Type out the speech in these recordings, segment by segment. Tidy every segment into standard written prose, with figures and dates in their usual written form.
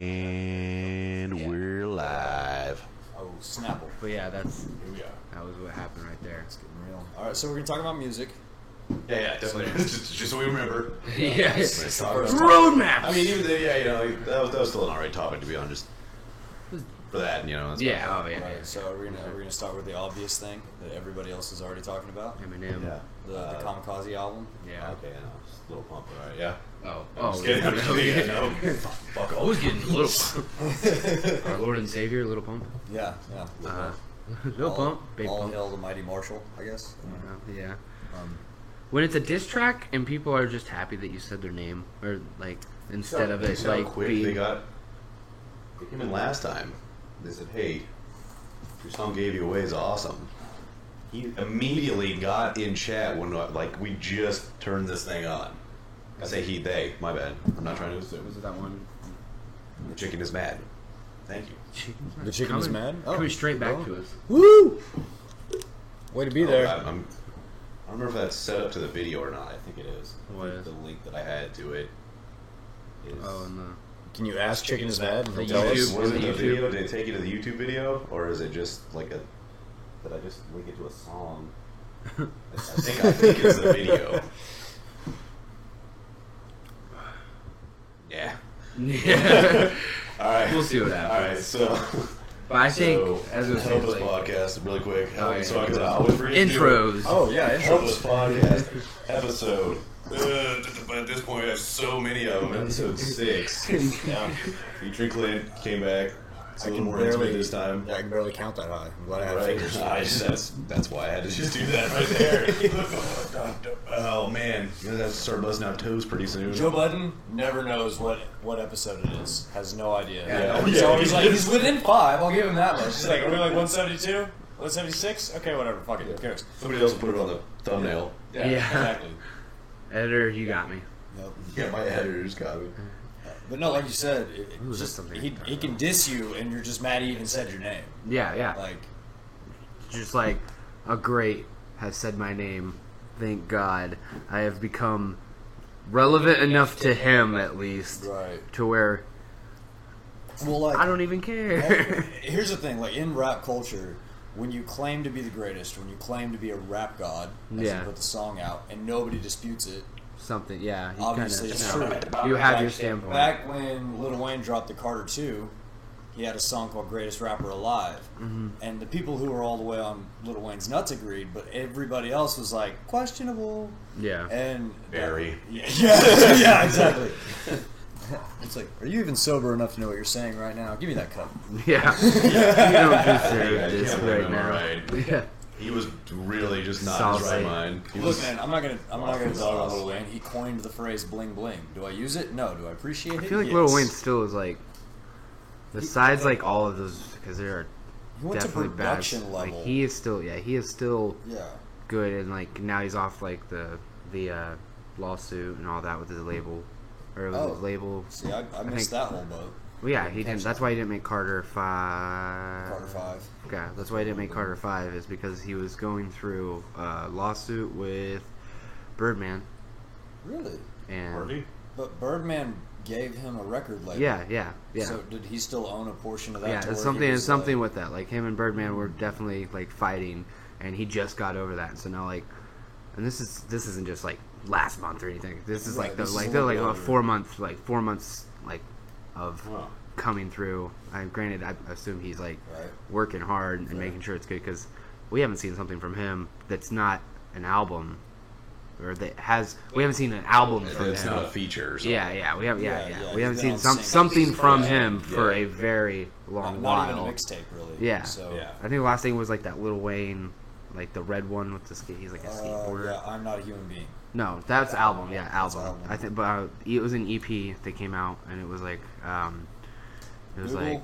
And we're live. Oh, Snapple. But yeah, Here we are. that was what happened right there. It's getting real. All right, so we're gonna talk about music. Yeah, definitely. just so we remember. Yes. Let's talk about- Roadmap. I mean, even though, yeah, like, that was still an alright topic, to be honest. For that, that's Yeah. Oh yeah. Right, so we're gonna start with the obvious thing that everybody else is already talking about. Eminem. Yeah. The Kamikaze album. Yeah. Okay, just a little pump, alright, yeah. Oh. Just kidding, I'm just kidding, no. Fuck I was getting a little. Our Lord and Savior, Little Pump. Yeah. Little Pump, Big all Pump. hail the mighty Marshall, I guess. Yeah. Um, When it's a diss track and people are just happy that you said their name, or like instead of it like quick being, they came in last time. They said, hey, your song Gave You Away is awesome. He immediately got in chat when, we just turned this thing on. I say he, they. My bad. I'm not trying to assume. was it that one? The chicken is mad. Thank you. The chicken is mad? Oh, Coming straight back well. to us. Woo! Way to be there. I don't remember if that's set up to the video or not. I think it is. What is? The link that I had to it is... Oh, and the Can you ask Chicken is mad? And The he'll tell us? YouTube- Was it the YouTube. video? Did it take you to the YouTube video? Or is it just like did I just link it to a song? I think it's the video. Yeah. yeah. Alright. We'll see what happens. Alright, so But I think so, as it was help saying, us like, podcast really quick. Oh, yeah. So I always forget to do it. intros. Oh, yeah, Help intros. us podcast episode. But at this point, I have so many of them. Episode 6. Featuring Clint came back. It's a little more intimate this time. Yeah, I can barely count that high. I'm glad I have Right. fingers. That's why I had to just do that right there. Oh man, you're gonna have to start busting out toes pretty soon. Joe Budden never knows what episode it is. Has no idea. Yeah. He's always like, he's within 5. I'll give him that much. He's like, are we like 172? 176? Okay, whatever. Fuck it. Who cares? Somebody else will put it on the thumbnail. Yeah. Exactly. Editor, you got me. Yep. Yeah, my editor's got me. But no, like you said, Ooh, that's just, something. he can diss you, and you're just mad he even said your name. Yeah. Like, Just like a great has said my name. Thank God, I have become relevant enough to him, at least, right. to where Well, like, I don't even care. here's the thing, like, in rap culture, when you claim to be the greatest, when you claim to be a rap god, as Yeah. you put the song out, and nobody disputes it, Something, yeah. you obviously kinda, it's true. You have your standpoint. Back when Lil Wayne dropped the Carter 2, he had a song called Greatest Rapper Alive. Mm-hmm. And the people who were all the way on Lil Wayne's nuts agreed, but everybody else was like, questionable. Yeah. And Very. yeah, exactly. It's like, are you even sober enough to know what you're saying right now? Give me that cup. Yeah. You don't deserve I this can't believe right I'm now. alright. Yeah. He was really just not in his right Salty. mind. He Look, was, man, I'm not gonna dog on sauce. Lil Wayne. He coined the phrase "bling bling." Do I use it? No. Do I appreciate it? I feel like Yes. Lil Wayne still is like, besides like all of those, because there are He went to definitely bad. production Like level. he is still, he is still Yeah. good, and like now he's off like the lawsuit and all that with his label, or with Oh. his label. See, I think- missed that whole boat. Well, yeah, he didn't. That's why he didn't make Carter 5. Carter 5. Okay, that's why he didn't make Carter 5 is because he was going through a lawsuit with Birdman, Really? and Harvey? But Birdman gave him a record label. yeah. So did he still own a portion of that? Yeah, to it's where something. he It's was, something like, with that. Like him and Birdman were definitely like fighting, and he just got over that. So now like, and this isn't just like last month or anything. This is Right, like this is a they're like little a older. 4 months like of Wow. coming through. Granted, I assume he's like Right. working hard and Right. making sure it's good because we haven't seen something from him that's not an album, or that has. We haven't seen an album from It's him. not a feature or something. Yeah, we haven't. Yeah, We haven't he's seen been on something singles. from Yeah. him for Yeah. a very long Not while. even a mixtape, really. Yeah. So. Yeah. I think the last thing was like that Lil Wayne, like the red one with the skate. He's like a skateboarder. Yeah, I'm not a human being. No, that's album. Yeah, That's album. album. I think, but it was an EP that came out, and it was like, it was Google, like,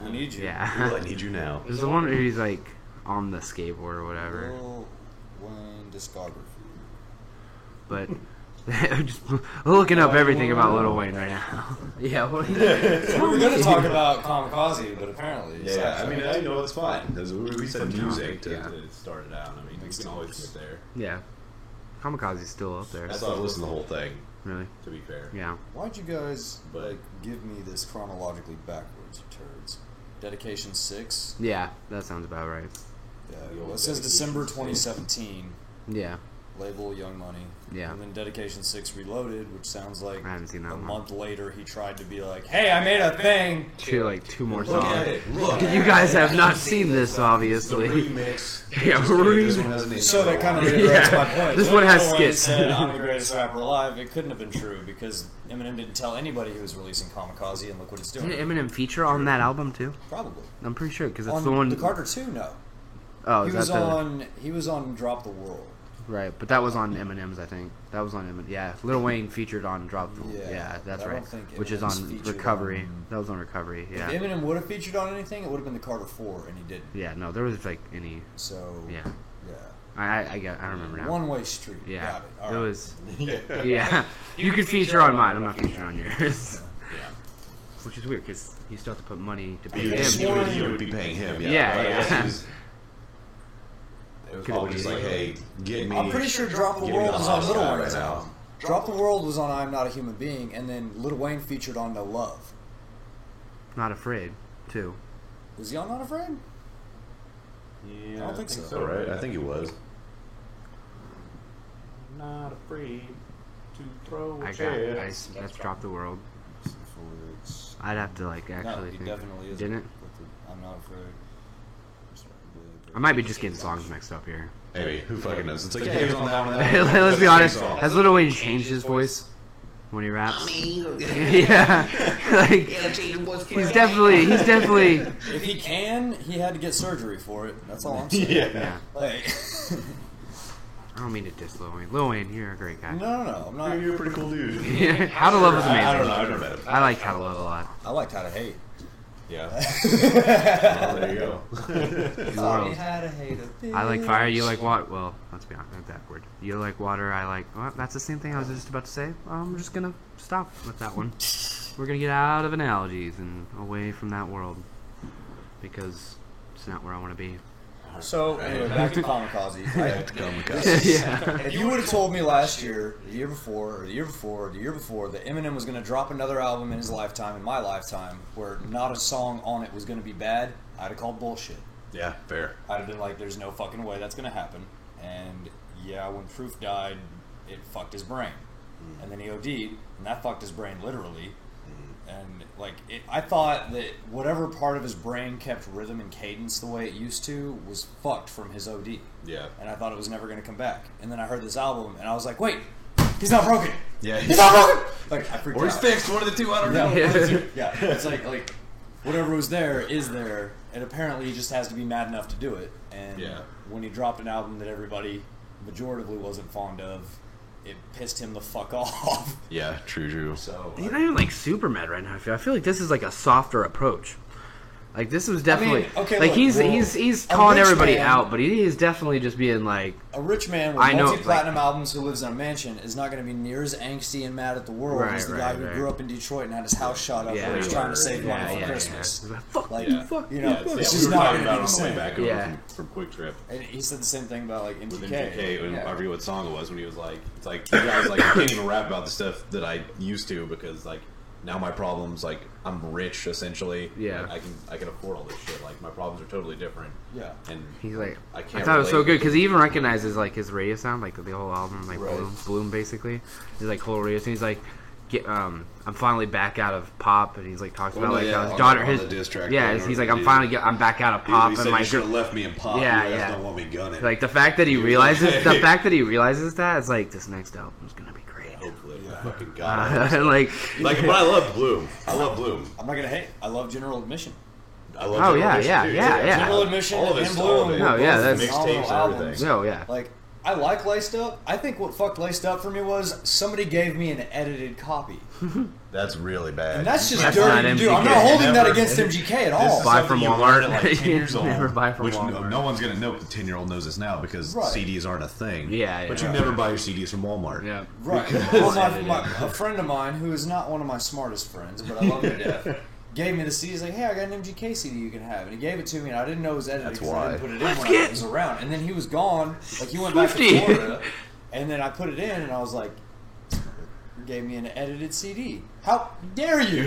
we need you. yeah, Well, I need you now. it was the one where he's like on the skateboard or whatever. Lil Wayne discography. But just looking up everything about Lil Wayne right now. Yeah, what? We were going to talk about Kamikaze, but apparently. it's Yeah, I not. mean, it's fine. Because we said music to Yeah. start it out. I mean, we can always get there. Yeah, Kamikaze's still up there. I thought I listened to the whole thing. really. To be fair. Yeah. Why'd you guys But- give me this chronologically backwards, you turds? Dedication 6. Yeah, that sounds about right. Yeah, The well, old it says Dedication December 6. 2017. Yeah. Label Young Money. Yeah. And then Dedication 6 Reloaded, which sounds like I haven't seen that a one. month later he tried to be like, hey, I made a thing! Two more Look at songs. it. Look. You guys have not seen this, The obviously. remix. Yeah, This one has a name. So that kind of reiterates Yeah. my point. This When one has Lil Wayne skits. said, I'm the greatest rapper alive, it couldn't have been true because Eminem didn't tell anybody he was releasing Kamikaze, and look what it's doing. Didn't Eminem feature on that album too? Probably. I'm pretty sure because it's On the one. the Carter 2, no. Oh, He is was that the on. He was on Drop the World. right? But that was on Eminem's, I think. That was on Eminem. Yeah, Lil Wayne featured on Drop. Yeah, Yeah, that's I don't right. think Which is Eminem's on featured Recovery. on- That was on Recovery. Yeah. If Eminem would have featured on anything, it would have been the Carter 4, and he didn't. Yeah. No, there was like any. So Yeah. yeah. I remember now. One way street. Yeah. Got it. All It right. was. Yeah. Yeah. You could feature on mine. I'm not featuring on yours. Yeah. Which is weird because you still have to put money to pay You him. would be paying him. Yeah, Yeah. yeah. It was probably just like, hey, get me. I'm pretty sure Drop the Give me World the was on hot Lil guy Wayne's right now. album. Drop the World was on I'm Not a Human Being, and then Lil Wayne featured on No Love. Not afraid, too. Was he on Not Afraid? Yeah, I don't think so. Right? I think he was. Not afraid to throw a chair. Let's drop the world. I'd have to like No, actually he think. definitely is. Didn't it? I'm Not Afraid. I might be just getting songs mixed up here. Maybe. Who fucking knows? It's like, yeah, he was on that one. Let's be honest. Has Lil Wayne changed his voice when he raps? Yeah, like he's definitely. If he can, he had to get surgery for it. That's all I'm saying. Yeah. Like, I don't mean to diss Lil Wayne. Lil Wayne, you're a great guy. no, I'm not. You're a pretty cool dude. Yeah, How to Love was amazing. I don't know. I've never met him. I liked How to Love a lot. I liked How to Hate. Yeah. Well, there you go. World. How to Hate a I like fire. You like water. Well, let's be honest. That's backward. You like water. I like. Well, that's the same thing I was just about to say. I'm just gonna stop with that one. We're gonna get out of analogies and away from that world because it's not where I want to be. So, anyway, back to Kamikaze. Yeah. If you would have told me last year, the year before, or the year before, or the year before, that Eminem was going to drop another album in his lifetime, in my lifetime, where not a song on it was going to be bad, I'd have called bullshit. Yeah, fair. I'd have been like, there's no fucking way that's going to happen. And yeah, when Proof died, it fucked his brain. And then he OD'd, and that fucked his brain literally. And like, I thought that whatever part of his brain kept rhythm and cadence the way it used to was fucked from his OD. Yeah. And I thought it was never going to come back. And then I heard this album, and I was like, wait, he's not broken. Yeah. He's not broken. Like, I freaked Or he's out. fixed. One of the two. I don't know. Yeah, it's like whatever was there is there, and apparently he just has to be mad enough to do it. And Yeah. when he dropped an album that everybody majoritively wasn't fond of, it pissed him the fuck off. Yeah, true. So He's not even like super mad right now. I feel like this is like a softer approach. Like this was definitely okay, like look, he's a calling rich everybody man- out, but he is definitely just being like, a rich man with I know, multi-platinum albums who lives in a mansion is not going to be near as angsty and mad at the world Right, as the right, guy who right. grew up in Detroit and had his house shot up Yeah, where he's trying to save money yeah, for yeah, Christmas. yeah. He's like, fuck Like, you, fuck you know, Yeah, it's we just were not talking going to about be it the on the way same. back over Yeah. from Quick Trip. And he said the same thing about like With MGK. MGK, and Yeah. I forget what song it was when he was like, it's like, you guys, like, I can't even rap about the stuff that I used to because, like, now my problems, like, I'm rich, essentially. Yeah. Like, I can afford all this shit. Like, my problems are totally different. Yeah. And He's like, I I can't thought it was so relate. good because he even recognizes like his radio sound, like the whole album, like Right. Bloom basically. He's like whole radio sound. He's like, I'm finally back out of pop, and he's like talks about like how his daughter, on his the diss track, yeah, going he's over like the I'm back out of pop, He said, and you like should have left me in pop. Yeah, You guys yeah. don't want me gunning. like the fact that he realizes that it's like this next album's gonna be great. Hopefully. Fucking God. Like, Like, but I love Bloom. I love Bloom. I'm not going to hate. I love General Admission. I love Oh, General yeah, Admission, yeah, too. yeah, yeah. General Admission All of and his Bloom. all of it. No, yeah, that's- mixtapes and albums. everything. oh yeah, Like, I like Laced Up. I think what fucked Laced Up for me was somebody gave me an edited copy. That's really bad. And that's just That's dirty not to do. I'm MGK. not holding that Never- against MGK at This all. is Buy something from you Walmart. learn at like 10 years old. Never buy from which Walmart. No one's gonna know. The 10-year-old knows this now because Right. CDs aren't a thing. Yeah, But yeah. you never buy your CDs from Walmart. yeah. Right. Well, a friend of mine, who is not one of my smartest friends, but I love him to death, gave me the CD. He's like, hey, I got an MGK CD you can have. And he gave it to me, and I didn't know it was edited That's because I didn't why. put it in when I was around. And then he was gone. Like, he went back to Swifty. Florida, and then I put it in, and I was like, gave me an edited CD. How dare you?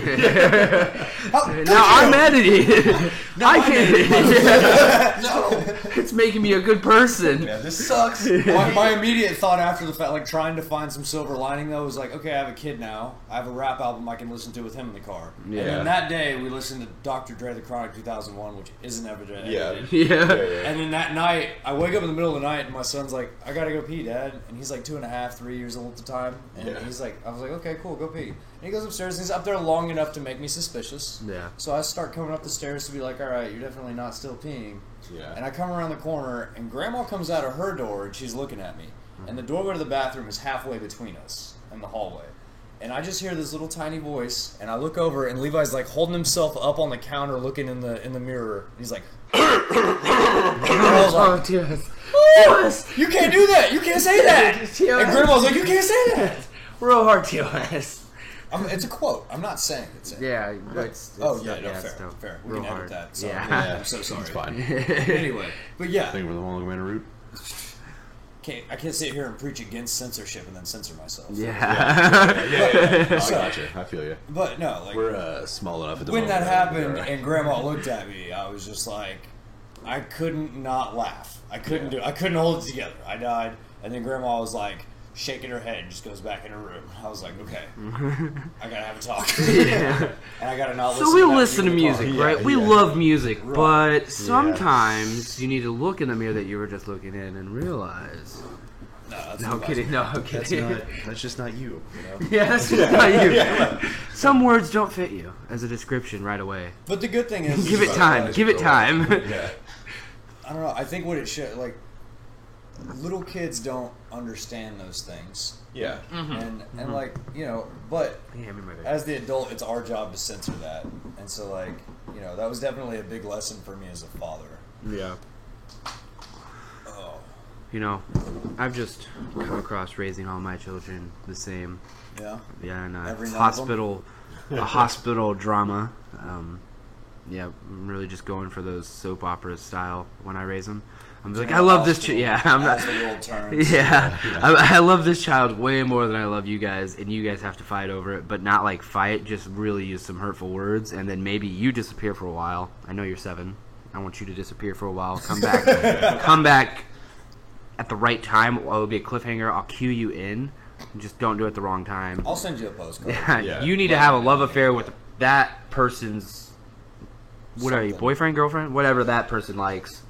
How dare Now I'm you? editing. I can't. No. It's making me a good person. Yeah, this sucks. My immediate thought after the fact, like trying to find some silver lining though, was like, okay, I have a kid now. I have a rap album I can listen to with him in the car. Yeah. And then that day we listened to Dr. Dre, The Chronic 2001, which isn't ever edited. Yeah. And then that night, I wake up in the middle of the night and my son's like, I gotta go pee, Dad. And he's like 2.5, 3 years old at the time. And he's like, I was like, okay, cool, go pee. And he goes upstairs and he's up there long enough to make me suspicious. Yeah. So I start coming up the stairs to be like, alright, you're definitely not still peeing. Yeah. And I come around the corner and Grandma comes out of her door and she's looking at me. And the doorway to the bathroom is halfway between us in the hallway. And I just hear this little tiny voice, and I look over, and Levi's like holding himself up on the counter, looking in the mirror. And he's like, and I was like, TOS. "You can't do that! You can't say that!" TOS. And Grandma's like, "You can't say that!" Real hard TOS. It's a quote. I'm not saying it's it. Yeah. It's Oh yeah, no, it's fair, dope. fair. We Real can edit hard. that. So, Yeah. I'm so sorry. It's fine. Anyway, but yeah, Think we're the one man route. I can't sit here and preach against censorship and then censor myself. Yeah. I So- gotcha. I feel you. But no, like We're small enough at the when moment. that happened and Grandma looked at me, I was just like, I couldn't not laugh. I couldn't I couldn't hold it together. I died, and then Grandma was like shaking her head and just goes back in her room. I was like, okay, I gotta have a talk, and I gotta not listen. So we to that listen to music music, in the car. right? We yeah. love music, Right. but sometimes you need to look in the mirror that you were just looking in and realize. No, that's No, I'm Levi's kidding. No, I'm That's kidding. not. That's just not you. You know. Yeah, that's just not you. Some words don't fit you as a description right away. But the good thing is, Give it time. Give it time. Yeah. I don't know. I think what it should like. Little kids don't understand those things, Yeah. and like but Yeah, me my bad. as the adult, it's our job to censor that. And so, like, that was definitely a big lesson for me as a father. Yeah. Oh, You know, I've just come across raising all my children the same. yeah. Yeah, and Every one a hospital drama. Yeah, I'm really just going for those soap opera style when I raise them. I'm like, I love this. Yeah, I'm not. As the world turns. Yeah, I love this child way more than I love you guys, and you guys have to fight over it, but not like fight, just really use some hurtful words, and then maybe you disappear for a while. I know you're 7. I want you to disappear for a while. Come back. Come back at the right time. It'll be a cliffhanger. I'll cue you in. Just don't do it at the wrong time. I'll send you a postcard. Yeah, Yeah. you need to have a love affair with that person's. What are you, Something. boyfriend, girlfriend, whatever that person likes.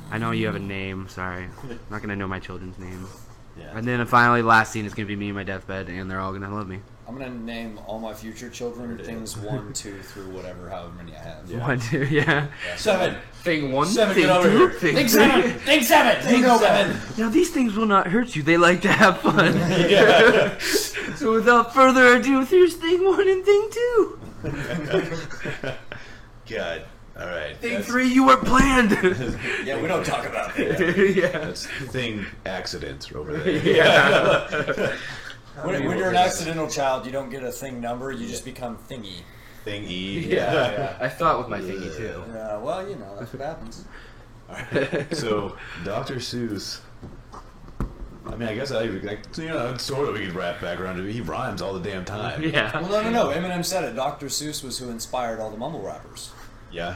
I know you have a name. Sorry, I'm not gonna know my children's names. Yeah. And then finally, last scene is gonna be me in my deathbed, and they're all gonna love me. I'm going to name all my future children things 1, 2, through whatever, however many I have. Yeah. 1, 2, yeah. 7. Thing 1, 7, thing get over 2, here. thing Thing 3. 7. Thing 7. Thing 7. Now these things will not hurt you. They like to have fun. So without further ado, here's thing 1 and thing 2. God. All right. Thing 3, you were planned. Yeah, we don't talk about it. Yeah. That's thing accidents over there. Yeah. When you're an accidental child, you don't get a thing number, you just become thingy. Thing E. Yeah. I thought with my thingy too. Yeah, well, that's what happens. All right. So, Dr. Seuss. I mean, I guess sort of we could wrap back around to it. He rhymes all the damn time. Yeah. Well, no. Eminem said it. Dr. Seuss was who inspired all the mumble rappers. Yeah.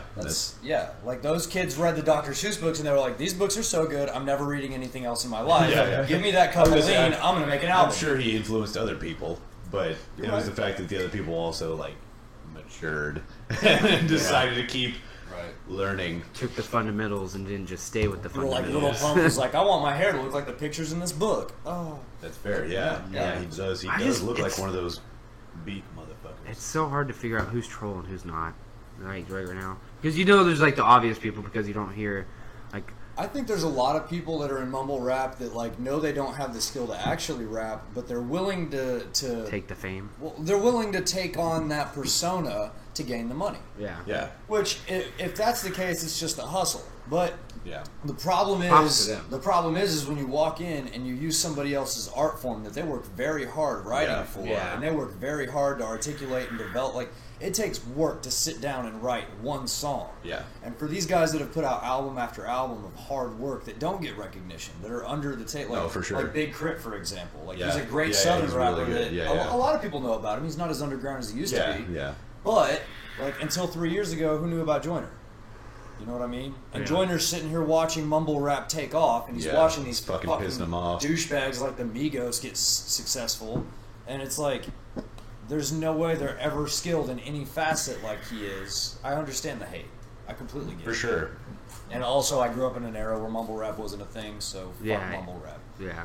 Yeah, like those kids read the Dr. Seuss books and they were like, these books are so good, I'm never reading anything else in my life. Yeah. Give me that cup of I was lean, gonna say, I'm going to make an I'm album. sure he influenced other people, but it You're was right. the fact that the other people also like matured and decided to keep Right. learning. Took the fundamentals and didn't just stay with the Like fundamentals. Little Pump was like, I want my hair to look like the pictures in this book. Oh. That's fair. Yeah. Yeah. He does. He I does just- look like it's- one of those beat motherfuckers. It's so hard to figure out who's troll and who's not. Right now. Because there's like the obvious people because you don't hear like I think there's a lot of people that are in mumble rap that like know they don't have the skill to actually rap, but they're willing to take the fame. well, they're willing to take on that persona to gain the money. Yeah. Yeah. Which, if that's the case, it's just a hustle. But Yeah. The problem Props to is, them. is when you walk in and you use somebody else's art form that they work very hard writing for, Yeah. and they work very hard to articulate and develop. Like, it takes work to sit down and write one song. Yeah. And for these guys that have put out album after album of hard work that don't get recognition, that are under the table, like, No, for sure. like Big Crit, for example. Like, Yeah. he's a great Yeah, Southern he's really rapper good. that Yeah, yeah. a lot of people know about him. He's not as underground as he used to be. Yeah. But, like, until 3 years ago, who knew about Joyner? You know what I mean? And Yeah. Joyner's sitting here watching mumble rap take off, and he's Yeah, watching these fucking fucking pissing him off. douchebags like the Migos get successful, and it's like, there's no way they're ever skilled in any facet like he is. I understand the hate. I completely get it. For sure. And also, I grew up in an era where mumble rap wasn't a thing, so fuck Yeah. mumble rap. Yeah.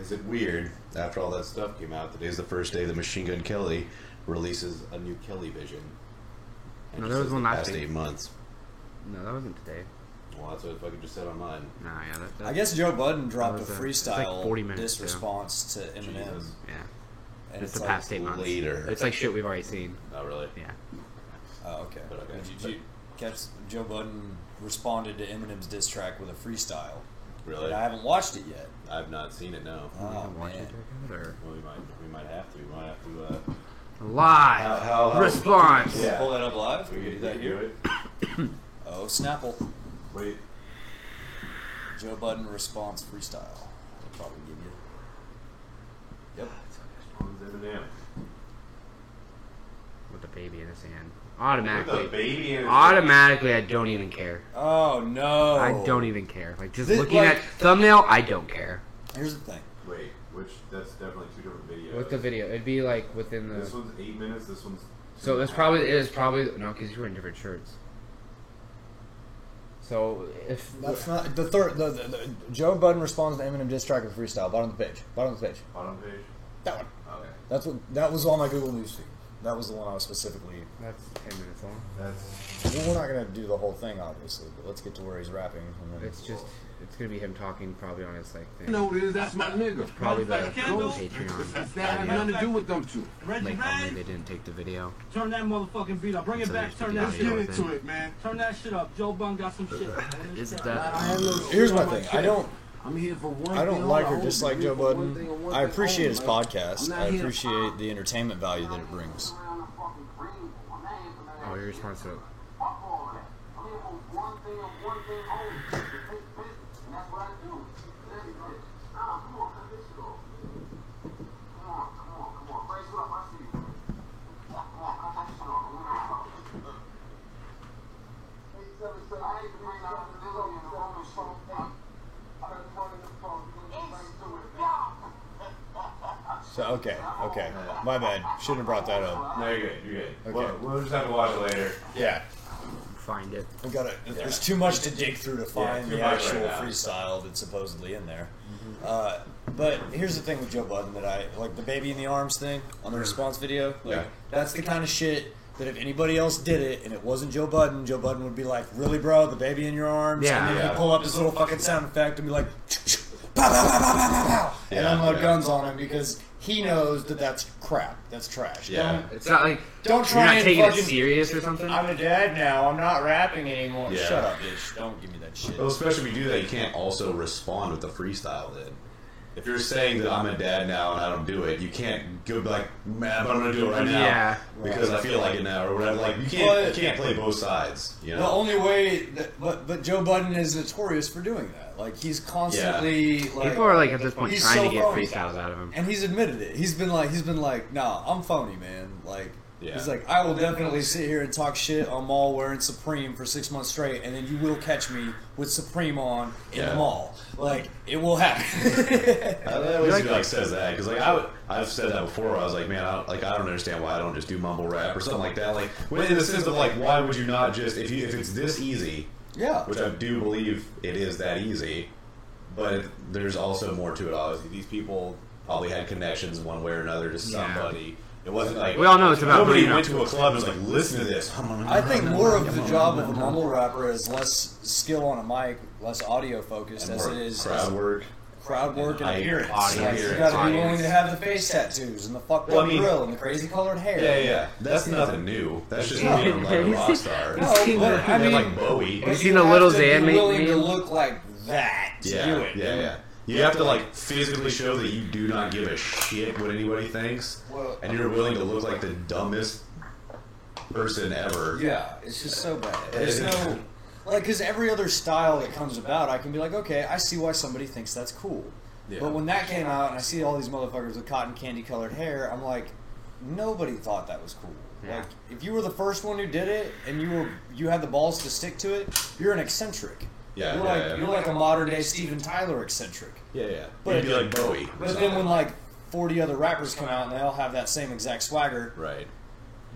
Is it weird, after all that stuff came out, today's the first day that Machine Gun Kelly releases a new Kelly vision? And No, it there was says one the last past week. 8 months. No, that wasn't today. Well, that's what I fucking just said on mine. Nah, yeah. That I guess Joe Budden dropped a was it's like freestyle 40 minutes, diss too. response to Eminem. Jesus. Yeah. And It's it's the like, past 8 months. later. It's like shit we've already seen. Not really. Yeah. oh, okay. But okay. Did you catch Joe Budden responded to Eminem's diss track with a freestyle? Really? But I haven't watched it yet. I've not seen it, no. Oh, Watch man. it together. Well, we might have to. We might have to, Live how- response. Yeah. Pull that up live? we Do could that here? it. Oh, Snapple. Wait. Joe Budden response freestyle. I'll probably give you. Yep. With the baby in his hand. With the Automatically. baby in his Automatically, I don't even care. Oh, no. I don't even care. Like, just This- looking like- at thumbnail, I don't care. Here's the thing. Wait, that's definitely two different videos. With the video, it'd be like within the. This one's 8 minutes, this one's... So it was probably no, because you were in different shirts. So if That's not the third. The Joe Budden responds to Eminem diss track with freestyle. Bottom of the page. Bottom of the page. Bottom page? That one. Okay. That was on my Google Newsfeed. That was the one I was specifically. that's 10 minutes long. That's... Well, we're not gonna do the whole thing, obviously, but let's get to where he's rapping. And then It's gonna be him talking probably on his like thing. No, it is. That's my nigga. Probably the Kendall. Patreon. That has nothing to do with them two. Like only they didn't take the video. Turn that motherfucking beat up. Bring it So back. there's Turn the that Let's shit get video. up. into it, man. Turn that shit up. Joe Bun got some shit. Is I that have no shit Here's my on thing. chest. I don't. I'm here for one I thing. don't like only. or I dislike hope Joe you're here for one Budden. thing and one I thing appreciate his only. I'm podcast. not I here to appreciate the entertainment value that it brings. Oh, your response to it. So okay, my bad. Shouldn't have brought that up. No, you're good, you're good. Okay. We'll just have to watch it later. Yeah, Find it. we gotta. There's too much to dig through to find too the much actual right now. freestyle that's supposedly in there. But here's the thing with Joe Budden that I like the baby in the arms thing on the response video. Like, Yeah. that's the kind of shit that if anybody else did it and it wasn't Joe Budden would be like, "Really, bro? The baby in your arms?" Yeah. And then Yeah. he'd pull up his little fucking sound effect and be like, "Pow, pow, pow, pow, pow, pow, pow," and Yeah, unload yeah. guns on him because he knows that that's crap. That's trash. Yeah. It's not like Don't you're try not and taking it fucking- serious or something. I'm a dad now. I'm not rapping anymore. Yeah. Shut up, bitch. Don't give me that shit. Well, especially if you do that, you can't also respond with the freestyle then. If you're saying that I'm a dad now and I don't do it, you can't go be like, man, but I'm gonna do it right now. Yeah. Because I feel like it now or whatever. Like you can't play both sides. You know? The only way, but Joe Budden is notorious for doing that. Like he's constantly like People are like at this point he's trying so to get phony. freestyles out of him. and he's admitted it. He's been like, nah, I'm phony, man. Like Yeah. he's like, I will definitely sit here and talk shit on mall wearing Supreme for 6 months straight, and then you will catch me with Supreme on in the Yeah. mall. Like it will happen. I always like says that because like I've said that before. Where I was like, man, I don't understand why I don't just do mumble rap or something like that. Like in the sense of like, why would you not just if it's this easy, Yeah. which I do believe it is that easy, but there's also more to it. Obviously, these people probably had connections one way or another to somebody. It wasn't like We all know it's about nobody putting went up- to a club and was like, listen to this. I think more of the job of a mumble rapper is less skill on a mic, less audio focused, as More it is crowd work. crowd work and I- appearance. audience, Like, you appearance, gotta be willing audience. to have the face tattoos and the fucked Well, up I mean- grill and the crazy colored hair. Yeah. That's nothing new. That's just No. being like a rock star. No, but I mean, like Bowie. but seen you the have Little to Xan be willing to meme? look like that to do it. Yeah. You have to like physically show that you do not give a shit what anybody thinks, Well, and you're willing to look like the dumbest person ever. Yeah, it's just so bad. There's no like, because every other style that comes about, I can be like, okay, I see why somebody thinks that's cool. Yeah. But when that came out and I see all these motherfuckers with cotton candy colored hair, I'm like, nobody thought that was cool. Yeah. Like, if you were the first one who did it and you had the balls to stick to it, you're an eccentric. Yeah, You're like a modern day Steven Tyler eccentric. Yeah. But- You'd be like Bowie. But then when like 40 other rappers come out and they all have that same exact swagger, Right.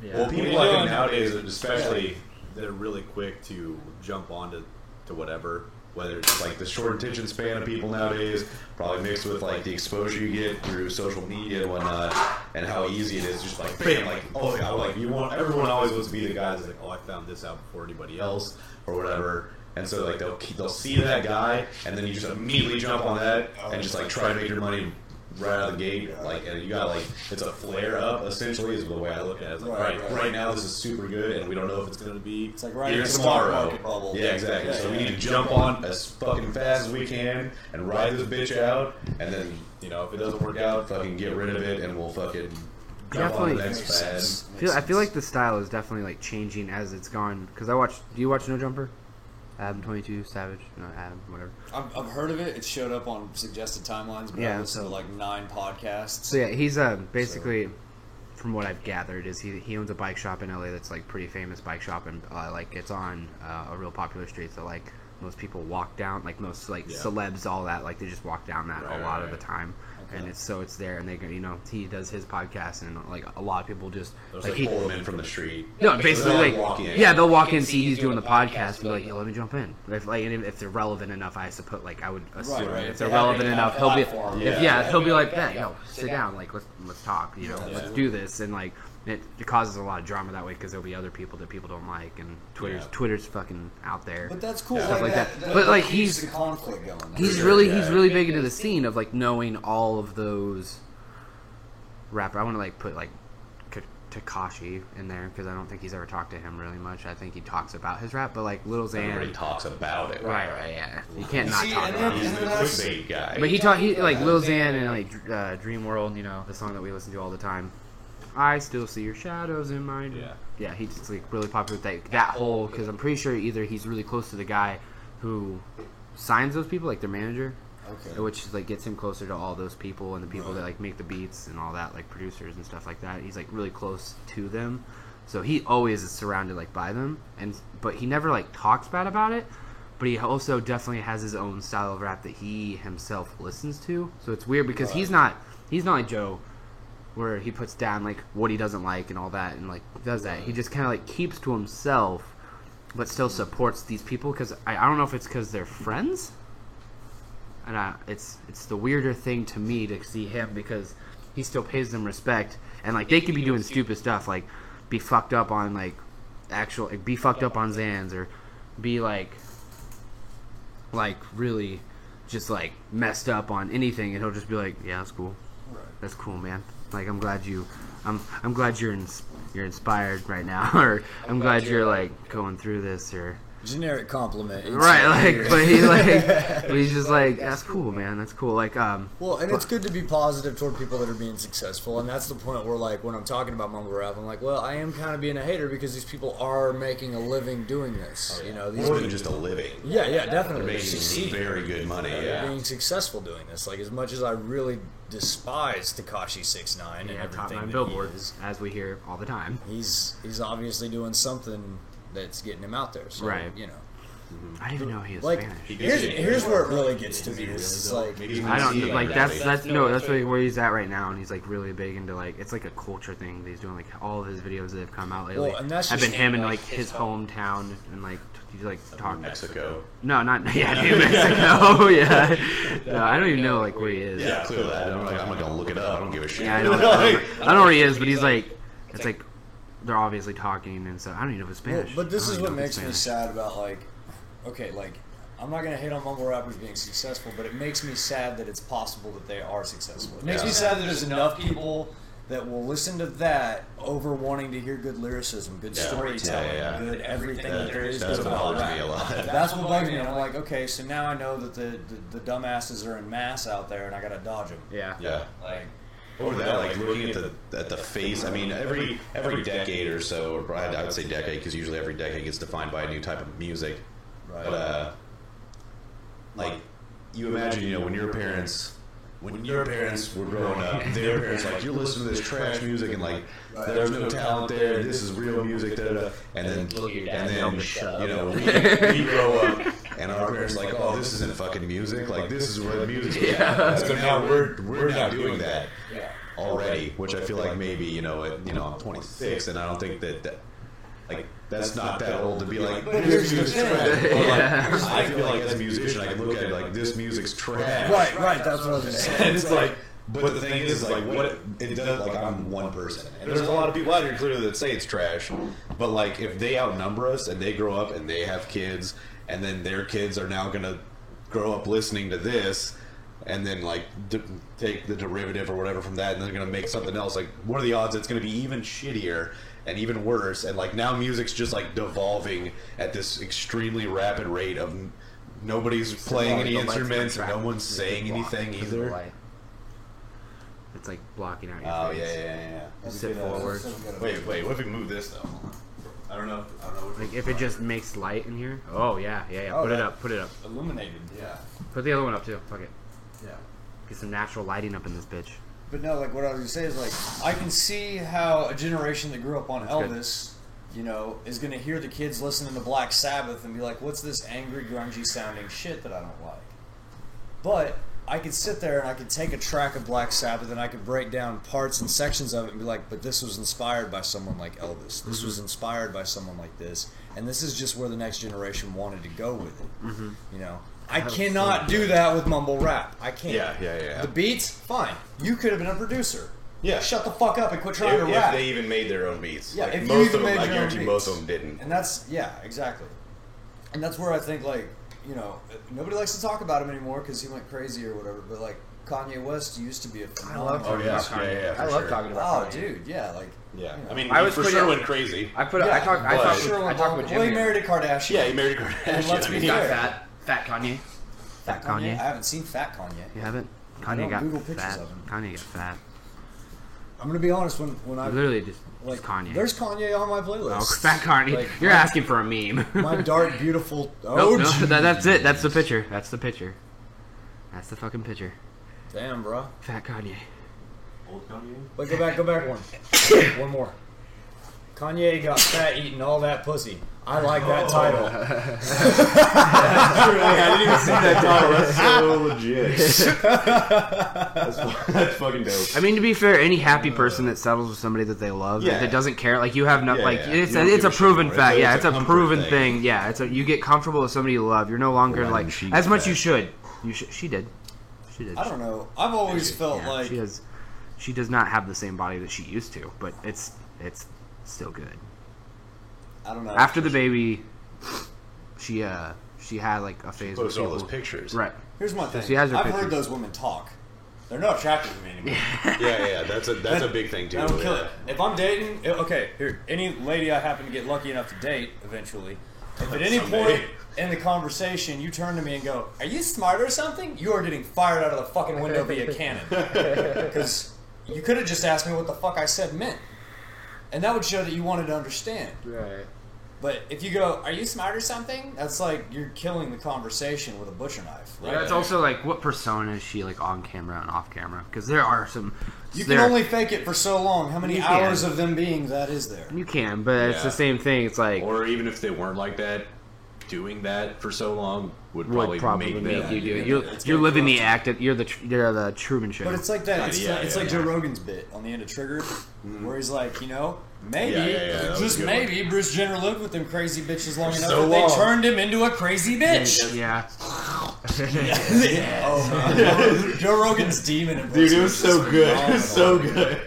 Yeah. Well, What people are you like doing? it nowadays, Especially, they're really quick to jump onto whatever. whether it's like the short attention span of people nowadays, probably mixed with like the exposure you get through social media and whatnot, and how easy it is, just like bam, like oh yeah, like you want everyone always wants to be the guy that's like, oh, I found this out before anybody else or whatever, and so like they'll see that guy, and then you just immediately jump on that and just like try to make your money right out of the gate, like, and you got like it's a flare up essentially is the way I look at it. It's like right now this is super good, and we don't know if it's going to be it's like right here in the stock tomorrow. market bubble. Yeah, exactly. So we need to jump on as fucking fast as we can and ride this bitch out, and then if it doesn't work out, fucking get rid of it, and we'll fucking jump on the Definitely. next fad. I feel like the style is definitely like changing as it's gone. Because do you watch No Jumper? Adam 22 Savage, no Adam, whatever. I've heard of it. It showed up on suggested timelines, but Yeah, I listened so- to like 9 podcasts. So yeah, he's basically, from what I've gathered, is he owns a bike shop in LA that's like pretty famous bike shop, and like it's on a real popular street. So like most people walk down, like most like celebs, all that, like they just walk down that a lot of the time. And it's there, and they he does his podcast, and like a lot of people just They'll like just pull them in from the street. no, basically They'll like walk in. yeah, they'll walk in, see he's doing the podcast, and be like, "Yo, let me jump in." If they're relevant enough, I suppose I would assume right. if If they're they have relevant a enough, he'll be platform. he'll be like that. Yo, sit down, like let's talk. Let's do this, and like it causes a lot of drama that way because there'll be other people that people don't like, and Twitter's fucking out there. But that's cool. Stuff like that. That But, like, keeps he's- the conflict going. He's really big into the scene of like knowing all of those rapper. I want to like put like Tekashi in there because I don't think he's ever talked to him really much. I think he talks about his rap, but like Lil Everybody Xan, talks about it. right, yeah, you can't not See, talk and about then- it. He's the that's- clickbait guy. But he like Lil Xan and like Dream World, the song that we listen to all the time. I still see your shadows in mine. Yeah, he's like really popular with that whole because I'm pretty sure either he's really close to the guy who signs those people, like their manager. Okay. Which like gets him closer to all those people and the people that like make the beats and all that, like producers and stuff like that. He's like really close to them, so he always is surrounded like by them. But he never like talks bad about it. But he also definitely has his own style of rap that he himself listens to. So it's weird because he's not like Joe, where he puts down like what he doesn't like and all that and like does that. He just kind of like keeps to himself, but still supports these people because I don't know if it's because they're friends. And it's the weirder thing to me to see him because he still pays them respect and like they could be doing stupid stuff like be fucked up on like be fucked up on Xans or be like really just like messed up on anything and he'll just be like, yeah, that's cool, that's cool, man. Like I'm glad you're inspired right now, or I'm glad you're like going through this, or Generic compliment. right, like, but he's just like, that's cool, man, that's cool, like, Well, and it's good to be positive toward people that are being successful, and that's the point where, like, when I'm talking about mumble rap, I'm like, well, I am kind of being a hater because these people are making a living doing this. These More people, than just a living. yeah, They're definitely. making Succeeding. very good money. They're Yeah. being successful doing this. Like, as much as I really despise Tekashi 6ix9ine and yeah, top everything 9 that Billboard, he is, as we hear all the time. he's obviously doing something that's getting him out there. So, Right. I didn't even know he was Like, Spanish. here's where it really gets to me. Is like, Maybe I don't see like it that's nowadays. that's where he's at right now, and he's like really big into like it's like a culture thing. That he's doing like all of his videos that have come out lately. Well, and that's have just- been him in like his hometown and like he's like talking. Mexico. No, not yeah, New Mexico. Yeah, no, I don't even know like where he is. Yeah, clearly. I'm not gonna look it up. I don't give a shit. Yeah, I know. I don't know where he is, but he's like it's like they're obviously talking, and so I don't even know if it's well, Spanish. but this I is don't what even know if makes it's me Spanish. sad about like, okay, like I'm not gonna hate on mumble rappers being successful, but it makes me sad that it's possible that they are successful. It makes me sad that there's enough people that will listen to that over wanting to hear good lyricism, good storytelling, good everything that there is. That's good what about bothers rap. me a lot. That's what bugs me. And I'm like, okay, so now I know that the dumbasses are in mass out there, and I gotta dodge them. Yeah. Yeah. Like, Over that, like looking at the face. I mean, every decade or so, or I would say decade, because usually every decade gets defined by a new type of music. right. But like you imagine, you know, when your parents were growing up, their parents like, you're listening to this trash music and like there's no talent there. This is real music, and then you know we grow up and our parents like, oh, this isn't fucking music. Like this is what music's about. So now we're now doing that already, which I feel like maybe you know I'm 26 and I don't think that like that's not that old to be like this music's trash. I feel like as a musician I can look at it like this music's trash. Right. That's what I was just saying. And it's like, but the thing is, like, what it does, like, I'm one person. And there's a lot of people out here clearly that say it's trash. But, like, if they outnumber us and they grow up and they have kids, and then their kids are now going to grow up listening to this, and then, like, take the derivative or whatever from that, and they're going to make something else, like, what are the odds it's going to be even shittier and even worse? And, like, now music's just, like, devolving at this extremely rapid rate of nobody's playing any instruments, and no one's saying anything either. It's like blocking out your Oh face. yeah. Sit forward. Wait. What if we move this though? I don't know. Like if it just makes light in here. Oh yeah. Oh, Put it that- up. Put it up. Illuminated. Yeah. Put the other one up too. Fuck it. Yeah. Get some natural lighting up in this bitch. But no, like what I was gonna say is like I can see how a generation that grew up on good. Elvis, you know, is gonna hear the kids listening to Black Sabbath and be like, "What's this angry, grungy sounding shit that I don't like?" But I could sit there and I could take a track of Black Sabbath and I could break down parts and sections of it and be like, "But this was inspired by someone like Elvis. This was inspired by someone like this, and this is just where the next generation wanted to go with it." You know. I cannot do that with mumble rap. I can't. Yeah. The beats, fine. You could have been a producer. Yeah. Shut the fuck up and quit trying to If rap. they even made their own beats. Yeah, Like, if you most even of them, made I your own guarantee beats. most of them didn't. And that's, yeah, exactly. And that's where I think, like, you know, nobody likes to talk about him anymore because he went crazy or whatever, but, like, Kanye West used to be a phenomenal. Oh yeah, yeah. I love talking Oh, about Kanye. dude, yeah, like. Yeah. you know. I mean, I he was for pretty- sure went crazy. I Yeah, talked with Jimmy. Well, he married a Kardashian. Yeah, he married a And Kardashian. let's I be mean, He's got fair. fat Kanye. Fat Kanye. I haven't seen Fat Kanye. You haven't? I Kanye don't got Google pictures fat. of him. Kanye got fat. I'm gonna be honest. When I Literally just like Kanye. there's Kanye on my playlist. Oh, fat Kanye. Like, You're my- asking for a meme. My dark, beautiful. Nope, Oh, no, gee. that's it. That's the picture. That's the picture. That's the fucking picture. Damn, bro. Fat Kanye. Wait, go back one. One more. Kanye got fat eating all that pussy. I like that title. I didn't even see that title. That's so legit. That's fucking dope. I mean, to be fair, any happy person that settles with somebody that they love, Yeah. that doesn't care, like you have no, Yeah, like yeah. it's You don't it's give a a shit proven anymore. fact. Yeah, It's it's a a comfort proven thing. thing. Yeah, it's a you get comfortable with somebody you love. You're no longer Well, like she as much got you that. should. You should. She did. She did. I don't know. I've always felt Yeah, like she has. She does not have the same body that she used to, but it's still good. I don't know. After the baby, she had like a phase. Posted where all those people- pictures. Right. Here's my thing. she has her I've heard pictures. those women talk. They're not attractive to me anymore. Yeah. That's a big thing too. I don't kill yeah. it. If I'm dating, okay, here, any lady I happen to get lucky enough to date eventually, if at any Someday. point in the conversation you turn to me and go, "Are you smart or something?" You are getting fired out of the fucking window via cannon. Because you could have just asked me what the fuck I said meant, and that would show that you wanted to understand. Right. But if you go, "Are you smart or something?" That's like you're killing the conversation with a butcher knife. Right? That's also like what persona is she like on camera and off camera? Because there are some. You can there- only fake it for so long. How many You can. hours of them being that is there? You can, but it's Yeah. the same thing. It's like Or even if they weren't like that, doing that for so long would would probably, probably make make me. you do it. yeah, You're, it's you're getting living the corrupted. act. You're the Truman Show. But it's like that. It's Yeah, like, it's yeah, like yeah. Joe Rogan's bit on the end of Triggered, where he's like, you know, maybe, Yeah, that was just a good maybe, Bruce Jenner lived with them crazy bitches long enough so that they long. turned him into a crazy bitch. yeah. Oh man, Joe Rogan's demon impression. Dude, it was so just good. It phenomenal. was so good.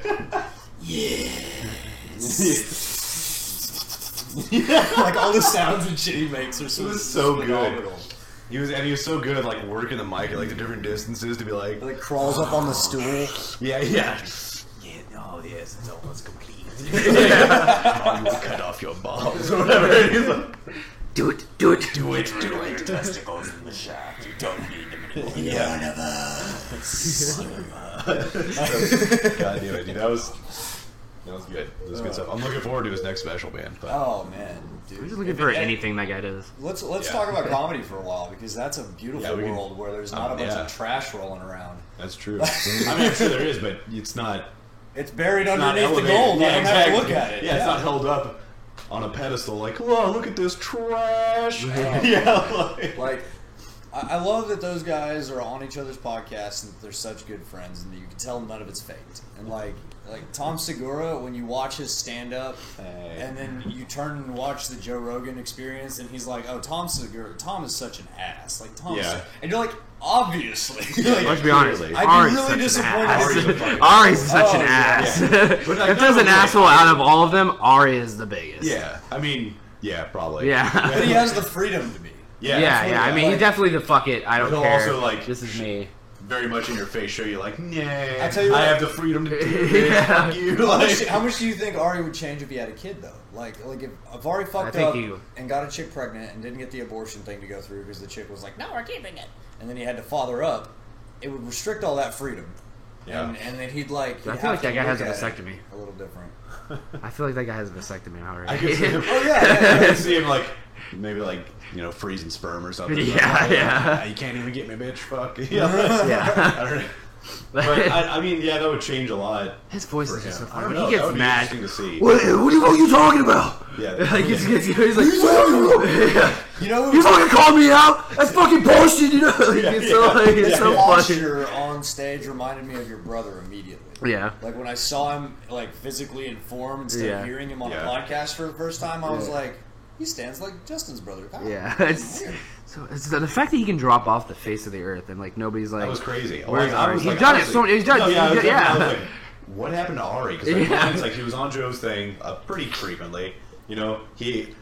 Like all the sounds and shit he makes are so, It was so good. phenomenal. He was so good at like working the mic at like the different distances to be like, Like crawls up on the stool. yeah. Yeah, no, yes, it's almost complete. Oh, you will cut off your balls or whatever. And he's like, Do it. testicles in the shaft. You don't need them anymore. Yeah. God damn it, dude. That was good. That was good stuff. I'm looking forward to his next special, man. But Oh man, dude. I'm just looking for anything that guy does. Let's Yeah. talk about comedy for a while because that's a beautiful Yeah, we can- world where there's not a bunch yeah. of trash rolling around. that's true. I mean, I'm sure there is, but it's not. It's buried Not underneath the elevated. gold. Yeah, I don't exactly. have to look at it. Yeah, it's not held up on a pedestal like, oh, look at this trash. Yeah, Like, I love that those guys are on each other's podcasts and they're such good friends, and you can tell none of it's faked. And like Tom Segura, when you watch his stand up, Hey. and then you turn and watch the Joe Rogan Experience, and he's like, "Oh, Tom Segura, Tom is such an ass." Like Tom, Yeah. and you're like, obviously. Like, Let's be honest. Clearly. I'd be Ari's really such disappointed an Ari's a ass. fucking- Ari's such Oh, an yeah. ass. But, like, If there's no, an no, asshole out of all of them, Ari is the biggest. yeah. I mean, yeah, probably. Yeah. But he has the freedom to be. Yeah, Yeah, that's what- I mean, like- he's definitely the fuck it. I don't He'll care. also, like, this is me. very much in your face show you like, nah, I tell you what- I have the freedom to do it. Yeah. Fuck you. How much do you think Ari would change if he had a kid, though? Like if Ari fucked think up he- and got a chick pregnant and didn't get the abortion thing to go through because the chick was like, "No, we're keeping it," and then he had to father up, it would restrict all that freedom. Yeah. And then he'd like. I he'd feel have like that to guy has a look at it vasectomy. A little different. I feel like that guy has a vasectomy already. I could see him, Oh yeah. I could see him like, maybe like, freezing sperm or something. Yeah, Like, yeah. You can't even get me, bitch. Fuck. Yeah. Yeah. I don't know. But I mean, yeah, that would change a lot. His voice for is just so him. I funny. don't know. He That gets would be mad. interesting to see. What are you talking about? Yeah. Like, he's like, yeah. You know You who fucking called me out? That's fucking bullshit, you know? Like, it's so, like, it's so funny. posture on stage reminded me of your brother immediately. Yeah. Like when I saw him like physically in form instead Yeah. of hearing him on Yeah. a podcast for the first time, I was Yeah. like, he stands like Justin's brother. Kyle. Yeah. It's the fact that he can drop off the face of the earth and, like, nobody's like... That was crazy. Where's Like, I Ari? was He's like, done it honestly- so many... He's done No, it. yeah, I was Yeah. like, what happened to Ari? Because like, Yeah. it's like he was on Joe's thing pretty frequently. I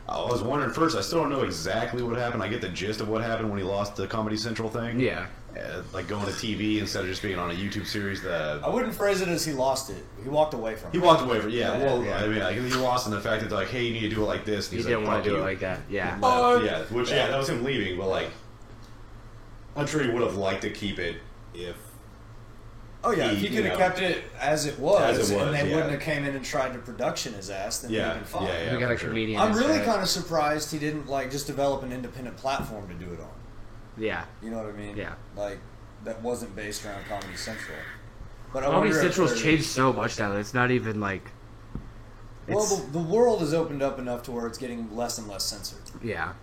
was wondering first. I still don't know exactly what happened. I get the gist of what happened when he lost the Comedy Central thing. Yeah. Like going to TV instead of just being on a YouTube series. I wouldn't phrase it as he lost it. He walked away from it. He walked away from Yeah, well, yeah. I mean, like, he lost in the fact that like, hey, you need to do it like this. And He he's didn't like, want to "Fuck do it you." like that. Yeah. And left. Yeah, that was him leaving. But like, I'm sure he would have liked to keep it if. Oh yeah, if he could have kept it as it was, As it was, and they yeah. wouldn't have came in and tried to production his ass, then Yeah, he'd been fine. yeah, We got a for sure. comedian. I'm really instead. kind of surprised he didn't like just develop an independent platform to do it on. Yeah. You know what I mean? Yeah. Like that wasn't based around Comedy Central. But I Comedy wonder if Central's they're- changed so much now that it's not even, like... Well, It's, the world has opened up enough to where it's getting less and less censored. yeah.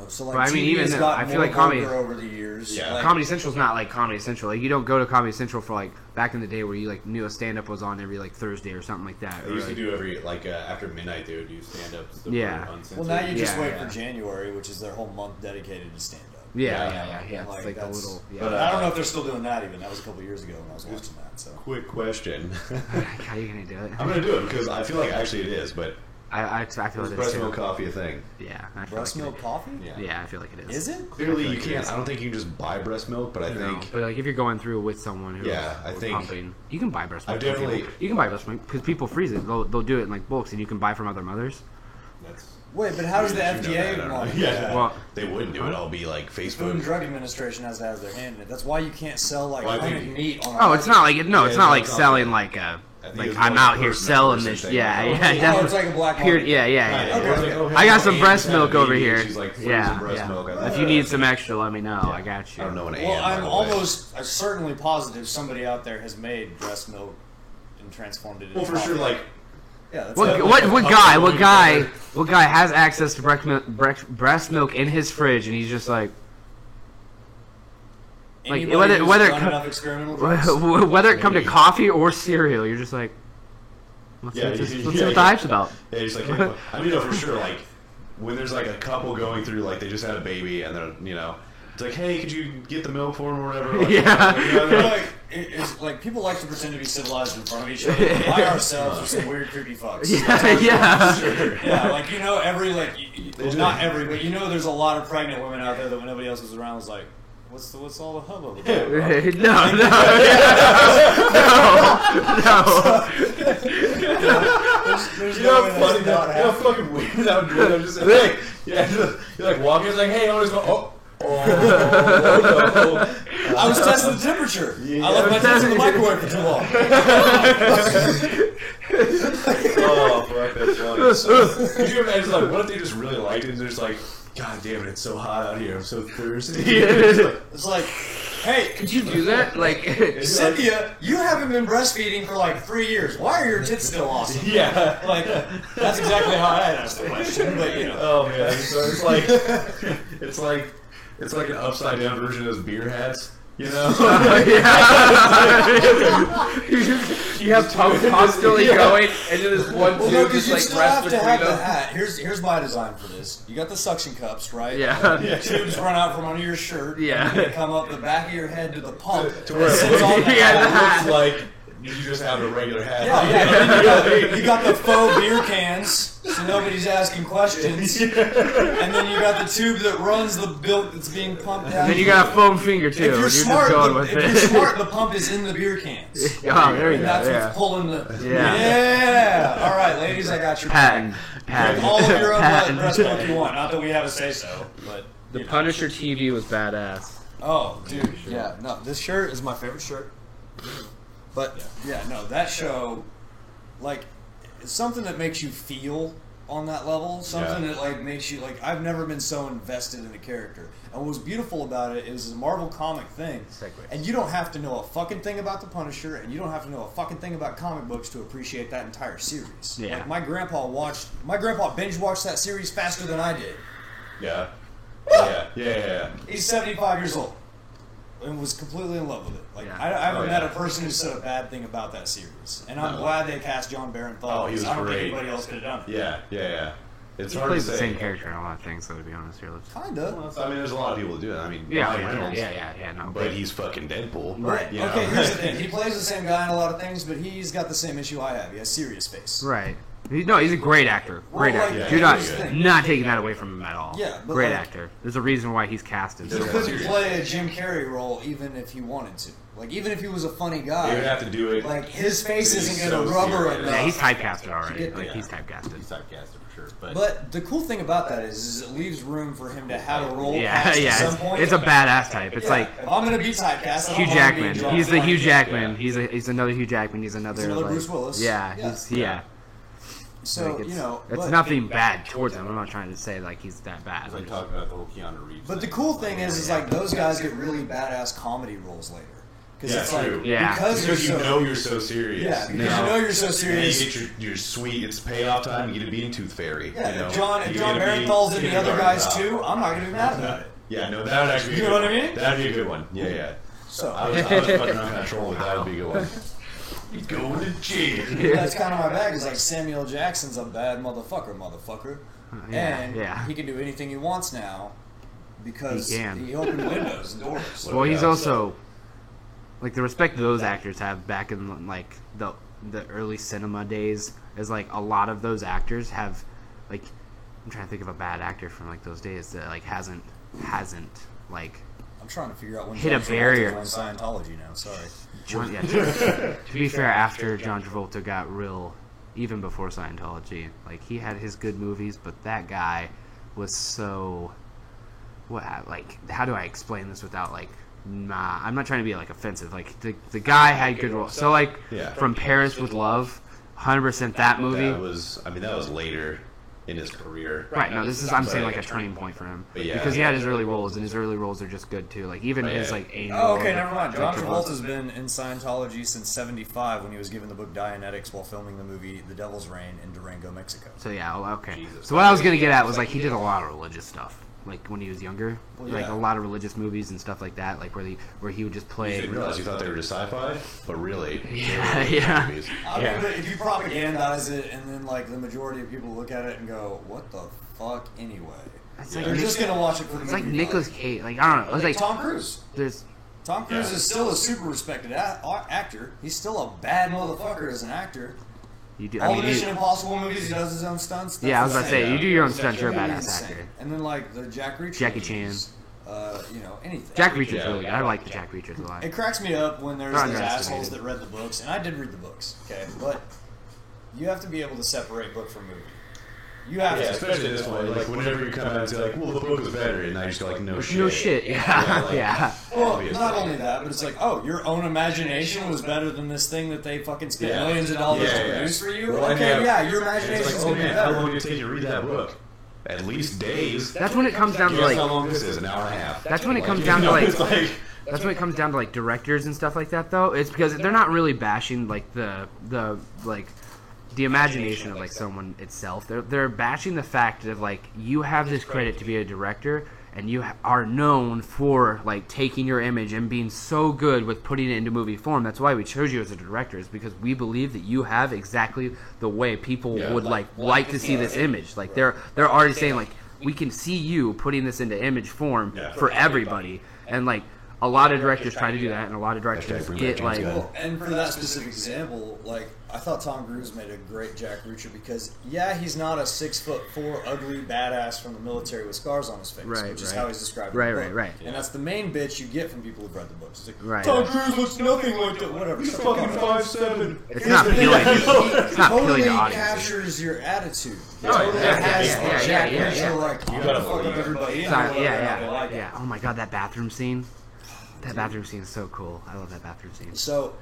So like But I mean, TV even has though- gotten I feel more like comedy- vulgar over the years. Yeah. Like, Comedy Central's not like Comedy Central. Like, you don't go to Comedy Central for, like, back in the day where you, like, knew a stand-up was on every, like, Thursday or something like that. They Or, used to like- do every after midnight. They would do stand-ups. Yeah. well, now you just Yeah, wait yeah. for January, which is their whole month dedicated to stand up. Yeah. It's Like, like a that's- little... Yeah. but, I don't know if they're still doing that even. That was a couple years ago when I was watching that. So Quick question. How are you going to do it? I'm gonna do it because I feel like actually it is, but I feel is like it's breast too. milk coffee a thing? Yeah. I feel breast like milk coffee? Yeah, I feel like it is. Is it? Clearly, I feel you like it can't. is. I don't think you can just buy breast milk, but I No, think but like if you're going through with someone who Yeah, I think- pumping, you can buy breast I milk. definitely- You can buy breast milk because people freeze it. They'll do it in like bulks, and you can buy from other mothers. that's. Wait, but how does the weird that you know FDA that, I don't know. want Yeah, that? Well, they wouldn't. It would all be like Food and Facebook. Drug Administration has to have their hand in it. That's why you can't sell like Well, I think- hunted meat on. Oh, it's not like no, Yeah, it's not like it's not selling that. like I think like it's I'm more out like here person- selling person this. thing. Yeah, Like, yeah, oh, definitely. it's like a black Pure, market. yeah, yeah. Right, yeah. it was like, oh, I got some Anne's breast had a milk over baby, here. and she's like freezing Yeah, breast yeah. milk. If you need some extra, let me know. I got you. I don't know an Well, Anne, by I'm the way. almost certainly positive somebody out there has made breast milk and transformed it into Well, for sure, like yeah, that's What, it. what guy has access to breast milk in his fridge, and he's just like Anybody whether- who's whether it done co- enough experimental drugs. whether it come to coffee or cereal, you're just like, let's see what the hype's about. Yeah, he's like, hey, I mean, no, for sure, like, when there's like a couple going through, like, they just had a baby and they're, It's like, hey, could you get the milk for him or whatever? Like, Yeah. you know, like, It's like people like to pretend to be civilized in front of each other. By ourselves, we're some weird, creepy fucks. Yeah. Yeah, like every well, not every, but there's a lot of pregnant women out there that when nobody else is around was like, what's all the hubbub about? No. There's you no know way how that's funny not that? You know how happening. fucking weird that would be? I'm just like, you're like walking, it's like, hey, I want to go. Oh, no. I was testing the temperature. I left my test in the microwave for too long. Oh, fuck, that's funny. So, could you imagine, like, what if they just really liked it and they're just like, God damn it, it's so hot out here, I'm so thirsty. It's like, hey, Could you do that? Like, Cynthia, you haven't been breastfeeding for like 3 years. Why are your tits still awesome? Yeah. Like, that's exactly how I asked the question, but Oh, man. So it's like an upside down version of those beer hats. You know? you have pump constantly going, and then there's one Well, no, tube because just you like still rests have to between have the them. hat. Here's my design for this. You got the suction cups, right? Yeah. The tubes run out from under your shirt. Yeah. And they come up the back of your head to the pump. To where Sits on the hat. it looks like you just have a regular hat. Yeah. You got the faux beer cans, so nobody's asking questions. And then you got the tube that runs the milk that's being pumped down. And then you got a foam finger too. If you're You're smart, just going with if you're it. smart, the pump is in the beer cans. Oh, there you And go. that's Yeah. what's pulling the. Yeah. Yeah. All right, ladies, I got your Patent. With Patent. all of your Patent. breast milk you want. Not that we have a say so, but. The Punisher TV was badass. Oh, dude, yeah, no, this shirt is my favorite shirt. But yeah, no, that show, like, it's something that makes you feel on that level. Something that like makes you like. I've never been so invested in a character. And what was beautiful about it is a Marvel comic thing, and you don't have to know a fucking thing about the Punisher, and you don't have to know a fucking thing about comic books to appreciate that entire series. Yeah. Like my grandpa binge watched that series faster than I did. Yeah. Yeah. He's 75 years old and was completely in love with it. Like Yeah. I haven't Oh, met yeah. a person who said a bad thing about that series, and I'm No. glad they cast John Barenthal. Oh, he was I don't great. think anybody else could have done it. Yeah. It's He hard plays to the say. same character in a lot of things, though, to be honest here. Kinda. Well, I mean, there's a lot of people that do that. I mean, Yeah, Ryan Reynolds, no. but he's fucking Deadpool. Right. You know? Okay, here's the thing. He plays the same guy in a lot of things, but he's got the same issue I have. He has serious face. Right. He's a great actor. Great Well, actor. like, You're here's the thing. not taking that away from him at all. Yeah, but great like- actor. There's a reason why he's casted. He Yeah. couldn't play a Jim Carrey role even if he wanted to. Like, even if he was a funny guy. They would have to do it. Like, his face He's isn't going to so rubber serious. enough. Yeah, he's typecasted already. Get Like there. he's typecasted. He's typecasted for sure, But the cool thing about that is it leaves room for him to have a role Yeah, cast yeah. at some point. It's a badass type. It's Yeah, like if I'm gonna be typecast, I Hugh don't wanna be Jackman. John He's the Hugh Frank. Jackman. He's another Hugh Jackman. He's another another like, Bruce Willis. Yeah, Yeah. yeah. So Like, you know, it's but, nothing bad towards him. I'm not trying to say like he's that bad. it's like talking about the whole Keanu Reeves. But the thing. cool thing is like those guys get really badass comedy roles later because Yeah, it's true. like Yeah. because Because you're you so know you're so serious. yeah because No. you know you're so And serious. you get your sweet, it's payoff time, you get a bean tooth fairy. Yeah, you know? if John You John get a bean Barenthal's in the other kindergarten guys top. too, I'm not gonna be mad about it. Yeah, no, that would actually be You a know good what I one. mean? That'd be a good one. Yeah. So I was fucking around kind of trolling, but that would be a good one. He's going to jail. that's kind of my bag. Is like Samuel Jackson's a bad motherfucker, and yeah. he can do anything he wants now because He can. he opened windows and doors. Well, he's Yeah, also like the respect those actors have back in like the early cinema days is like a lot of those actors have like I'm trying to think of a bad actor from like those days that like hasn't like I'm trying to figure out when Hit a John Travolta's barrier. on Scientology now. Sorry. John, yeah, to be fair, after John Travolta got real, even before Scientology, like he had his good movies, but that guy was so. What like? How do I explain this without like? Nah, I'm not trying to be like offensive. Like the guy had good roles. So like Yeah. from Paris with Love, 100% that movie. That was later in his career. Right, no, this is I'm saying like a turning point for him But yeah. because he had his early roles, and his early roles are just good too. Like even But his yeah. like Angel. Oh, okay, never mind. John Like, Travolta's been in Scientology since '75 when he was given the book Dianetics while filming the movie The Devil's Reign in Durango, Mexico. So yeah, well, okay. Jesus. So what I was gonna get at was like he did a lot of religious stuff, like when he was younger, Well, like yeah. a lot of religious movies and stuff like that, like where he would just You play. didn't realize you thought they were just sci-fi, but really, Yeah, they were yeah. movies. I mean, but if you propagandize it and then like the majority of people look at it and go, "What the fuck anyway. It's like You're just gonna watch it for the It's like movie Nicolas value. Cage. Like I don't know. It's like Tom Cruise. There's Tom Cruise is still a super respected actor. He's still a bad motherfucker as an actor. you do. All I mean, the Mission you, Impossible movies, he does his own stunts. yeah, I was about to say Yeah. you do your own stunts. You're a That's badass insane. actor. And then like the Jack Reacher Jackie movies, anything. Jack Reacher's Yeah. really good. I like the Jack Reachers a lot. It cracks me up when there's They're these underestimated. assholes that read the books, and I did read the books, okay? But you have to be able to separate book from movie. You have Yeah, to. especially this one. Like, whenever you come out and say, like, well, the book was better, and I just go, like, no shit. No shit. Yeah. like- Yeah. Well, Obviously. not only that, but it's like, oh, your own imagination was better than this thing that they fucking spent Yeah. millions of dollars Yeah, to yeah. produce for you? Well, and okay, yeah, your It's imagination's like, oh gonna be man, how better. long did it take you to read that book? At least days. That's when it comes down to Guess how like. long this is? An hour and a half. That's when it comes You down to know, like. it's like That's when it comes down to like directors and stuff like that, though. It's because they're not really bashing like the like the imagination of like someone itself. They're bashing the fact of like you have this credit to be a director and you are known for like taking your image and being so good with putting it into movie form. That's why we chose you as a director, is because we believe that you have exactly the way people Yeah. would like to see this image. Like they're already saying like we can see you putting this into image form Yeah. for everybody, and like a lot of directors try to do that, and a like Hashtag get James like Gunn. Well, and for that specific example, like I thought Tom Cruise made a great Jack Reacher because he's not a 6'4" ugly badass from the military with scars on his face, Right, which is right. how he's described. Right, in the right, book. right. And that's the main bitch you get from people who've read the books. It's like Right. Tom Cruise looks nothing like that. Whatever. he's Shut the fucking fuck up. 5'7". it's not appealing. It's not Totally appealing to audiences. captures your attitude. Oh, Totally yeah, has yeah, the yeah, Jack yeah, Reacher, yeah. like you gotta gotta fuck up believe it. everybody. It's in not- or whatever, yeah, they like it. yeah. Oh my god, that bathroom scene. That bathroom scene is so cool. I love that bathroom scene. So,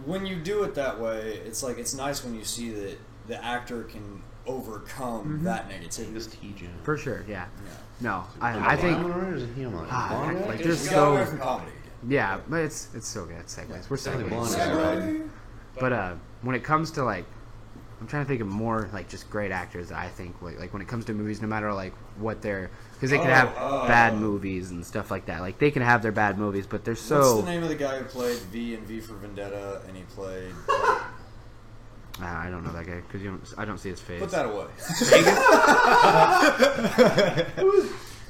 when you do it that way, it's like it's nice when you see that the actor can overcome that negativity. For sure, yeah. Yeah. No, I think like there's We got away so from comedy again. yeah, but it's so good. It's segues. We're Blonde segues. guy, right? But when it comes to like, I'm trying to think of more like just great actors that I think like when it comes to movies, no matter like what they're, because they can have bad movies and stuff like that. Like they can have their bad movies, but they're What's so. the name of the guy who played V in V for Vendetta, and he played? I don't know that guy because I don't see his face. Put that away.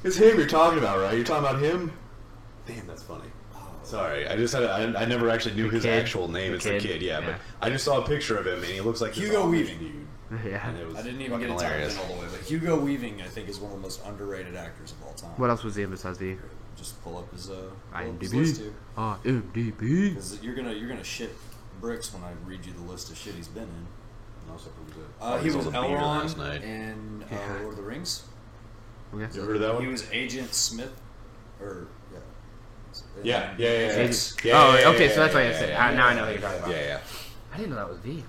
It's him you're talking about, right? You're talking about him? Damn, that's funny. Sorry, I never actually knew his kid? actual name. The It's kid? the kid, yeah, Yeah. but I just saw a picture of him, and he looks like this Hugo Amish Weaving. dude. Yeah. And it was I didn't even get fucking it hilarious. all the way, but Hugo Weaving, I think, is one of the most underrated actors of all time. What else was he in besides V? Just pull up his list IMDb. too, IMDb. because you're gonna shit bricks when I read you the list of shit he's been in. Also, who was it? He was a beer last Elrond night. in Yeah. Lord of the Rings. Okay. You ever heard of that one? He was Agent Smith, or Yeah. Agent- Yeah, Oh, yeah, okay, yeah, so that's why I yeah, said. yeah, Now I know who you're talking about. Yeah. I didn't know that was V.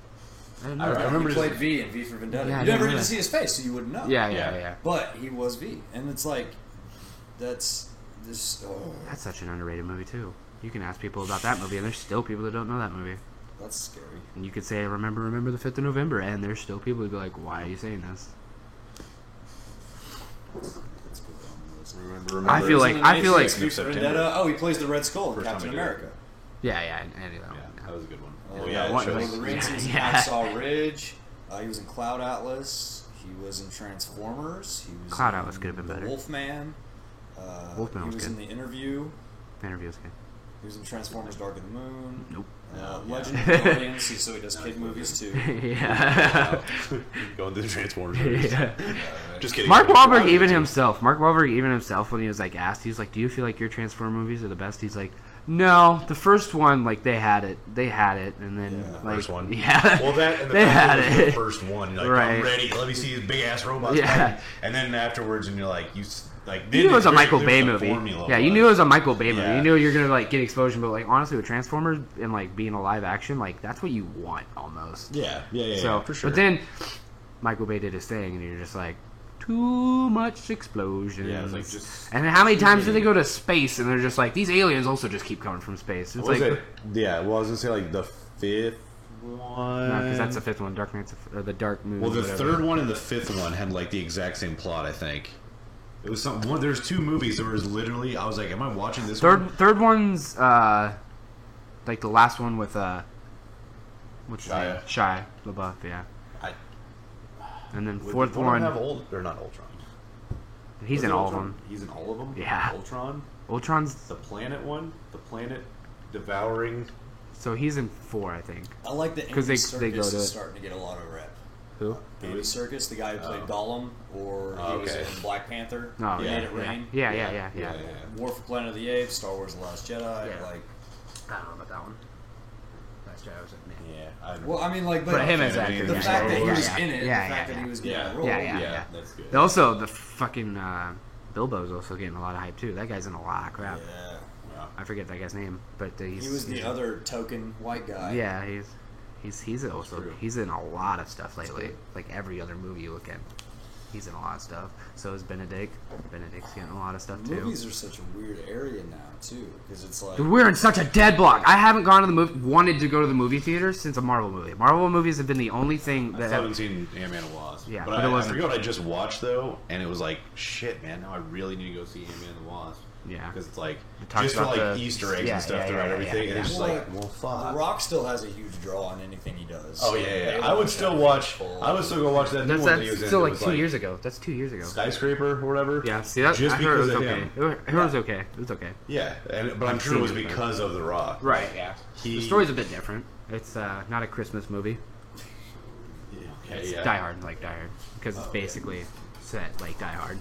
I didn't know I that. remember he his- played V in V for Vendetta. Yeah, I you didn't never know get to that. see his face, so you wouldn't know. Yeah. But he was V, and it's like that's this. Oh, That's such an underrated movie too. You can ask people about that movie, and there's still people that don't know that movie. that's scary. And you could say, "Remember the 5th of November," and there's still people who'd be like, "Why are you saying this?" Let's put that on the list. Remember I feel like V for Vendetta. Oh, he plays the Red Skull in First time Captain I did it. America. yeah, I knew that one. Yeah, that was a good one. Oh, yeah, yeah, what- Lord like- of the Rings. He was in yeah. Hacksaw Ridge. He was in Cloud Atlas. He was in Transformers. He was Cloud in Atlas could have been The better. Wolfman. Wolfman he was was good. in The Interview. The interview was good. He was in Transformers: Dark of the Moon. Nope. Legend of Guardians. So he does kid movies too. yeah. Going through the Transformers movies. yeah. Just kidding. Mark Wahlberg even himself, when he was like asked, he was like, "Do you feel like your Transformer movies are the best?" He's like, "No, the first one, like they had it, and then like First one. yeah, Well, that and the they fact had that it was it. the first one. You're like, Right. I'm ready. Let me see these big ass robots. Yeah. fighting. And then afterwards, and you're like, You knew it was a Michael Bay there's the movie. formula Yeah, you was. knew it was a Michael Bay movie. Yeah. You knew you're gonna like get exposure, but like honestly, with Transformers and like being a live action, like that's what you want almost. Yeah, So, for sure. but then Michael Bay did his thing, and you're just like, too much explosions. Yeah, it's like just- and then how many times do they go to space, and they're just like, these aliens also just keep coming from space. It's was like, it? Yeah, well, I was gonna say like the fifth one. no, because that's the fifth one, Dark Knight's, or the Dark Moon. Well, the whatever. third one and the fifth one had like the exact same plot. I think it was some. One, there's two movies that was literally. I was like, am I watching this one? Third one's like the last one with what's his name? Shia. Shia LaBeouf, yeah. And then Would fourth one one, have or not Ultron? he's Was in it all of Ultron? them. He's in all of them. Yeah. Ultron, Ultron's the planet one, the planet devouring. so he's in 4, I think. I like that 'Cause Andy they go Serkis to is it. starting to get a lot of rep. Who? Andy Serkis, the guy who played Gollum, or he was okay. in Black Panther, Oh, Made yeah, It Rain, yeah. War for Planet of the Apes, Star Wars: The Last Jedi. Yeah. Like, I don't know about that one. Last Jedi was in Yeah. well, I mean, like, But him as Yeah, actor. the yeah, fact that he yeah, was yeah. in it, Yeah, the fact yeah, that he was getting yeah. a role. Yeah. That's good. Also, the fucking Bilbo's also getting a lot of hype too. That guy's in a lot of crap. Yeah. I forget that guy's name, but he's He was the he's- other token white guy. Yeah, he's also true. he's in a lot of stuff lately. Like every other movie you look at, he's in a lot of stuff. So is Benedict. Benedict's getting a lot of stuff too. Movies are such a weird area now too, because it's like Dude, we're in such a deadlock. I haven't gone to the wanted to go to the movie theater since a Marvel movie. Marvel movies have been the only thing I that still haven't seen Ant-Man and Wasp. Yeah, but but it I wasn't- forget what I just watched though, and it was like, shit, man. Now I really need to go see Ant-Man and the Wasp. Yeah. because it's like talks just for about like the- Easter eggs yeah, and stuff yeah, throughout yeah, everything, yeah, and it's yeah. just like, well, fuck. The Rock still has a huge draw on anything he does. Oh yeah, yeah. I would still watch. I would still go watch that new that's, one that he was that's in. still It like was 2 years ago. That's 2 years ago. Skyscraper or whatever. Yeah, see that? Just I heard it because was of okay. him. I heard it was okay. It was okay. Yeah, but I'm sure it was because of The Rock. Right. Yeah. He, The story's a bit different. It's not a Christmas movie. Okay, It's yeah. Die Hard, like Die Hard, because it's basically set like Die Hard.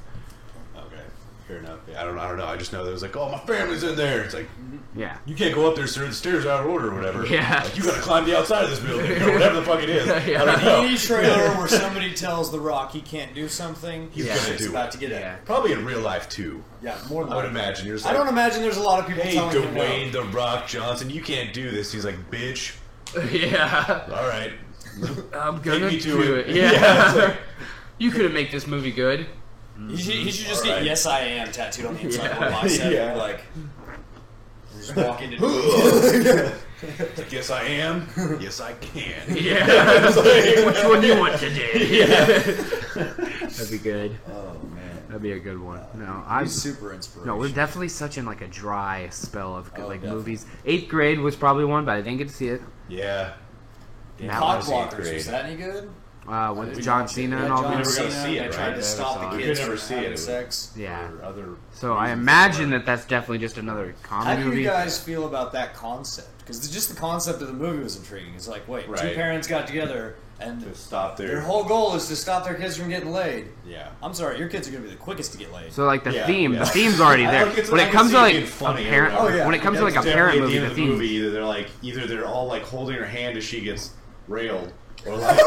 Okay, fair enough. Yeah, I don't know. I just know there was like, oh, my family's in there. It's like, Yeah. you can't go up there, sir. The stairs are out of order or whatever. Yeah. Like, you gotta climb the outside of this building or whatever the fuck it is. Yeah. I don't know. Any trailer where somebody tells The Rock he can't do something, He's Yeah. gonna it's do about it. to get Yeah. it. Probably in real life too. Yeah, more than I would likely. imagine. You're just I like, don't imagine there's a lot of people hey, telling him Dwayne no. The Rock Johnson, you can't do this. He's like, bitch. Yeah. All right. I'm gonna me to do it. it. Yeah. Yeah, it's like- You couldn't make this movie good. He should just get Alright. "Yes, I am" tattooed on the inside Yeah. of one bicep. Yeah. Like, just walk into. Yes, I am. Yes, I can. Yeah. Which one do you want today? That'd be good. Oh man, That'd be a good one. No, I'm he's super inspirational. No, we're definitely such in like a dry spell of Oh, like definitely. movies. 8th grade was probably one, but I didn't get to see it. Yeah. That Cock was eighth blockers. grade. Was that any good? With John Cena Yeah, and all John We never that. got to Cena, see it, they right? tried to Never stop saw the it. We kids could never from see it. having It was- sex. Yeah. For other So I reasons. imagine that that's definitely just another How comedy do you movie. guys feel about that concept? Because just the concept of the movie was intriguing. It's like, wait, two Right. parents got together and to stop their there. whole goal is to stop their kids from getting laid. Yeah. I'm sorry, your kids are going to be the quickest to get laid. So like the Yeah, theme, yeah. the theme's already I there. like it's- When I it can comes see to it like being a funny or parent, whatever. Oh, yeah. when it comes to like a Definitely parent at movie, the the end of the movie, theme. either they're like they're all like holding her hand as she gets railed, or like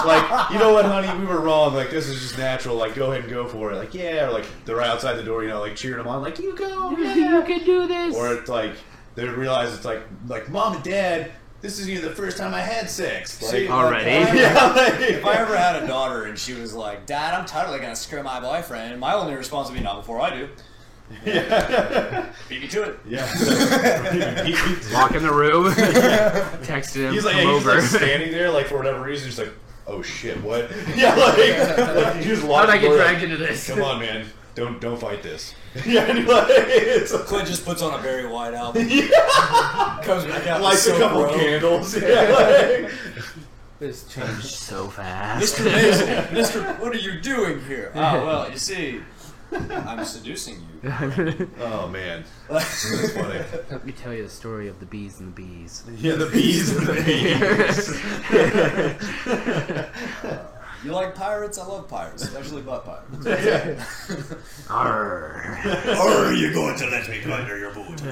like, you know what, honey, we were wrong. Like, this is just natural. Like, go ahead and go for it. Like, yeah. Or like they're outside the door, you know, like cheering them on, like, you go, You yeah. can do this. Or it's like they realize it's like mom and dad, this is the first time I had sex. Like, See, already. yeah, like, If I ever had a daughter and she was like, "Dad, I'm totally going to screw my boyfriend," my only response would be, "Not before I do." Beat me to it. yeah. Walk in the room, text him, He's like, come yeah, he's over. like standing there, like for whatever reason, he's like, oh shit, what? Yeah, like you just How lock did I the get door, dragged like, into this? come on, man, don't fight this. Yeah, and like, it's Clint just puts on a Barry White album. Comes back out. lights a with couple Silk Road. candles. Yeah, like, This changed so fast. Mr. Mason, Mister, what are you doing here? Oh well, you see, I'm seducing you. oh man, that's funny. Let me tell you the story of the bees and the bees. Yeah, the bees and the bees. You like pirates? I love pirates, especially butt pirates. Arr. Are you going to let me plunder your boat?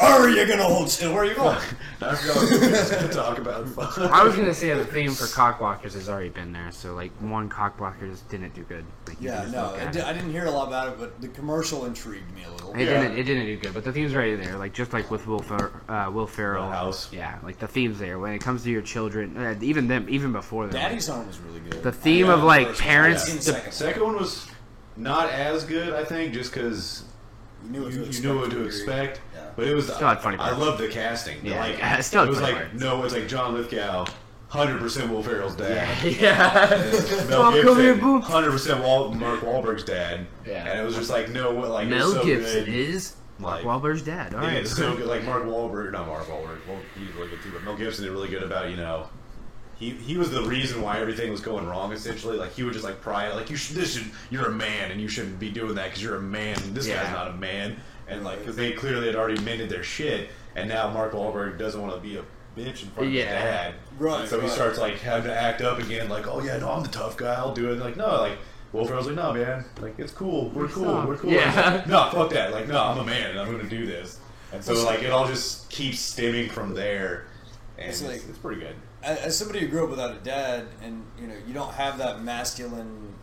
Are you going to hold still? Where are you going? I forgot what we were just gonna talk about. I was gonna say the theme for cockblockers has already been there, so like one cockblockers didn't do good. Like, you Yeah, can just no, look at it. I didn't hear a lot about it, but the commercial intrigued me a little. It didn't do good, but the theme's already there. Like just like with Will Ferrell, House. yeah, like the theme's there. When it comes to your children, even before them, Daddy's Home was really good. the theme I of got like the first one. parents. I've seen the de- second one. Second one was not as good, I think, just because You knew what to expect. Yeah. But it was. Still had funny I parts. love the casting. Yeah, like, yeah, still had it was funny like parts. no, it's like John Lithgow, 100% Will Ferrell's dad. yeah. Mel Oh, come here, Gibson, boom. 100% Mark Wahlberg's dad. Yeah. And it was just like no, like it was Mel so Gibson good. is Mark Like, Wahlberg's dad. All Yeah, right. it's so good. Like Mark Wahlberg, not Mark Wahlberg. Well, he's really good too, but Mel Gibson did really good about he was the reason why everything was going wrong. Essentially, like he would just like pry like you're a man and you shouldn't be doing that because you're a man. And this guy's not a man, and like because they clearly had already mended their shit, and now Mark Wahlberg doesn't want to be a bitch in front of his dad. Right. So he starts like having to act up again, like, oh yeah, no, I'm the tough guy. I'll do it. Like no, like. Will Ferrell's like, no, man. Like, it's cool. We're cool. We're cool. Yeah. Like, no, fuck that. Like, no, I'm a man and I'm going to do this. And so, like, it all just keeps stemming from there. And it's pretty good. As somebody who grew up without a dad, and you don't have that masculine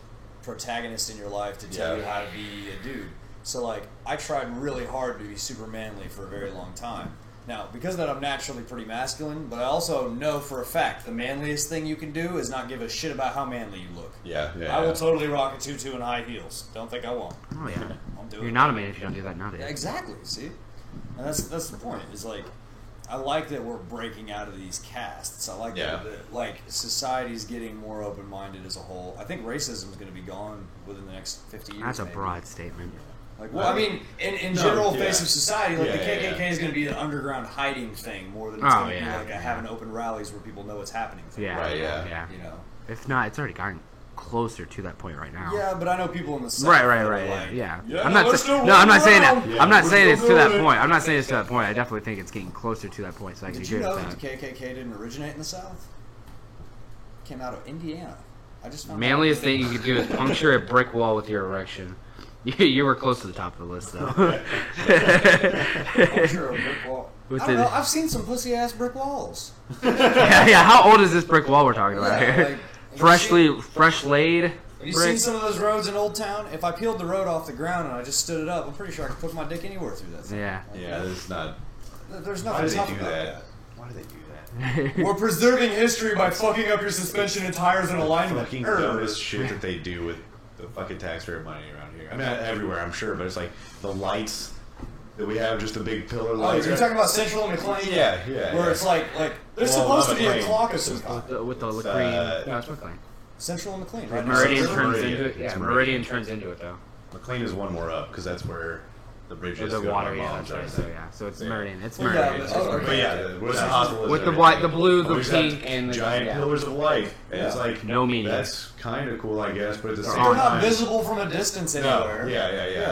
protagonist in your life to tell you how to be a dude. So, like, I tried really hard to be super manly for a very long time. Now, because of that, I'm naturally pretty masculine, but I also know for a fact the manliest thing you can do is not give a shit about how manly you look. Yeah. I will totally rock a tutu and high heels. Don't think I won't. Oh yeah. I'm doing You're it. not a man if you don't do that nowadays. Yeah, exactly. See, and that's the point. Is like, I like that we're breaking out of these castes. I like that like society's getting more open minded as a whole. I think racism is going to be gone within the next 50 years. That's a maybe. broad statement. Like, well, I mean, in general face of society, like the KKK is going to be an underground hiding thing more than it's going to be like having open rallies where people know what's happening. Yeah. Right, Yeah. You know. If not, it's already gotten closer to that point right now. Yeah, but I know people in the South. Right. Like, Yeah. Yeah, I'm not. let's do No, I'm not saying that. it. I'm not We're saying it's still to that doing it. point. I'm not saying it's to that point. I definitely think it's getting closer to that point. So I can Did agree you know with that that. the KKK didn't originate in the South? It came out of Indiana. I just found Manliest out. thing you could do is puncture a brick wall with your erection. You were close to the top of the list, though. Puncture a brick wall. With I don't the- know. I've seen some pussy ass brick walls. yeah. How old is this brick wall we're talking about Yeah, here? like, Fresh laid. Have you brick? seen some of those roads in Old Town? If I peeled the road off the ground and I just stood it up, I'm pretty sure I could put my dick anywhere through that thing. Yeah. Yeah, it's not. There's Why nothing do tough they do about that? Why do they do that? We're preserving history by fucking up your suspension and tires and alignment. Fucking dumbest shit that they do with the fucking taxpayer money around here. I mean, everywhere, I'm sure, but it's like the lights that we have, just the big pillar Oh, lights. you're talking about Central and McLean? Yeah. Where it's like there's Well, supposed to be a McLean. clock of some kind. With the green. No, it's McLean. Central and McLean, right? Meridian it's turns Meridian. into it. Yeah, It's Meridian turns into it though. McLean is one more up because that's where the bridge is. The to water, my yeah, mom's, that's right. So yeah, so it's Meridian. It's Well, yeah, Meridian. but- oh, But yeah, what's the hospital? With is the and white, everything. the blue, the Always have pink, and the giant yeah. pillars of light, and it's like No meaning. That's kind of cool, I guess, but at the same They're not time, visible from a distance no, anywhere. yeah.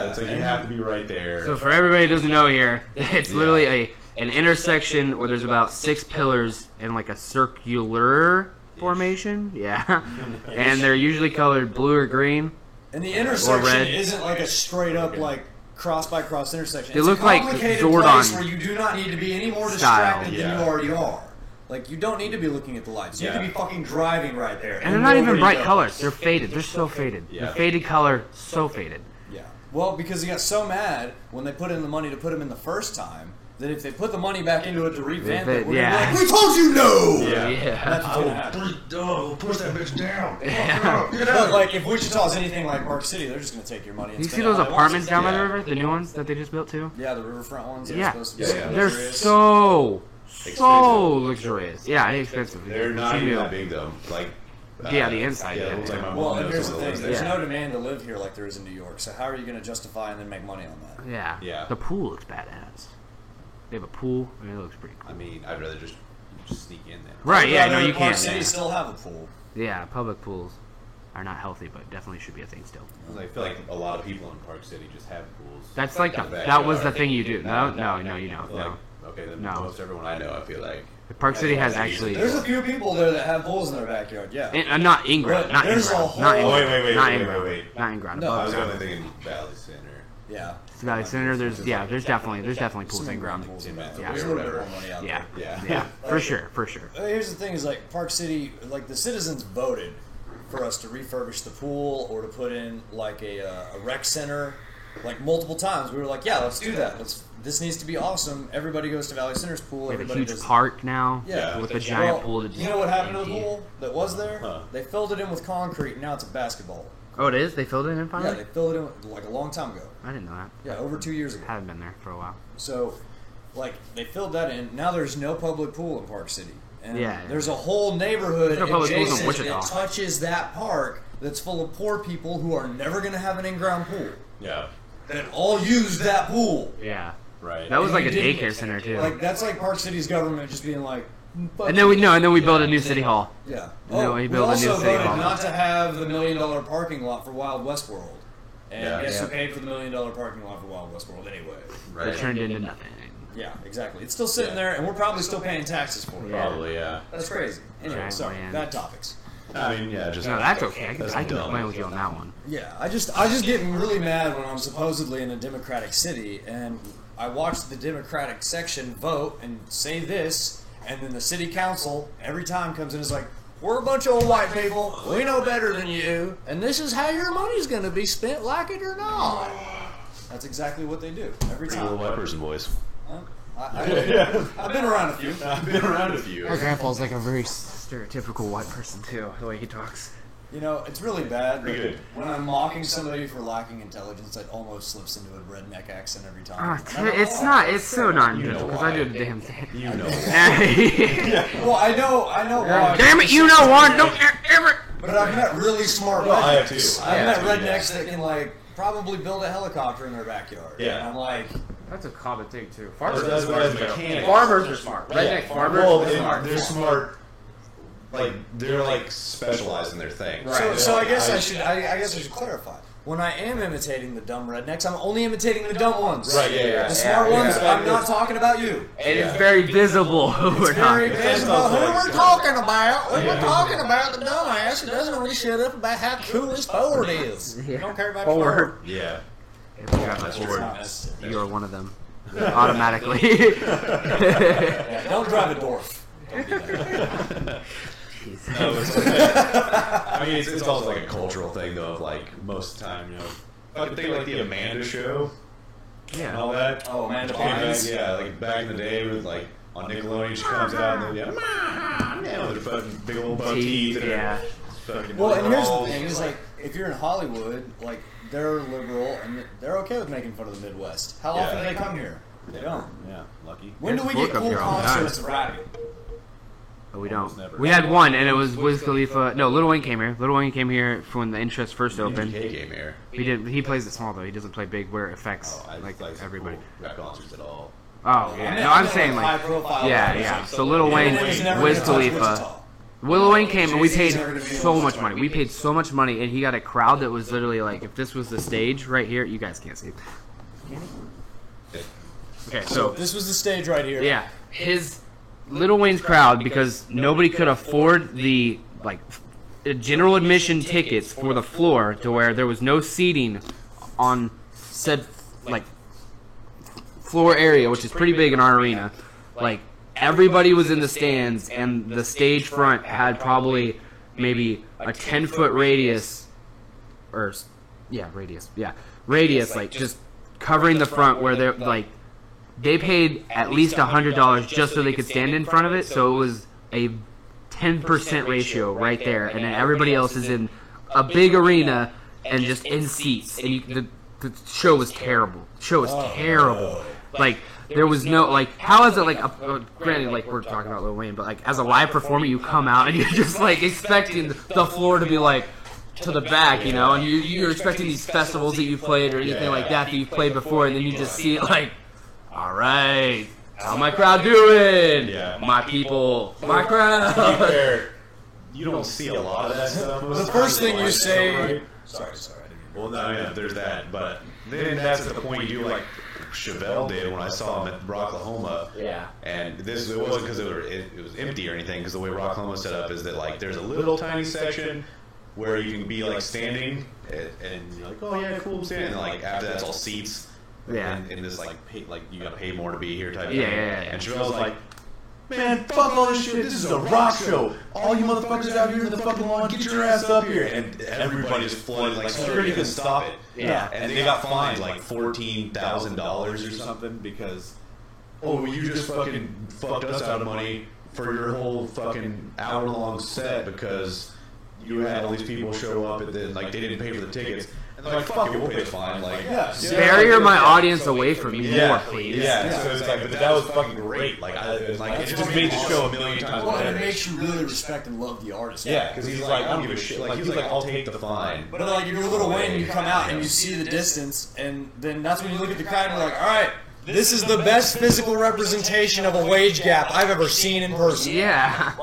It's like you have to be right there. So for everybody who doesn't know here, it's literally an intersection where there's about 6 pillars in like a circular formation. Yeah, and they're usually colored blue or green. And the intersection red. isn't like a straight up like cross by cross intersection. They It's look a like complicated Zordon place where you do not need to be any more style. distracted Yeah. than you already are. Like you don't need to be looking at the lights. You need to be fucking driving right there. And they're not know even where bright you go. colors. They're faded. They're so faded. Yeah. The faded color, so faded. Yeah. Well, because he got so mad when they put in the money to put him in the first time that if they put the money back into it to revamp it, we're Yeah. gonna be like, we told you no. Yeah. That's what's gonna happen. Push that bitch down. But like, if Wichita's anything like Park City, they're just gonna take your money. And You see spend it those how they want apartments to. down by the Yeah. river? The new ones that they just built too? Yeah, the riverfront ones. They're Yeah. supposed to be Yeah, so They're luxurious. so Expensive. luxurious. Yeah, expensive. They're not She even knew. that big though. Like, Yeah, the inside, Yeah, yeah. it looks like my mom Well, and knows here's the some of thing: those there's things. Yeah. no demand to live here like there is in New York. So how are you going to justify and then make money on that? Yeah. Yeah. The pool looks badass. They have a pool, and it looks pretty cool. I mean, I'd rather just sneak in there. Right, yeah, no, Rather you Park can't. City Yeah. still have a pool. Yeah, public pools are not healthy, but definitely should be a thing still. I feel like a lot of people in Park City just have pools. That's like in the that was the backyard. thing you do. No, you I don't. feel No. like, okay, then No. most everyone I know, I feel like. Park City has actually. There's a few people there that have pools in their backyard. Yeah. Not Ingram. But Not there's Ingram. a whole- Not Ingram. Wait, Not wait, Ingram. wait. Not Ingram. No, I Above was ground. only thinking Valley Center. Yeah. Valley Center. There's definitely pools Some in ground. pools in Yeah. that. Yeah. There's a little bit more money out Yeah. there. Yeah. For sure. Here's the thing: is like Park City, like the citizens voted for us to refurbish the pool or to put in like a rec center, like multiple times. We were like, yeah, let's do that. This needs to be awesome. Everybody goes to Valley Center's pool. We have a Everybody huge does. park now. Yeah. With a giant Well, pool. To you know what happened to the empty. pool that was there? Huh. They filled it in with concrete. And now it's a basketball. Oh, it is. They filled it in Yeah, finally. they filled it in with, like a long time ago. I didn't know that. Yeah, over 2 years ago. Haven't been there for a while. So, like, they filled that in. Now there's no public pool in Park City. And Yeah. there's a whole neighborhood There's no public pools in adjacent Wichita. that touches that park that's full of poor people who are never going to have an in-ground pool. Yeah. That all use that pool. Yeah. Right. That was like a You didn't- daycare center too. Like, that's like Park City's government just being like, And then we build a new city hall. Yeah. No, he we built a new also city voted hall. not to have the $1 million parking lot for Wild West World. And Yeah. guess who Yeah. paid for the $1 million parking lot for Wild West World anyway? It turned into nothing. Yeah, exactly. It's still sitting there, and we're probably still paying taxes for it. Yeah. Probably, yeah. That's crazy. Anyway, Giant sorry. land. Bad topics. I mean, yeah, just No, that's okay. I That's can dumb. play with you on that one. Yeah, I just get really mad when I'm supposedly in a Democratic city, and I watch the Democratic section vote and say this, and then the city council every time comes in and is like, we're a bunch of old white people, we know better than you, and this is how your money's going to be spent, like it or not. That's exactly what they do every a little time. white person voice. I've been around a few. I've been around a few. My grandpa's like a very stereotypical white person too, the way he talks. You know, it's really bad. Pretty good. When I'm mocking somebody for lacking intelligence, it almost slips into a redneck accent every time. It's not. It's so not intentional because I do the damn thing. You know. Well, I know why. Damn it! You know what? Don't ever. But I've met really smart rednecks. I have too. I've Yeah. met rednecks that can like probably build a helicopter in their backyard. Yeah. And I'm like, That's a common thing too. As mechanics. Farmers are smart. Yeah. Well, they're smart. Like they're like specialized in their thing. so I guess I should clarify. When I am imitating the dumb rednecks, I'm only imitating the dumb ones. Right, yeah. The smart ones, yeah. I'm not talking about you. And it's very visible who we're Very talking. visible who we're talking about. We're talking about the dumbass who doesn't really shut up about how cool his forward is. You don't care about your Forward. Yeah. You are one of them. Automatically. Yeah, don't drive a dwarf. Don't do that. I mean, it's also like a cultural thing, though. Of like most of the time, you know, fucking think like the Amanda Show and Yeah. all that. Oh, Amanda Came back- Bynes. yeah, like back in the day, with like on Nickelodeon, she comes out and then with her fucking big old buck teeth. And Yeah. fucking Well, and here's the overalls. thing: is like if you're in Hollywood, like they're liberal and they're okay with making fun of the Midwest. How often do they come here? They don't. Yeah, lucky. When do we Look get up cool here all the time. concerts of rapping? But we don't. never. We had one, and it was Wiz Khalifa. No, Lil Wayne came here. Lil Wayne came here for when the interest first opened. BK came here. He did. He plays it small though. He doesn't play big where it affects I like like everybody. cool rap concerts at all. Oh yeah. No, I'm saying like high-profile yeah, rappers. yeah. So Lil Wayne, Eminem's never Wiz gonna touch Khalifa. Wichita. Lil Wayne came and we paid Jay-Z's never gonna be so able much to money. touch We paid so much money, and he got a crowd that was literally like, if this was the stage right here, you guys can't see it. Okay, so This was the stage right here. yeah, his Lil Wayne's crowd, because nobody could afford the like general admission tickets for the floor, to where there was no seating on said like floor area, which is pretty big in our arena. Like everybody was in the stands, and the stage front had probably maybe a 10-foot radius, or radius, like just covering the front, where they're like. They paid at least $100 just so they could stand in front of it, so it was a 10% ratio right there, and then everybody else is in a big arena and just in seats. And the show was terrible. The show was terrible. Like there was no like. How is it like? Granted, like we're talking about Lil Wayne, but like as a live performer, you come out and you're just like expecting the floor to be like to the back, you know, and you're expecting these festivals that you played or anything like that you've played before, and then you just see it like. All right, how my crowd doing? Yeah. My people, my crowd. Fair, you don't see a lot of that stuff. The first thing you say. Sorry. Well, no, yeah, there's that, but then that's at the point you do like Chevelle did when I saw him at Rocklahoma. Yeah. And it wasn't because it was empty or anything, because the way Rocklahoma set up is that like there's a little tiny section where you can be like standing and you're like, oh yeah, cool, I'm standing. And like after that's all seats. Yeah. And this like you gotta pay more to be here type Yeah, thing. yeah. And Chevelle's like, man, fuck all this shit. This is a rock show. All you motherfuckers out here in the fucking lawn, get your ass up here. And everybody just flooded. Like security couldn't stop it. Yeah. And they got fined like $14,000 or something because, oh, you just fucking fucked us out of money for your whole fucking hour-long set because you had all these people show up and then like they didn't pay for the tickets. And they're like, fuck it, we'll pay the fine. Like, Barrier my audience away from me more, please. Yeah, so it's like, but that was fucking great. Like, it just made the show a million times Well, and it better. makes you really respect and love the artist. Yeah, because he's like, I don't give a shit. Like, he's like, I'll take the fine. But like if you're Lil Wayne, you come out and you see the distance, and then that's when you look at the crowd and you're like, all right, This is the best physical representation of a wage gap I've ever seen in person. Yeah.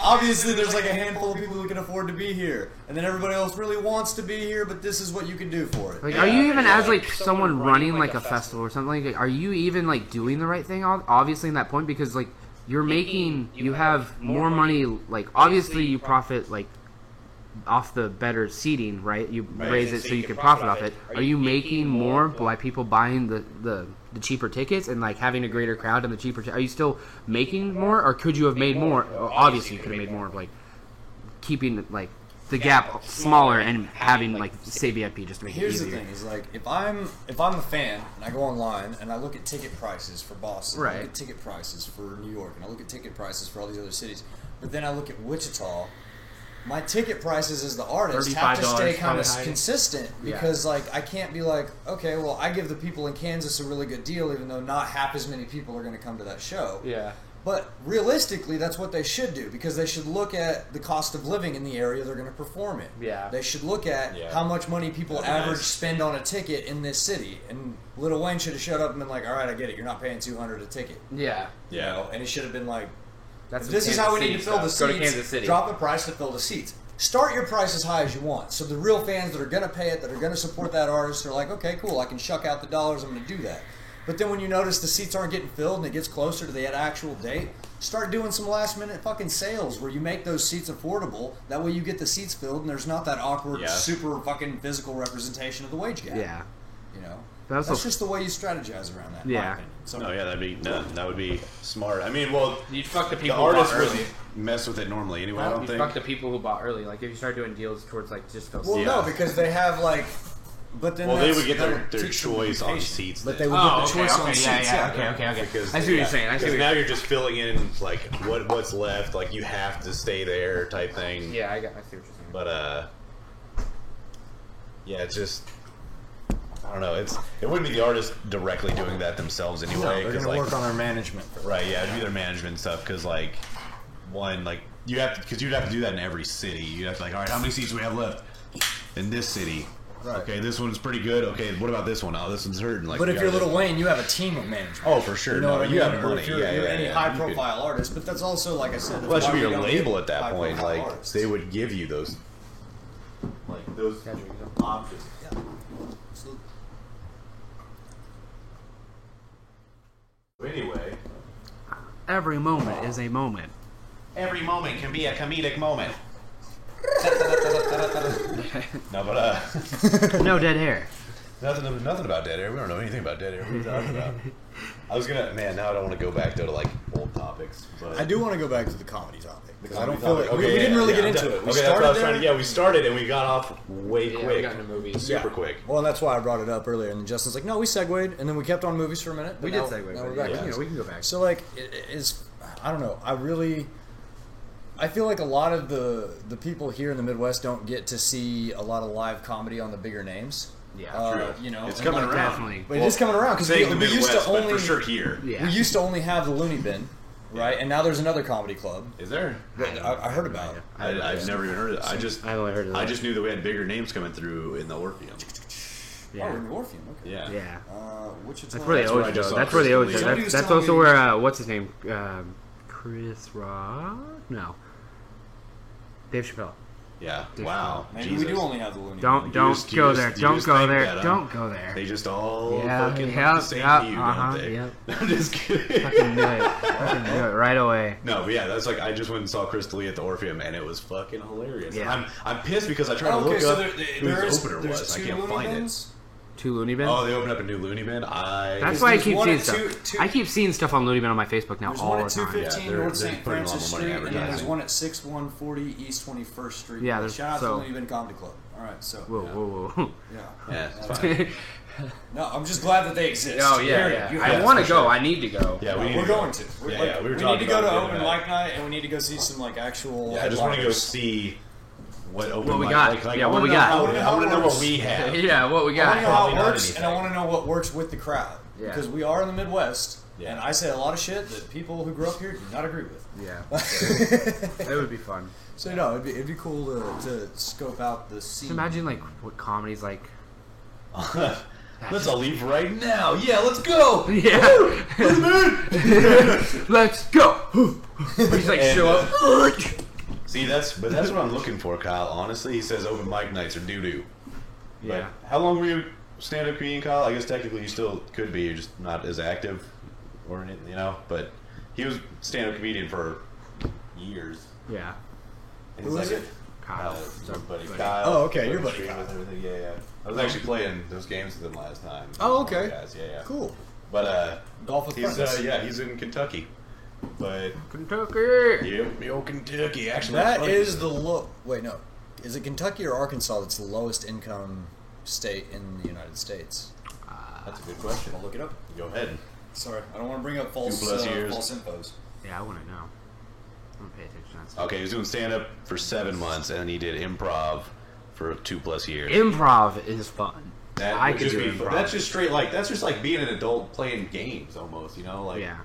Obviously, there's like a handful of people who can afford to be here, and then everybody else really wants to be here, but this is what you can do for it. Like, are you even as like someone running like a festival or something? Like, are you even like doing the right thing? Obviously, in that point, because like you're making, you have more money. Like, obviously, you profit like off the better seating, right? You raise it so you can profit off it. Are you making more by people buying the cheaper tickets and like having a greater crowd and the cheaper? Are you still making more, or could you have made more? Obviously, you could have made more of like keeping like the gap smaller and having like say VIP just to make it Here's easier. the thing: is like if I'm a fan and I go online and I look at ticket prices for Boston, I Right. look at ticket prices for New York, and I look at ticket prices for all these other cities, but then I look at Wichita. My ticket prices as the artist have to $35 stay kind of probably high. consistent because, like, I can't be like, okay, well, I give the people in Kansas a really good deal, even though not half as many people are going to come to that show. Yeah. But realistically, that's what they should do because they should look at the cost of living in the area they're going to perform in. Yeah. They should look at Yeah. how much money people That'd be average nice. spend on a ticket in this city. And Lil Wayne should have showed up and been like, all right, I get it. You're not paying $200 a ticket. Yeah. You know? And he should have been like, That's this is Kansas how we need City to fill the stuff. seats. Go to Kansas City. Drop the price to fill the seats. Start your price as high as you want. So the real fans that are going to pay it, that are going to support that artist, are like, okay, cool, I can shuck out the dollars, I'm going to do that. But then when you notice the seats aren't getting filled and it gets closer to the actual date, start doing some last minute fucking sales where you make those seats affordable. That way you get the seats filled and there's not that awkward, Yeah. super fucking physical representation of the wage gap. Yeah. You know? That's That's a- just the way you strategize around that, in my Yeah. opinion. So, No, yeah, that would be smart. I mean, well, You'd fuck the the people who artist bought early. wouldn't mess with it normally anyway. I don't You'd think. fuck the people who bought early. Like if you start doing deals towards like just those. well, Yeah. no, because they have like... But then Well, they that's- would get that their would teach them choice on patience. seats. But then. they would get the choice on seats. okay. Because I see what you're saying. I see because what now you're you're just filling in like what's left. Like you have to stay there type thing. Yeah, I see what you're saying. But yeah, it's just I don't know. It wouldn't be the artist directly doing that themselves anyway. They're 'cause, going to like, work on their management. right? Yeah, it'd be their management stuff because like one like you have to because you'd have to do that in every city. You'd have to like all right, how many seats do we have left in this city? Right. Okay, this one's pretty good. Okay, what about this one? Oh, this one's hurting. Like, But we if you're gotta- Lil Wayne, you have a team of management. Oh, for sure. You know No, what I you mean? have Or money. if you're, Yeah, you're yeah, any yeah. high-profile artist, but that's also, like I said, that's Well, that should why be we your don't label get at that point. high-profile Like artists. they would give you those, like those options. Yeah. So- Anyway, Every moment is a moment. every moment can be a comedic moment. No, but No dead hair. nothing about dead air. We don't know anything about dead air. What are you talking about? I was gonna, man. Now I don't want to go back to like old topics. But I do want to go back to the comedy topic. Because I don't comedy feel topic. like we Okay, didn't yeah, really yeah, get into okay, it. We that's what I started was there. trying to. Yeah, we started and we got off way Yeah, quick. we got into movies. Super Yeah. quick. Well, and that's why I brought it up earlier. And then Justin's like, "No, we segued," and then we kept on movies for a minute. but We did now- segue. Now we're but back. yeah, to you know, this. we can go back. So like, it is. I don't know. I feel like a lot of the people here in the Midwest don't get to see a lot of live comedy on the bigger names. Yeah, True. You know, It's and coming like- around. Definitely. But it is coming around because Saying the we used Midwest, to but only for sure here. Yeah. we used to only have the Looney Bin, right? And now there's another comedy club. Is there? that I heard about it. I've never even heard of it. I've only heard of that. I just knew that we had bigger names coming through in the Orpheum. Oh, Yeah. in the Orpheum. Okay. Yeah. Yeah. Wichita. That's where they That's where I always just go. saw That's where they always Chris go. Lee. Somebody was That's telling also me- where what's his name? Chris Rock? No. Dave Chappelle. Yeah. Dave Wow. Maybe Jesus. we do only have the Looney Bin. Don't You don't just- go you there. just- you Don't just go think there. that, huh? Don't go there. They just all Yeah, fucking yeah, look the same yeah, to you, uh-huh, don't they? yep. I'm just kidding. Fucking do it. Fucking do it right away. No, but yeah, that's like I just went and saw Chris Lee at the Orpheum, and it was fucking hilarious. Yeah. I'm pissed because I tried to Okay, look so up there, who there the is, opener there's was. I two can't Looney find Bins. Two Looney Bins. Oh, they opened up a new Looney Bin. That's why I there's keep one seeing at stuff. two- I keep seeing stuff on Looney Bin on my Facebook now There's all one the at time. 215 Yeah, they're North St. putting a lot Francis more money Street, in and then there's advertising. one at 6140 East 21st Street. Yeah, there's- Shout out so- to Looney Bin Comedy Club. All right, so Whoa, whoa, whoa. yeah. Yeah, it's That's fine. No, I'm just glad that they exist. Oh yeah, Period. yeah. You I have want to to go. sure. I need to go. Yeah, we need We're to go. going to. Yeah, Like, yeah, we were we need talking to go to about open doing that. mic night, and we need to go see some like actual. Yeah, I just want to go headliners. see what open What we mic- got. Yeah, I what wanna we know got. how- I wanna know I want to how know it what works. we have. Yeah, what we I want to got. know how Probably it not works, and I anything. want to know what works with the crowd. Yeah. Because we are in the Midwest, Yeah. and I say a lot of shit that people who grew up here do not agree with. Yeah, it would be fun. So no, it'd be cool to scope out the scene. Just imagine like what comedy's like. Let's all leave right now. Yeah, let's go. Yeah. Let's go. He's like, And, show up. See, that's what I'm looking for, Kyle. Honestly, he says open mic nights are doo-doo. Yeah. But how long were you stand-up comedian, Kyle? I guess technically you still could be. You're just not as active, or anything, you know. But he was stand-up comedian for years. Yeah. And Who he's is like it? Kyle. my buddy Buddy. Kyle. Oh, okay, your buddy Street Kyle. with everything. Yeah, yeah. I was actually playing those games with him last time. Oh, okay. Guys. Yeah, yeah. Cool. But Golf with he's friends. he's in Kentucky. But Kentucky. yep, me old Kentucky. Actually, That funny. is the low. Wait, no. Is it Kentucky or Arkansas that's the lowest income state in the United States? That's a good question. I'll look it up. Go ahead. Sorry, I don't want to bring up false 2+ years. false infos. Yeah, I want to know. I'm gonna pay attention to that stuff. Okay, he was doing stand-up for 7 months, and he did improv for 2+ years. Improv is fun. That I would could just do be improv. That's just straight that's just like being an adult playing games almost, you know, like Yeah.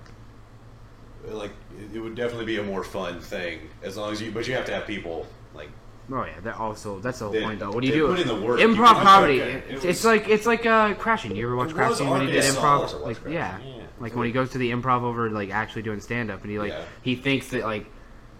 like it would definitely be a more fun thing as long as but you have to have people like Oh yeah, that's the whole They- point though. What do you they do? put in the work. You Improv can- comedy. okay, it It's was- like Crashing. You ever watch It was Crashing when he did Arkansas. improv? Also watched Like Crashing, yeah. yeah. Like when he goes to the improv over like actually doing stand up and he Yeah. he thinks that like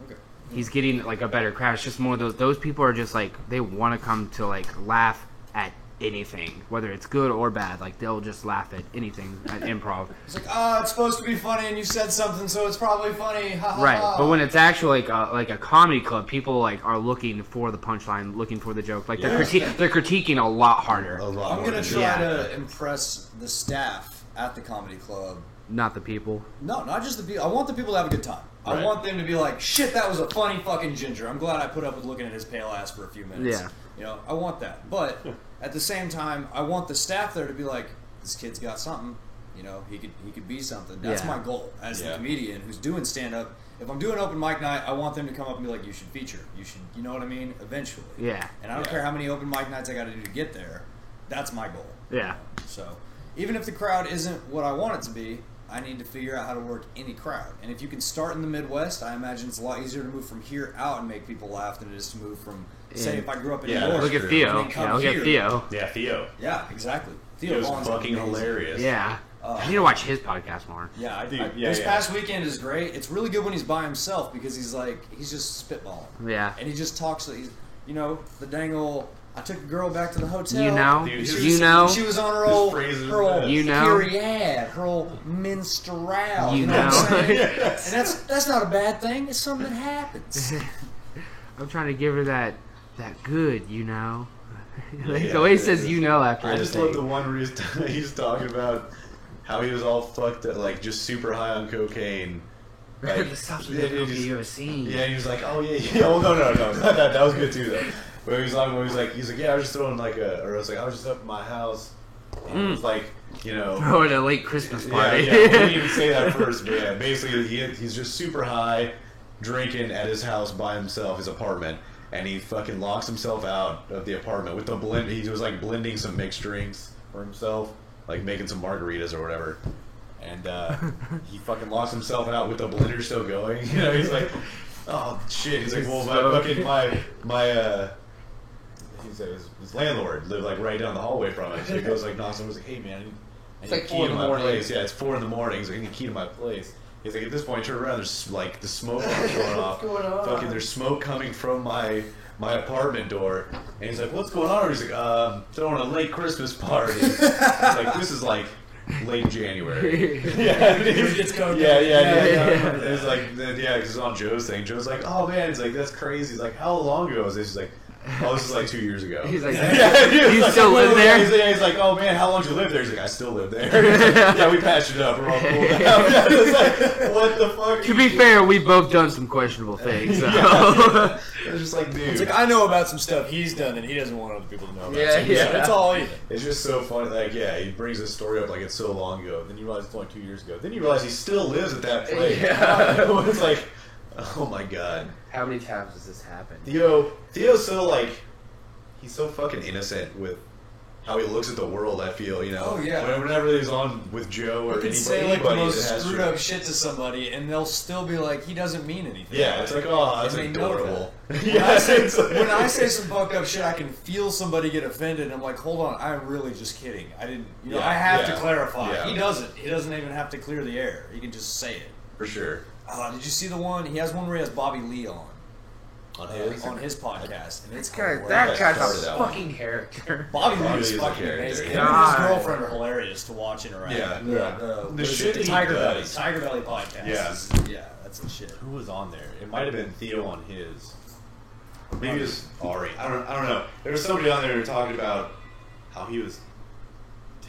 Okay. he's getting like a better crowd. It's just more of those people are just like they want to come to like laugh at anything, whether it's good or bad. Like they'll just laugh at anything at improv. It's like, it's supposed to be funny, and you said something, so it's probably funny. Ha ha Right, ha. but when it's actually like a comedy club, people like are looking for the punchline, looking for the joke. Like they're critiquing a lot harder, a lot I'm more gonna than try that. to impress the staff at the comedy club. not the people. No, not just the people. I want the people to have a good time. I Right. want them to be like, shit, that was a funny fucking ginger. I'm glad I put up with looking at his pale ass for a few minutes. Yeah. You know, I want that. But at the same time, I want the staff there to be like, this kid's got something. You know, he could be something. That's Yeah. my goal as the Yeah. comedian who's doing stand up. If I'm doing open mic night, I want them to come up and be like, you should feature. You should, you know what I mean? Eventually. Yeah, And I don't Yeah. care how many open mic nights I got to do to get there. That's my goal. yeah, So, even if the crowd isn't what I want it to be, I need to figure out how to work any crowd. And if you can start in the Midwest, I imagine it's a lot easier to move from here out and make people laugh than it is to move from, say, Yeah. if I grew up in Yeah, New York. look at true. Theo. And then come Yeah, look here. at Theo. Yeah, Theo. Yeah, exactly. He Theo was Vaughn's fucking amazing. hilarious. Yeah, I need to watch his podcast more. Yeah, Dude, this yeah. past weekend is great. It's really good when he's by himself because he's just spitballing. Yeah, And he just talks, he's, you know, the dang old, I took a girl back to the hotel. you know, Dude, She you was- know, She was on her His old, phrases her old are You know. period, her old menstrual. You know what I'm know. saying? And that's not a bad thing. It's something that happens. I'm trying to give her that good, you know. Like, Yeah, the way he it says is. "you know" after I just everything. love the one where he's talking about how he was all fucked up, like just super high on cocaine. Like, the stuff yeah, you he's- ever seen. Yeah, and he was like, "Oh yeah." Oh no, that was good too though. But he was like, "Yeah, I was just throwing I was just up at my house." And it was like, you know, Oh, at a late Christmas yeah, party. yeah. I didn't even say that first, but yeah, basically he's just super high, drinking at his house by himself, his apartment, and he fucking locks himself out of the apartment with the blend. He was like blending some mixed drinks for himself, like making some margaritas or whatever. And he fucking locks himself out with the blender still going. You know, he's like, oh shit. He's like, well, his landlord lived like right down the hallway from it. So he goes like knocks on. He's like, hey man, I need like a 4 key in to the my morning. place. Yeah, it's 4 in the morning. He's like, I need a key to my place. He's like, at this point, turn around. There's like the smoke alarm's going off. going on? Fucking, there's smoke coming from my apartment door. And he's like, what's going on? He's like, throwing a late Christmas party. He's like, this is like late January. Yeah, It's going yeah. yeah. It's like, yeah, because it's on Joe's thing. Joe's like, oh man, he's like, that's crazy. He's like, how long ago was this? He's like, oh, this is like 2 years ago. He's like, Yeah, you like, still live there? He's like, oh man, how long did you live there? He's like, I still live there. He's like, yeah, we patched it up. We're all cool now. It's like, what the fuck? To be fair, we've both done some questionable things. So. Yeah. It's just like, dude. It's like, I know about some stuff he's done that he doesn't want other people to know about. Yeah, So he's- yeah. That's all either. It's just so funny. Like, yeah, he brings this story up like it's so long ago. Then you realize it's only 2 years ago. Then you realize he still lives at that place. Yeah. It's like, oh my god. How many times does this happen? Theo's so like, he's so fucking innocent with how he looks at the world. I feel, you know, Oh, yeah. whenever he's on with Joe or You can anybody, say like the anybody most that has screwed Joe. up shit to somebody, and they'll still be like, he doesn't mean anything. Yeah, it's like, oh, that's And they know adorable. that. Yeah, it's like- When I say some fucked up shit, I can feel somebody get offended. And I'm like, hold on, I'm really just kidding. I didn't, you know, Yeah, I have to yeah, clarify. yeah. He doesn't. He doesn't even have to clear the air. He can just say it. for sure. Did you see the one? He has one where he has Bobby Lee on On his podcast, and it's That hilarious. guy's started a that one. fucking character. Bobby Bobby Lee's is a fucking character, amazing. yeah. Him and his God. girlfriend are hilarious to watch interact. Yeah. The shit the he Tiger Belly. does. Tiger Belly podcast. Yeah. Yeah, that's the shit. Who was on there? It might have been Theo on his. Maybe it was Ari. I don't know. There was somebody on there who talked about how he was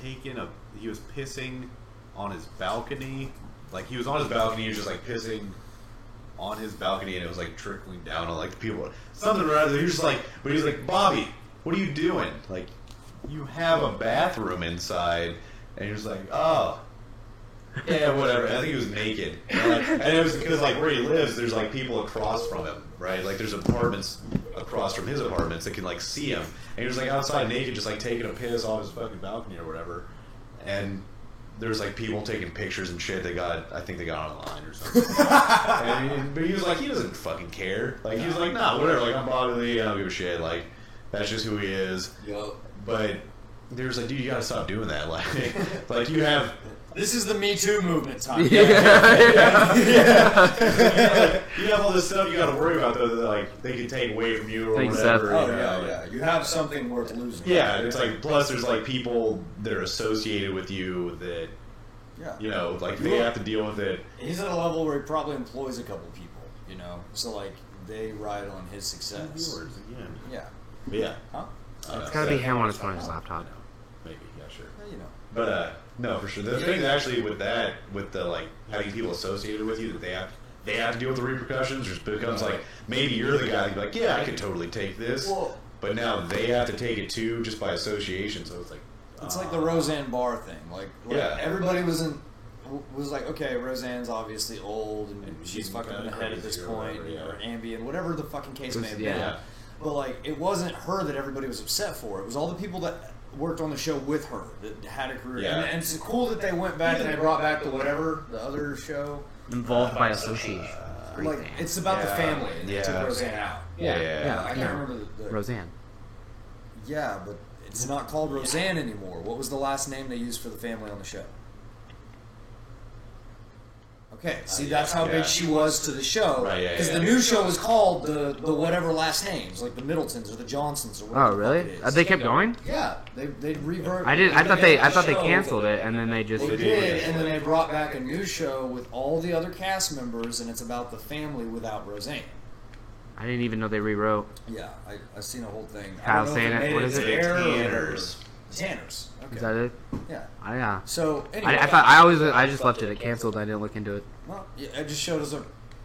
he was pissing on his balcony. Like he was on his balcony, he was just like pissing on his balcony, and it was like trickling down on like the people. Something rather. He was just like, but he was like, Bobby, what are you doing? Like, you have a bathroom inside, and he was like, oh. Yeah, whatever. I think he was naked, and it was because like where he lives, there's like people across from him, right? Like there's apartments across from his apartments that can like see him, and he was like outside naked, just like taking a piss off his fucking balcony or whatever. And there's like people taking pictures and shit. I think they got online or something. But he was like, he doesn't fucking care. Like he was like, nah, whatever. Like I'm Bobby Lee, I don't give a shit. Like that's just who he is. Yo. But there's like, dude, you gotta stop doing that. Like you have. This is the Me Too movement time. You have all this stuff you got to worry about though, that like they can take away from you or Thanks, whatever. Seth. Oh you know? yeah, yeah. You have something worth losing. Yeah, it's like plus there's like people that are associated with you that Yeah. you know like they have to deal with it. He's at a level where he probably employs a couple people. You know, so like they ride on his success. Viewers again. Yeah. But yeah, Huh? It's gotta be him on his phone, his laptop. maybe yeah sure. You know. But no, for sure. The thing actually with that, with the like having people associated with you that they have to deal with the repercussions, just becomes like maybe you're the guy that'd be like, yeah, I could totally take this, Well- but now they have to take it too, just by association. So it's like It's like the Roseanne Barr thing. Like Yeah. everybody was like, okay, Roseanne's obviously old and she's fucking in the head at this crazy or point, whatever, or Ambien, whatever the fucking case may have been. Yeah. But like, it wasn't her that everybody was upset for. It was all the people that worked on the show with her that had a career. Yeah. And it's cool that they went back and they brought back the whatever the other show. Involved by association. Great Like name. it's about the Yeah. family. And they took Yeah. Roseanne out. Yeah. I can't remember the Roseanne. Yeah, but it's not called Roseanne anymore. What was the last name they used for the family on the show? Okay, see, that's how Yeah. big she was to the show. Right, yeah, Because yeah. the new show was called the whatever last names, like the Middletons or the Johnsons or whatever. Oh the really? fuck it is. They kept going? Yeah, they revert. I thought they canceled it and then they just. They did, and then they brought back a new show with all the other cast members, and it's about the family without Roseanne. I didn't even know they rewrote. Yeah, I've seen a whole thing. I Kyle don't know if saying it. made What is to it? air or- Tanners. Tanners. Okay. Is that it? Yeah. Yeah. So anyway, I thought I just left it. It canceled. I didn't look into it. Well, yeah, it just showed us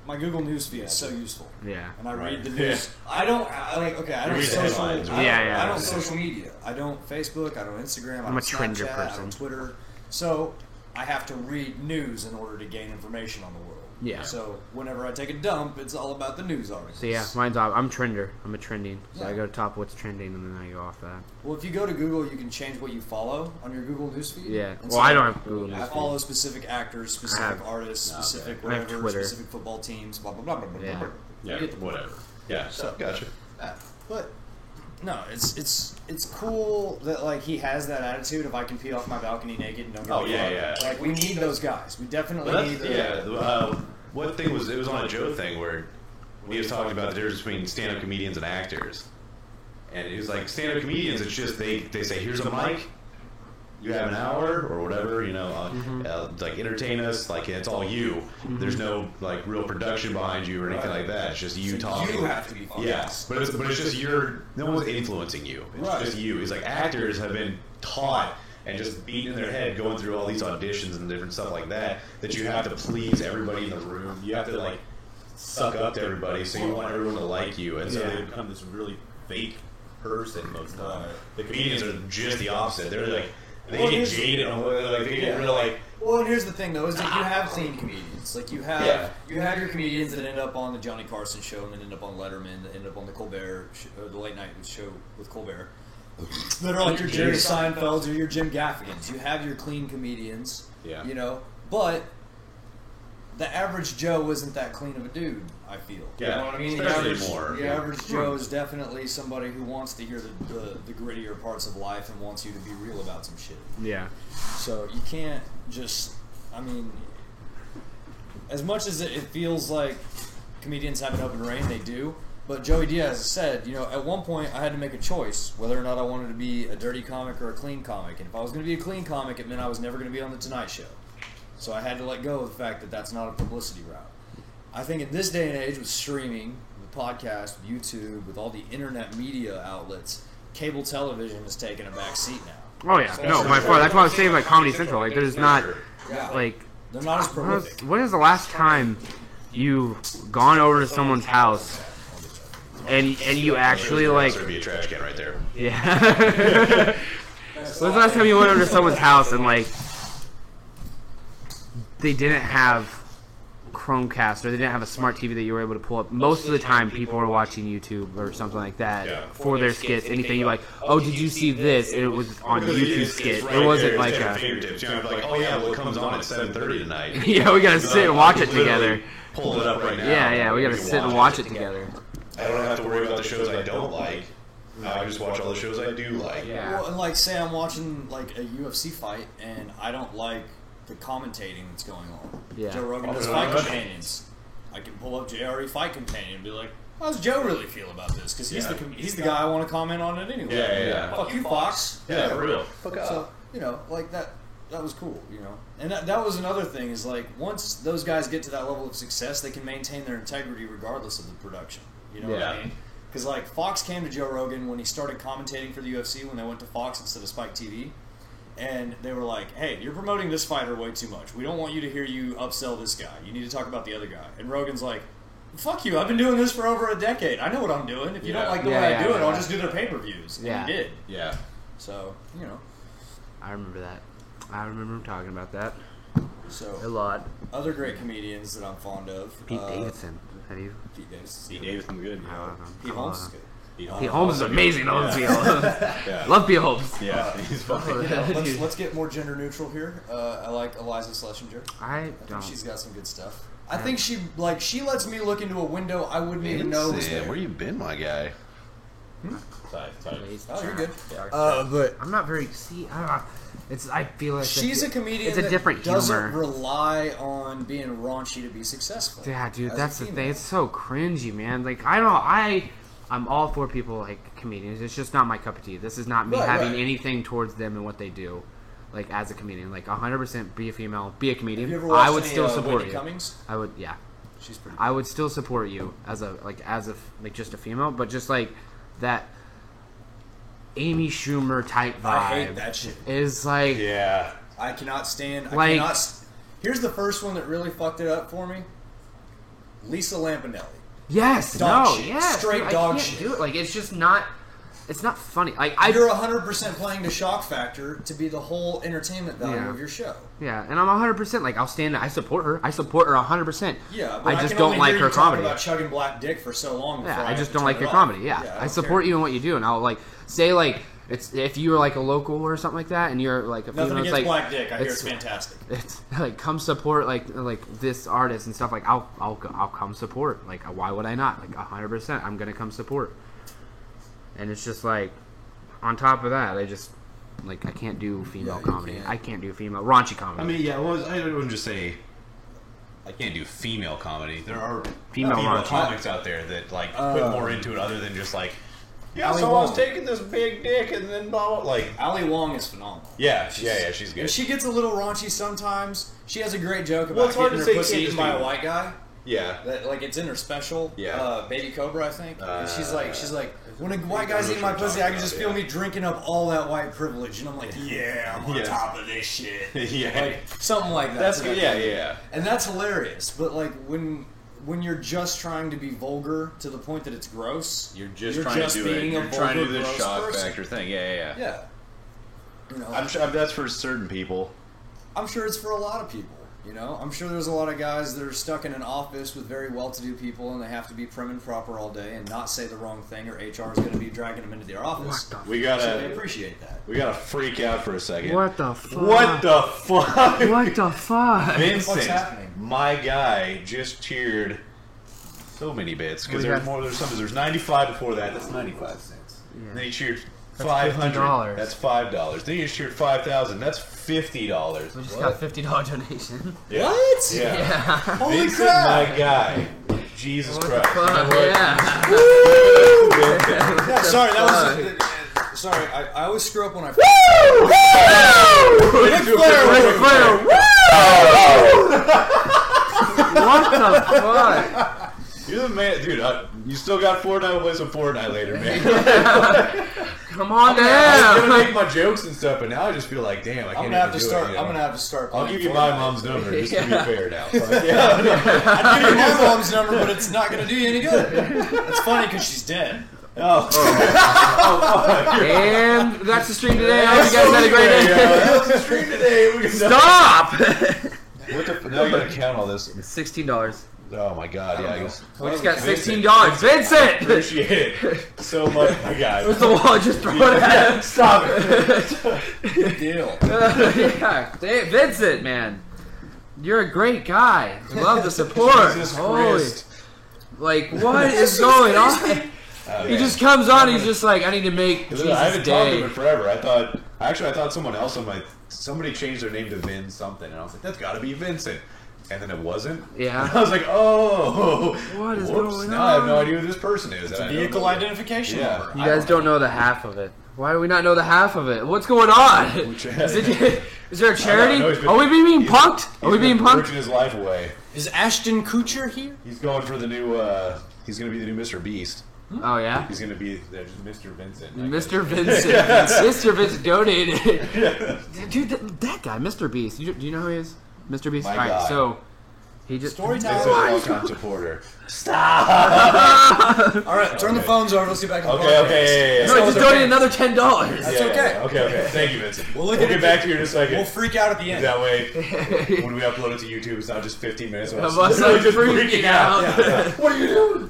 my Google News feed is so useful, Yeah. and I Right. read the news. I don't I don't read the social. headlines, I right? don't, I don't Yeah. social media. I don't Facebook. I don't Instagram. I I'm a don't Tringer Snapchat, I person. don't Twitter. So I have to read news in order to gain information on the world. Yeah. So whenever I take a dump, it's all about the news articles. So yeah, mine's off. I'm trender. I'm a trending. So I Yeah. go to top what's trending and then I go off that. Well, if you go to Google, you can change what you follow on your Google News feed. Yeah. And Well, I don't have Google News I feed. follow specific actors, specific have- artists, specific I have whatever, Twitter. specific football teams, blah blah blah blah blah. Yeah. blah. Yeah, You get the point. whatever. Yeah, So- gotcha. Yeah, but no, it's cool that like he has that attitude of I can pee off my balcony naked and don't give Oh, a yeah, fuck. yeah. Like we need those guys. We definitely Well, need. that's, what thing was it was on a Joe thing where he was talking about the difference between stand-up comedians and actors, and he was like, stand-up comedians, it's just they say, here's a mic, you have an hour or whatever, you know, like entertain us, like it's all you. There's no like real production behind you or anything like that. It's just you So talking. you have to be funny. Yes, but it's just no one's influencing you. It's Right. just you. He's like actors have been taught and just beaten in their head going through all these auditions and different stuff like that you have to please everybody in the room. You have to like suck up to everybody, so you want everyone to like you, and so they become this really fake person most of the time. The comedians are just the opposite. They're like they Well, get here's- jaded, like they get real like. Well, and here's the thing though, is that you have clean comedians. Like you have your comedians that end up on the Johnny Carson show and then end up on Letterman, that end up on the Colbert or the late night show with Colbert. that are like your Jerry Seinfelds or your Jim Gaffigans. You have your clean comedians, Yeah. you know, but the average Joe isn't that clean of a dude, I feel. Yeah, You know what I mean? especially more, The yeah. average Joe is definitely somebody who wants to hear the grittier parts of life and wants you to be real about some shit. Yeah. So you can't just, I mean, as much as it feels like comedians have an open reign, they do. But Joey Diaz said, you know, at one point I had to make a choice whether or not I wanted to be a dirty comic or a clean comic. And if I was going to be a clean comic, it meant I was never going to be on The Tonight Show. So I had to let go of the fact that that's not a publicity route. I think in this day and age with streaming, with podcasts, with YouTube, with all the internet media outlets, cable television is taking a back seat now. Oh yeah. No, by far. That's why I was saying like Comedy Central. Like there's not Yeah. like. They're not as prolific. When is the last time you've gone over to someone's house and you actually like? There'd be a trash can right there. Yeah. When's the last time you went over to someone's house and like they didn't have Chromecast or they didn't have a smart TV that you were able to pull up? Most of the time, people are watching YouTube or something like that Yeah. for their skits. Anything you like, oh, did you see this? It was on YouTube skit. It wasn't like a. fingertips. You know, like, oh yeah, well it comes on at 7:30 tonight. Yeah, we gotta sit and watch it together. Pull it up right now. Yeah, we gotta can sit and watch it together. I don't have to worry about the shows I don't like. I just watch all the shows I do like. Yeah. Well, and like, say I'm watching like a UFC fight and I don't like the commentating that's going on. Yeah. Joe Rogan does fight companions. I can pull up JRE Fight Companion and be like, how does Joe really feel about this? Because he's the guy I want to comment on it anyway. Yeah. Fuck you, Fox. Yeah, for real. So, you know, like that was cool, you know. And that was another thing is like once those guys get to that level of success, they can maintain their integrity regardless of the production. You know what I Yeah. mean? Because like Fox came to Joe Rogan when he started commentating for the UFC when they went to Fox instead of Spike TV, and they were like, "Hey, you're promoting this fighter way too much. We don't want you to hear you upsell this guy. You need to talk about the other guy." And Rogan's like, "Fuck you! I've been doing this for over a decade. I know what I'm doing. If you don't like the way I do it, I'll just do their pay-per-views." And Yeah. he did. Yeah. So you know. I remember that. I remember him talking about that a So lot. other great comedians that I'm fond of. Pete Davidson. Have you? Pete Davidson. Pete Davidson's good. I love him. Pete Holmes is good. Pete Holmes is amazing. I love Pete Holmes. Yeah. Love Pete Holmes. Yeah, he's funny. Let's get more gender neutral here. I like Eliza Schlesinger. I I don't. think she's got some good stuff. I think she lets me look into a window I wouldn't even know was Vincent, there. where you been, my guy? Oh, you're good. But I'm not very. See, I don't know. I feel like She's a comedian It's a that different doesn't humor. rely on being raunchy to be successful. Yeah, dude, as a that's the female. thing. It's so cringy, man. Like, I don't know. I'm all for people like comedians. It's just not my cup of tea. This is not me Right, having right. anything towards them and what they do. Like, as a comedian, like 100% be a female, be a comedian. Have you ever watched I would any, still support Whitney you. Cummings? I would, yeah. She's pretty. I would still support you as a just a female, but just like that Amy Schumer type vibe I hate that shit. is like Yeah. I cannot stand. I Like- cannot. Here's the first one that really fucked it up for me. Lisa Lampanelli. yes, Dog no, shit. yes, Straight dude, dog I can't shit. do it. Like it's just not. It's not funny. Like You're 100% playing the shock factor to be the whole entertainment value Yeah. of your show. yeah, and I'm 100% like I'll stand. I support her. I support her 100%. Yeah, but I just can don't only like hear her you talking comedy. about chugging black dick for so long. Yeah, before I have just to don't turn like it your off. comedy. Yeah, I I don't support care. you in what you do, and I'll like say like it's if you're like a local or something like that, and you're like a Nothing female, it's against like black dick. I hear it's fantastic. it's like come support like this artist and stuff. Like I'll come support. Like why would I not? Like 100%, I'm gonna come support. And it's just like on top of that, I just like I can't do female Yeah, you comedy. can't. I can't do female raunchy comedy. I mean, yeah, well, I wouldn't just say I can't do female comedy. There are Female female raunchy. comics out there that like put more into it other than just like, yeah, Ali so I was Wong. taking this big dick and then blah blah. Like, Ali Wong is phenomenal. yeah, she's good. And she gets a little raunchy sometimes. She has a great joke Well, about it's hard getting to her say pussy you eaten can't by just a do- white guy. yeah, That like it's in her special, Yeah. Baby Cobra, I think. And she's like, when a white I guy's know eating what my you're pussy, I can talking just about, feel yeah. me drinking up all that white privilege, and I'm like, yeah, I'm on Yeah. top of this shit. yeah. Like something like that. That's to good. that Yeah, point. yeah. And that's hilarious. But like when you're just trying to be vulgar to the point that it's gross, You're just trying to do it. being a You're trying to do vulgar, this gross shock person. factor thing. Yeah. Yeah. You know, I'm sure that's for certain people. I'm sure it's for a lot of people. You know, I'm sure there's a lot of guys that are stuck in an office with very well-to-do people, and they have to be prim and proper all day and not say the wrong thing, or HR is going to be dragging them into their office. What We So they gotta appreciate that. freak out for a second. What the fuck? What the fuck? What the fuck? Vincent, What's happening? my guy, just cheered so many bits because We there's got- more. There's 95 before that. That's 95 cents. Yeah. Then he cheered That's $500. $50. That's $5. Then he just cheered 5,000. That's $50. We just got $50 donation. Yeah. What? Yeah. Yeah. Holy Vincent, crap! my guy. Jesus What the Christ. fuck? You know what? Yeah. Yeah, sorry, that was. Sorry, I always screw up when I. Ric Flair. What the fuck? You're the man, dude. You still got Fortnite. We'll play some Fortnite later, man. Come on I was down. gonna make my jokes and stuff, but now I just feel like, damn, I can't I'm gonna have to even do start. it. You know? I'm gonna have to start. I'll playing give you my Fortnite. mom's number just to be fair now. I'd give you my mom's number, but it's not gonna do you any good. It's funny because she's dead. And that's the stream today. I hope you guys had a great day. That was the stream today. We can Stop! What the? Now you gotta count all this. $16. Oh my god, yeah, I guess. We just got $16. Vincent! Appreciate it so much, my guy. What's the wall? Just throw it at him. Stop it. Good deal. Yeah, Vincent, man. You're a great guy. Love the support. Jesus Holy. Christ. Like, what is going on? He just comes on, he's just like, I need to make Jesus' I haven't talked to day. him in forever. I thought someone else on somebody changed their name to Vin something, and I was like, that's got to be Vincent. And then it wasn't. Yeah. And I was like, oh, What is whoops. going Now I have no on? idea who this person is. It's a vehicle identification Yeah. number. You guys don't know the half of it. Why do we not know the half of it? What's going on? Which- Is there a charity? know, he's been- Are we being he's- punked? Are we being punked? Working his life away. Is Ashton Kutcher here? He's going for the new. He's going to be the new Mr. Beast. Oh, yeah? He's going to be Mr. Vincent. Mr. Vincent. Mr. Vincent donated. Dude, that guy, Mr. Beast. Do you know who he is? Mr. Beast? My Alright, guy. so he just. Story He's time. a long-time supporter. All right, turn the phones over. Let's get back to the Okay, podcast. okay, yeah. No, he just donated another $10. That's okay. Okay. Thank you, Vincent. We'll We'll look at get it. back to you in a second. We'll freak out at the end. That way, when we upload it to YouTube, it's not just 15 minutes of Of us literally like just freaking out. What are you doing?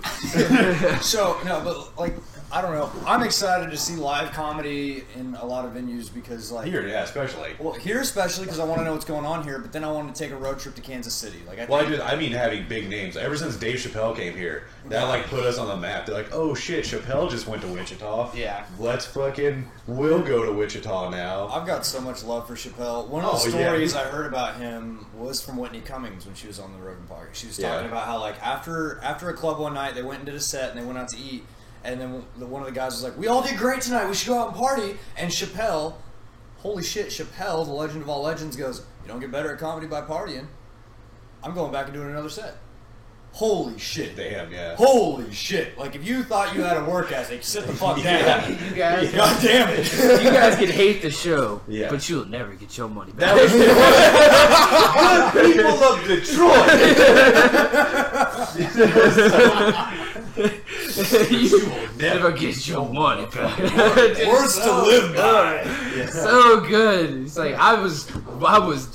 So no, but like I don't know. I'm excited to see live comedy in a lot of venues because like Here, yeah, especially. well here especially because I want to know what's going on here. But then I want to take a road trip to Kansas City. Like I Well, think, I mean having big names. Ever since Dave Chappelle came here, that like put us on the map. They're like, oh shit, Chappelle just went to Wichita. Yeah. We'll go to Wichita now. I've got so much love for Chappelle. One of the Oh, yeah. stories I heard about him was from Whitney Cummings when she was on the Rogan podcast. She was talking Yeah. about how like after a club one night they went and did a set and they went out to eat and then one of the guys was like, "We all did great tonight. We should go out and party." And Chappelle, holy shit, Chappelle, the legend of all legends, goes, "You don't get better at comedy by partying. I'm going back and doing another set." Holy shit. Damn, yeah. Holy shit. Like, if you thought you had a work ethic, sit the fuck down. You guys, God damn it. you guys can hate the show, Yeah. but you'll never get your money back. People of Detroit. you will never get your money back. Words to live by. So good. It's like I was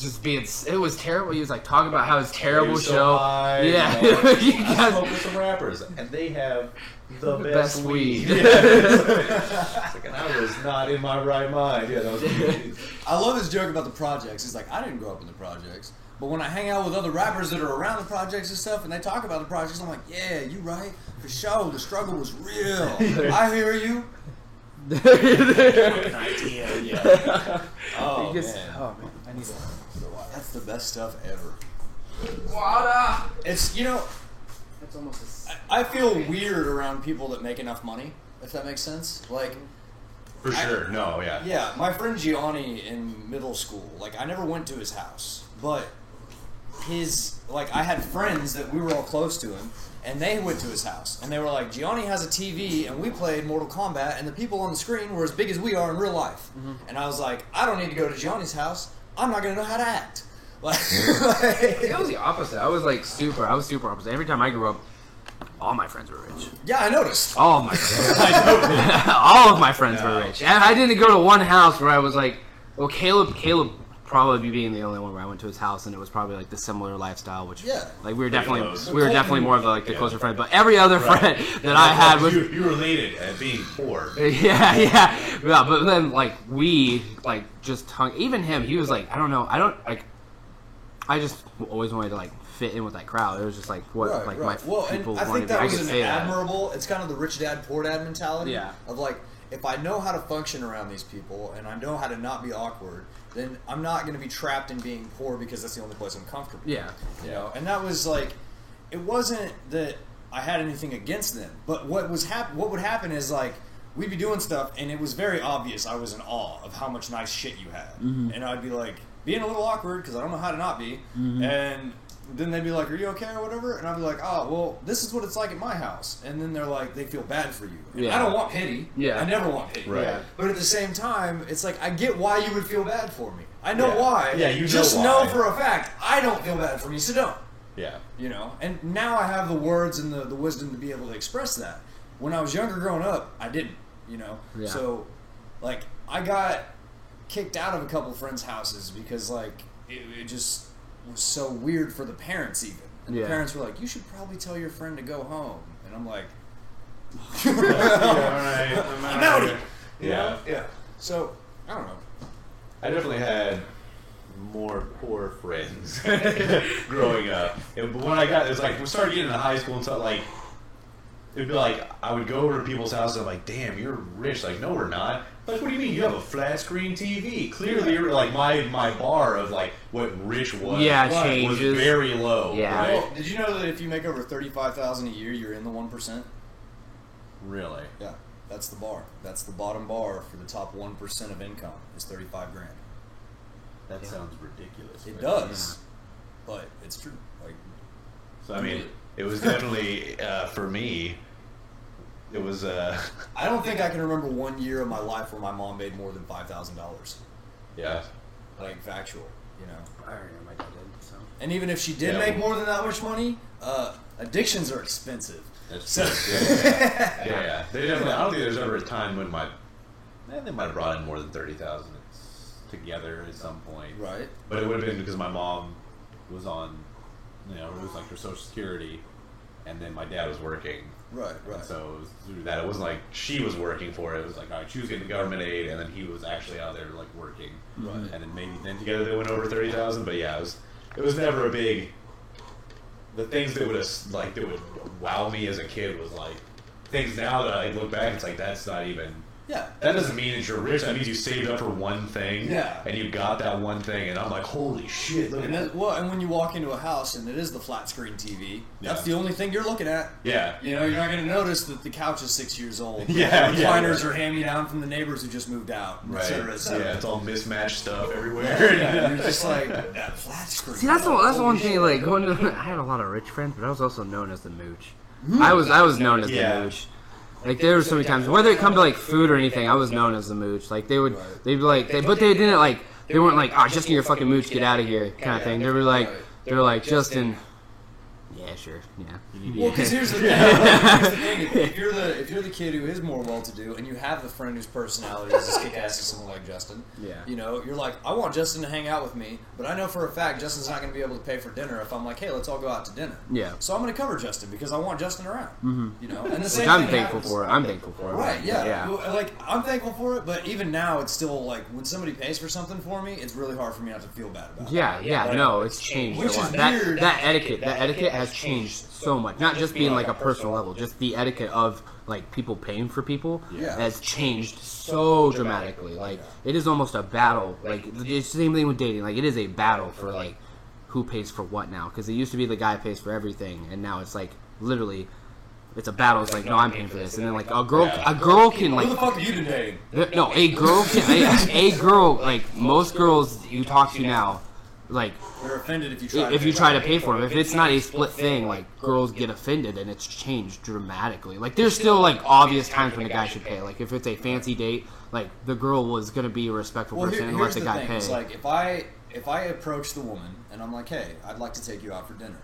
just being. It was terrible. He was like talking about how his terrible You're so show. high, Yeah, you know. you I guys. smoke with some rappers, and they have the Best weed. Yeah. It's like, and I was not in my right mind. Yeah, that was I love his joke about the projects. He's like, I didn't grow up in the projects. But when I hang out with other rappers that are around the projects and stuff, and they talk about the projects, I'm like, yeah, you right. For sure, the struggle was real. I hear you. Idea, yeah. Oh, He gets- man. oh man, I need to. That's the best stuff ever. Water. It's, you know, That's almost. I feel weird around people that make enough money, if that makes sense. Like, for sure. No, yeah. yeah, my friend Gianni in middle school, like, I never went to his house, but I had friends that we were all close to him, and they went to his house, and they were like, Gianni has a TV, and we played Mortal Kombat, and the people on the screen were as big as we are in real life. And I was like, I don't need to go to Gianni's house. I'm not going to know how to act. Like, It was the opposite. I was super opposite. Every time I grew up, all my friends were rich. yeah, I noticed. All of my friends. All of my friends were rich. And I didn't go to one house where I was like, well, Caleb probably being the only one where I went to his house, and it was probably like the similar lifestyle, which like we were definitely close. more of like the closer friend. But every other friend that I had was you related at being poor. yeah. But then like we like just hung. Even him, he was like, I don't know, I just always wanted to like fit in with that crowd. It was just like what my people and I wanted. think that I was could an say that. admirable. It's kind of the rich dad, poor dad mentality. Yeah. Of like, if I know how to function around these people and I know how to not be awkward, then I'm not going to be trapped in being poor because that's the only place I'm comfortable. Yeah. You know, and that was like, it wasn't that I had anything against them, but what would happen is like, we'd be doing stuff and it was very obvious I was in awe of how much nice shit you had. Mm-hmm. And I'd be like, being a little awkward because I don't know how to not be. Mm-hmm. And then they'd be like, are you okay or whatever? And I'd be like, oh, well, this is what it's like at my house. And then they're like, they feel bad for you. And Yeah. I don't want pity. Yeah. I never want pity. Right. Yeah. But at the same time, it's like, I get why you would feel bad for me. I know Yeah. why. Yeah, you know just why. know for a fact, I don't feel bad for me, so don't. Yeah. You know? And now I have the words and the wisdom to be able to express that. When I was younger growing up, I didn't, you know? Yeah. So, like, I got kicked out of a couple friends' houses because, like, it just was so weird for the parents even. And the Yeah. parents were like, you should probably tell your friend to go home. And I'm like, I'm out of here. Yeah. yeah. So, I don't know. I definitely had more poor friends growing up. But when I got, it was like, we started getting into high school and stuff, like, it'd be like, I would go over to people's houses and I'm like, damn, you're rich. Like, no, we're not. Like, what do you mean? You have a flat screen TV. Clearly, you're like, my bar of, like, what rich was, Yeah, was changes. very low. Yeah. Right? Well, did you know that if you make over $35,000 a year, you're in the 1%? Really? Yeah, that's the bar. That's the bottom bar for the top 1% of income is 35 grand. That sounds ridiculous. It does, but it's true. Like, So, I mean, it was definitely, for me, it was, I don't think I can remember 1 year of my life where my mom made more than $5,000. yeah. Like, factual, you know. I remember my dad did. So. And even if she did Yeah. make more than that much money, addictions are expensive. That's So, yeah. They definitely, I don't think there's ever a time when they might have brought in more than 30,000 together at some point. right. But it would have been because my mom was on, it was like her Social Security, and then my dad was working. Right, right. And so it was through that. It wasn't like she was working for it. It was like, all right, she was getting government aid, and then he was actually out there like working. Right. And then then together they went over 30,000. But yeah, it was never a big. The things that would wow me as a kid was like things now that I look back, it's like that's not even. Yeah. That doesn't mean that you're rich. That means you saved up for one thing. Yeah. And you got that one thing, and I'm like, holy shit! Look at And that. and when you walk into a house and it is the flat screen TV, that's Yeah. the only thing you're looking at. Yeah. You know, you're not going to notice that the couch is 6 years old. Yeah, The yeah, recliners right. are hand me down from the neighbors who just moved out, et cetera, et cetera. Yeah, it's all mismatched stuff everywhere. Yeah, you're just like that flat screen. See, that's the Holy one shit. thing. Like going to, I had a lot of rich friends, but I was also known as the mooch. I was known as Yeah. the mooch. Like there were so many times, whether it come to like food or anything, I was known as the mooch. Like they'd be like, but they didn't like, they weren't like, oh, Justin, you're a fucking mooch, get out of here, kind of thing. They were like, Justin. Yeah, sure, yeah. Well, because here's the thing. Here's the thing. If you're the kid who is more well-to-do, and you have the friend whose personality is as kick-ass as someone like Justin, Yeah. you know, you're like, I want Justin to hang out with me, but I know for a fact Justin's not going to be able to pay for dinner if I'm like, hey, let's all go out to dinner. Yeah. So I'm going to cover Justin because I want Justin around. Mm-hmm. You know, and the Which same I'm thing thankful happens- for. I'm thankful for it. Right, yeah. Yeah. Well, like, I'm thankful for it, but even now, it's still like, when somebody pays for something for me, it's really hard for me not to feel bad about it. Yeah, no, it's changed Which a lot. is weird. That etiquette has changed so much. Not just being like a personal level, just the etiquette of like people paying for people Yeah. has changed so dramatically. Like it is almost a battle. Like it's the same thing with dating. Like it is a battle for like who pays for what now. Because it used to be the guy pays for everything, and now it's like literally. It's a battle. It's like, no, I'm paying for this, and then like a girl can Who the like, fuck have you been dating? no, a girl like most girls you talk to now, like They're offended if if you try to pay for them. If it's not a split thing, like girls get offended, and it's changed dramatically. Like there's still like obvious times when a guy should pay. Like if it's a fancy date, like the girl was gonna be a respectful person and let here's the the guy thing. pay. It's like if I approach the woman and I'm like, hey, I'd like to take you out for dinner.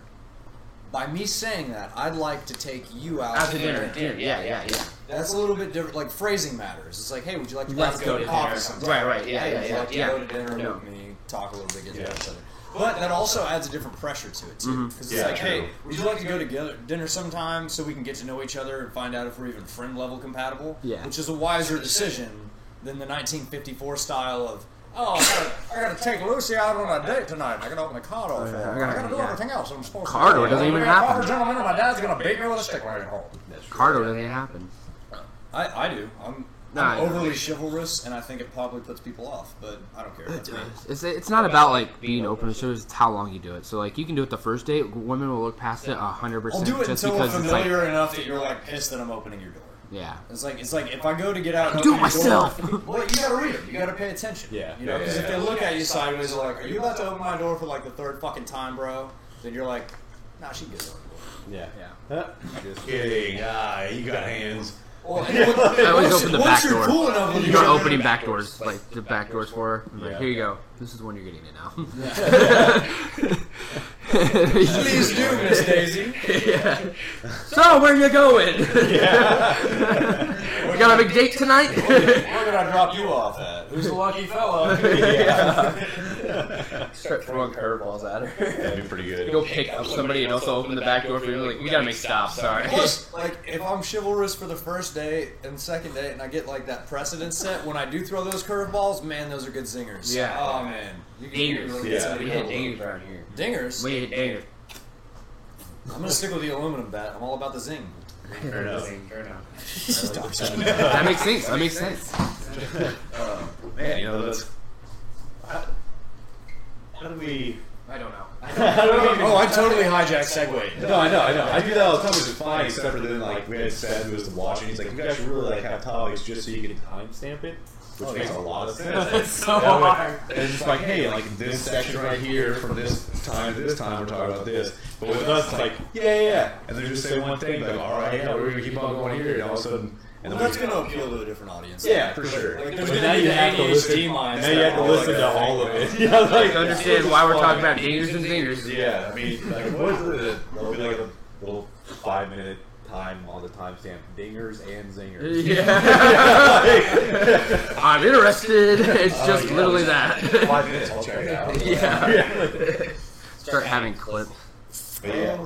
By me saying that, I'd like to take you out After for dinner, yeah. That's a little bit different. Like phrasing matters. It's like, hey, would you like to Let's go go to to coffee dinner. sometime? Right, yeah, Hey, yeah, would you yeah, like to yeah. go to dinner Yeah. with me, talk a little bit, get to know each other. But that also adds a different pressure to it too, because it's Yeah, like, true. hey, would you like to go together dinner sometime so we can get to know each other and find out if we're even friend level compatible? Yeah. Which is a wiser decision than the 1954 style of, oh, I gotta take Lucy out on a date tonight. I gotta open the car door for her. I gotta do everything else I'm supposed Car to do. door doesn't even I'm gonna happen. call a gentleman, and my dad's gonna beat me with a stick when I get home. Cardo doesn't happen. I do. I'm Nah, overly chivalrous, and I think it probably puts people off, but I don't care. That's me. It's not about like being open. It's just how long you do it. So like you can do it the first date. Women will look past it 100%. I'll do it just until we're because it's like familiar enough that you're like pissed that I'm opening your door. yeah. It's like if I go to get out and Do open it your door, myself. well, you gotta read them. You gotta pay attention. Yeah. You know, because if they look at you sideways, they're like, "Are you about to open my door for like the third fucking time, bro?" Then you're like, "Nah, she gets open the door." Yeah. Just kidding. You got hands. Well, I always open the back you're door. cool enough with You your- start opening back doors, like the back doors for her. I'm like, Yeah. here you go. This is when you're getting it now. Please do, Miss Daisy. Yeah. So where you going? We got a big date tonight. Where did I drop you off at? Who's the lucky fellow? Start throwing curveballs at her. That'd be pretty good. Go pick up somebody and also open the back door for you. Like, we gotta make stops. Sorry. Plus, like, if I'm chivalrous for the first date and second date, and I get like that precedent set, when I do throw those curveballs, man, those are good zingers. Yeah. Oh man. You can Dingers. really get Yeah. somebody We hit cool. dingers around here. Dingers. We hit dingers. I'm gonna stick with the aluminum bat. I'm all about the zing. Fair enough. That makes sense. That makes sense. Man, you know, that's. How do we. I don't know. Oh, I totally hijacked Segway. No, I know. I do that all the time, which is fine, except for then, like, we had Seth who was watching. He's like, you guys should really, like, have topics just so you can timestamp it, which makes a lot of sense. It's so That way- hard. And it's just like, hey, like, this section right here, from this time to this time, we're talking about this. But with us, it's like, yeah. And they just say one thing, like, all right, yeah, we're going to keep on going here, and all of a sudden. And Well, then that's we- gonna appeal to a different audience. Yeah, for sure. Like, there's But gonna now be you the have to listen. ADHD minds. Now you have to that are listen like, to all of it. You know, like, To understand why we're talking about dingers and zingers. Yeah, I mean, like, what is it? There'll be like a little 5-minute time on the timestamp. Dingers and zingers. Yeah. I'm interested. It's just yeah, literally that. 5 minutes, I'll check it out. Yeah. Start having clips. But yeah.